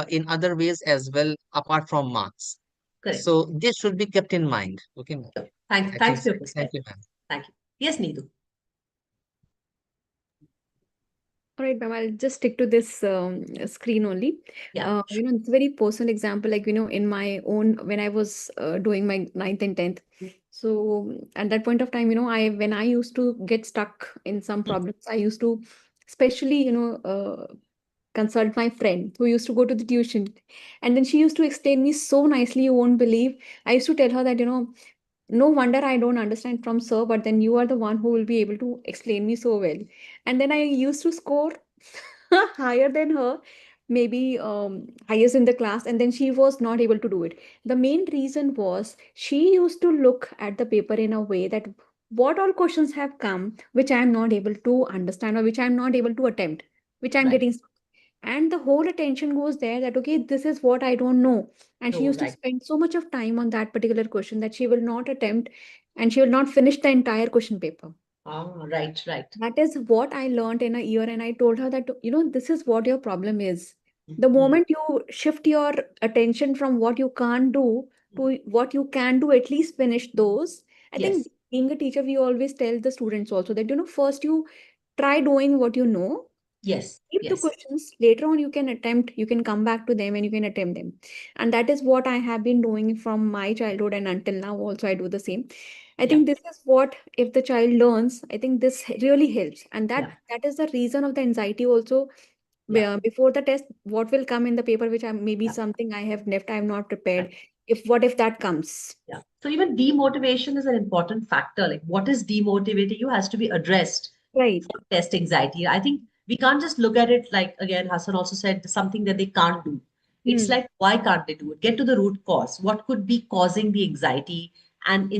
in other ways as well, apart from marks. Correct. So this should be kept in mind. Okay, ma'am. Thanks for your Thank perspective. you, ma'am. Thank you. Yes, Needu. All right, ma'am, I'll just stick to this screen only. Yeah. It's a very personal example, like, in my own, when I was doing my 9th and 10th. So at that point of time, when I used to get stuck in some problems, I used to especially, consult my friend who used to go to the tuition. And then she used to explain me so nicely, you won't believe. I used to tell her that, no wonder I don't understand from sir, but then you are the one who will be able to explain me so well. And then I used to score higher than her, maybe highest in the class, and then she was not able to do it. The main reason was she used to look at the paper in a way that what all questions have come which I am not able to understand, or which I am not able to attempt, which I'm Right. getting. and the whole attention goes there that okay, this is what I don't know, and she Oh, used to right. spend so much of time on that particular question that she will not attempt and she will not finish the entire question paper. Right, right. That is what I learned in a year, and I told her that this is what your problem is. The Mm-hmm. moment you shift your attention from what you can't do to what you can do, at least finish those. I think Yes. being a teacher, we always tell the students also that first you try doing what you know. Yes, Keep the yes. questions. Later on, you can come back to them and you can attempt them. And that is what I have been doing from my childhood and until now. Also, I do the same. I Yeah. think this is what, if the child learns, I think this really helps. And Yeah. that is the reason of the anxiety also. Yeah. Before the test, what will come in the paper, which I maybe Yeah. something I have left, I am not prepared. What if that comes? Yeah. So even demotivation is an important factor. Like what is demotivating you has to be addressed Right. for test anxiety. I think we can't just look at it like, again, Hassan also said, something that they can't do. It's Hmm. like, why can't they do it? Get to the root cause. What could be causing the anxiety? And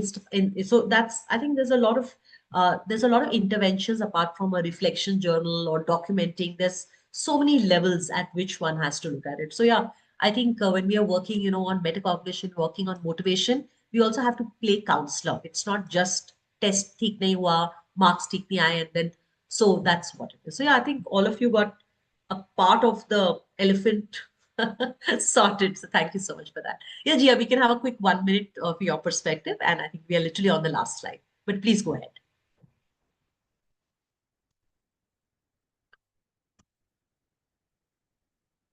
so that's, I think there's a lot of interventions apart from a reflection journal or documenting. There's so many levels at which one has to look at it. So yeah, I think when we are working, on metacognition, working on motivation, we also have to play counselor. It's not just test theek nahi hua, marks theek nahi aaye, and then so that's what it is. So yeah, I think all of you got a part of the elephant sorted. So thank you so much for that. Yeah, Gia, we can have a quick 1 minute of your perspective, and I think we are literally on the last slide. But please go ahead.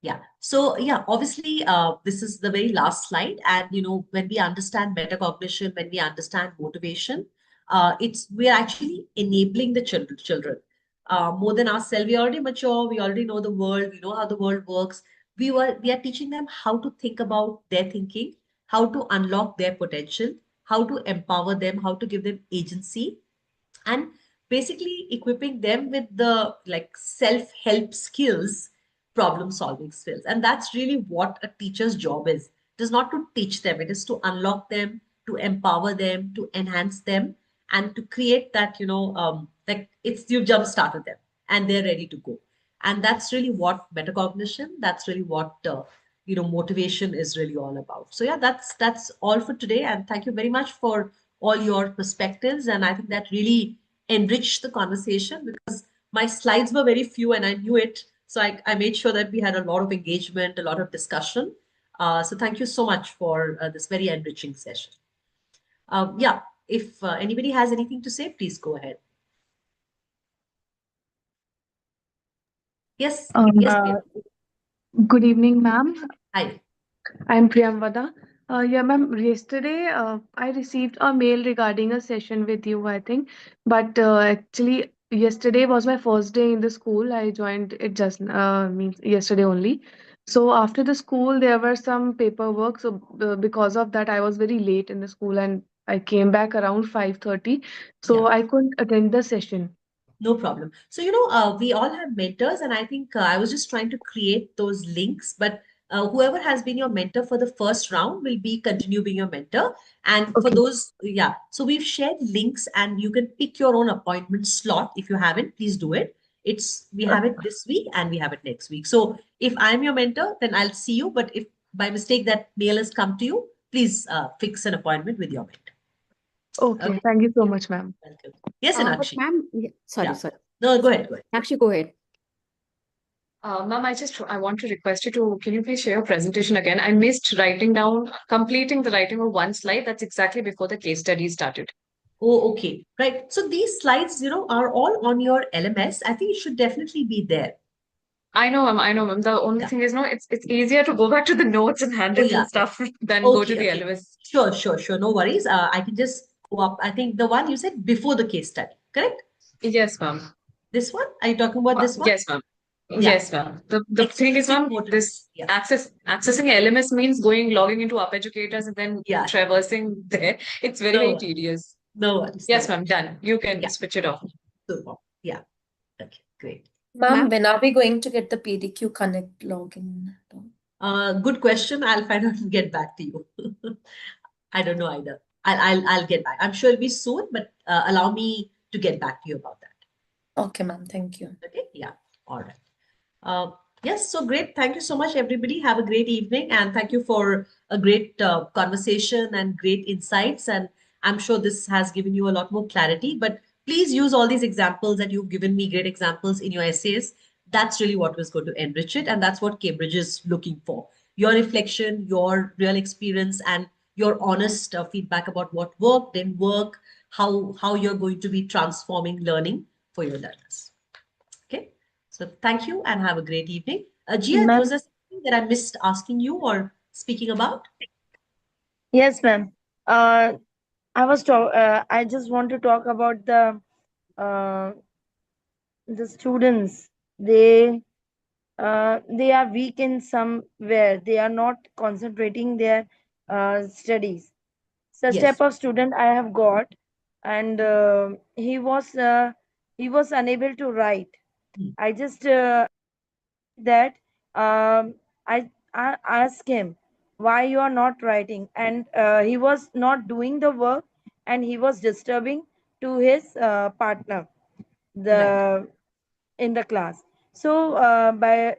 Yeah. So yeah, obviously, this is the very last slide. And when we understand metacognition, when we understand motivation, we're actually enabling the children. More than ourselves, we already mature, we already know the world, we know how the world works. We are teaching them how to think about their thinking, how to unlock their potential, how to empower them, how to give them agency, and basically equipping them with the like self-help skills, problem solving skills. And that's really what a teacher's job is. It is not to teach them, it is to unlock them, to empower them, to enhance them, and to create that, like it's you've jump started them and they're ready to go. And that's really what metacognition, that's really what motivation is really all about. So yeah, that's all for today, and thank you very much for all your perspectives. And I think that really enriched the conversation because my slides were very few and I knew it. So I made sure that we had a lot of engagement, a lot of discussion. So thank you so much for this very enriching session. Yeah, if anybody has anything to say, please go ahead. Yes, yes, Priya. Good evening, ma'am. Hi. I'm Priyamvada. Yeah, ma'am, yesterday I received a mail regarding a session with you, I think. But actually, yesterday was my first day in the school. I joined it just means yesterday only. So after the school, there were some paperwork. So because of that, I was very late in the school and I came back around 5:30. So Yeah. I couldn't attend the session. No problem. So, we all have mentors, and I think I was just trying to create those links. But whoever has been your mentor for the first round will be continue being your mentor. And for those, yeah. So we've shared links, and you can pick your own appointment slot. If you haven't, please do it. We have it this week and we have it next week. So if I'm your mentor, then I'll see you. But if by mistake that mail has come to you, please fix an appointment with your mentor. Okay, thank you so much, ma'am. Welcome. Yes, But Anakshi. ma'am, Yeah. sorry. No, go ahead. Actually, go ahead. Ma'am, I want to request you to, can you please share your presentation again? I missed completing the writing of one slide. That's exactly before the case study started. Oh, okay. Right. So these slides, are all on your LMS. I think it should definitely be there. I know, ma'am. The only thing is, no, it's easier to go back to the notes and Oh, handouts yeah. and stuff than go to Okay, the okay. LMS. Sure. No worries. I can just go up. I think the one you said before the case study, correct? Yes, ma'am. This one? Are you talking about this one? Yes, ma'am. Yeah. Yes, ma'am. The thing is, ma'am, this accessing LMS means logging into Up Educators and then Yeah. traversing there. It's very, No very worries. tedious. No worries. Yes, ma'am. Done. You can Yeah. switch it off. Super. Yeah. Okay, great. Ma'am, when are we going to get the PDQ Connect login? Good question. I'll find out and get back to you. I don't know either. I'll get back. I'm sure it'll be soon, but allow me to get back to you about that. Okay, ma'am. Thank you. Okay. Yeah. All right. Yes, so great. Thank you so much, everybody. Have a great evening, and thank you for a great conversation and great insights. And I'm sure this has given you a lot more clarity. But please use all these examples that you've given me, great examples in your essays. That's really what was going to enrich it, and that's what Cambridge is looking for. Your reflection, your real experience, and your honest feedback about what worked, didn't work, how you're going to be transforming learning for your learners. Okay. So thank you and have a great evening. Gia, was Ma'am, there something that I missed asking you or speaking about? yes, ma'am. I just want to talk about uh, the students. They are weak in somewhere. They are not concentrating their studies. Such Yes. type of student I have got, and he was unable to write. I just that I asked him why you are not writing, and he was not doing the work, and he was disturbing to his partner Right. the in the class. So by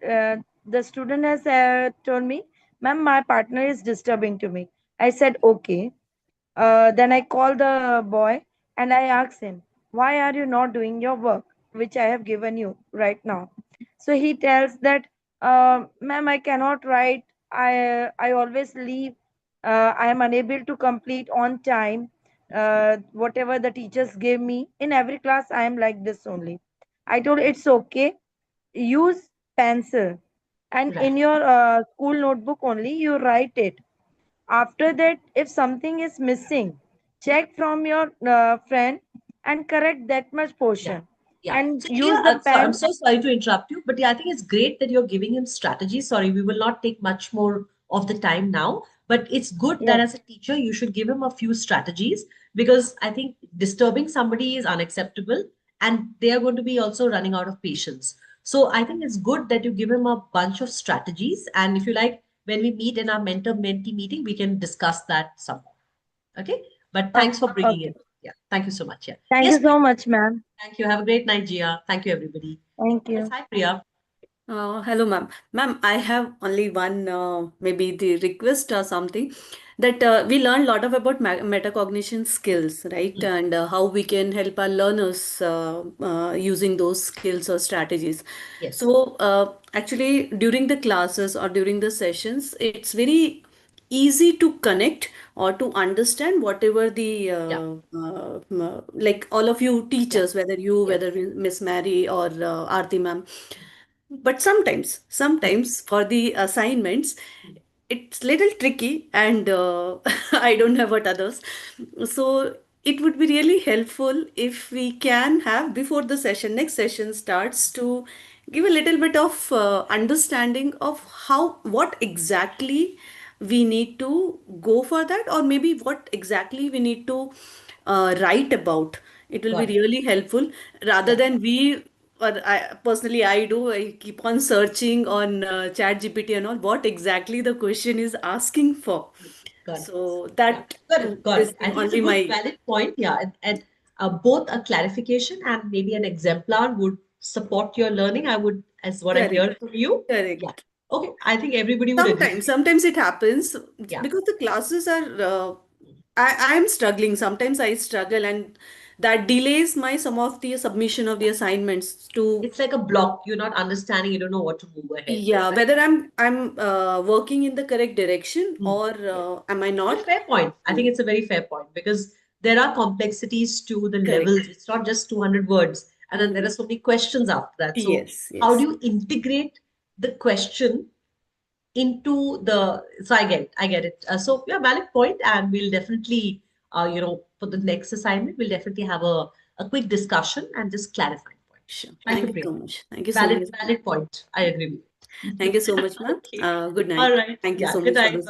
the student has told me, ma'am, my partner is disturbing to me. I said okay. Then I called the boy and I asked him, why are you not doing your work, which I have given you right now? So he tells that, ma'am, I cannot write. I always leave. I am unable to complete on time. Whatever the teachers give me in every class, I am like this only. I told it's okay. Use pencil, and Right. in your school notebook only you write it. After that, if something is missing, check from your friend and correct that much Yeah. portion Yeah. and So, Gia, use the I'm pen. so sorry to interrupt you, but yeah, I think it's great that you're giving him strategy. Sorry, we will not take much more of the time now, but it's good that Yes. as a teacher, you should give him a few strategies because I think disturbing somebody is unacceptable and they are going to be also running out of patience. So I think it's good that you give him a bunch of strategies. And if you like, when we meet in our mentor-mentee meeting, we can discuss that some more. Okay. But thanks for bringing Okay. it. Yeah. Thank you so much. Yeah. Thank Yes, you Priya. so much, ma'am. Thank you. Have a great night, Gia. Thank you, everybody. Thank Yes. you. Hi, Priya. Hello, ma'am. Ma'am, I have only one, maybe the request or something that we learn a lot of about metacognition skills, right? And how we can help our learners using those skills or strategies. Yes. So, actually, during the classes or during the sessions, it's very easy to connect or to understand whatever the Yeah. like all of you Yeah. teachers, whether you, Yes. whether Miss Mary or Aarti ma'am, but sometimes Hmm. for the assignments it's little tricky and I don't know about others, so it would be really helpful if we can have before the session next session starts to give a little bit of understanding of how what exactly we need to go for that, or maybe what exactly we need to write about. It will be Got it. really helpful rather Yeah. than we, or personally I do, I keep on searching on chat GPT and all what exactly the question is asking for. Got it. So Yeah. that Got it. Got is it. I think it's a only good, my valid point. Yeah. And both a clarification and maybe an exemplar would support your learning. I would, as what I'm correct, hearing from you. Yeah. correct. Okay. I think everybody would agree with you. Sometimes it happens Yeah. because the classes are I am struggling. Sometimes I struggle and that delays my some of the submission of the assignments to. It's like a block. You're not understanding. You don't know what to move ahead with, Yeah, right? whether I'm working in the correct direction Hmm. or Yes. am I It's a not? fair point. I think So, it's a very fair point because there are complexities to the levels. correct. It's not just 200 words. And then there are Mhm. so many questions after that. So, Yes, how do yes. you integrate the question into the? So, I get it. So, yeah, valid point. And we'll definitely, for the next assignment, we'll definitely have a quick discussion and just clarify points. Sure. Thank you, Thank you Priya. so much. Thank you so much. Valid point. I agree with you. Thank you so much, ma'am. Okay. Good All night. right. Thank you Yeah. so Good much for night. the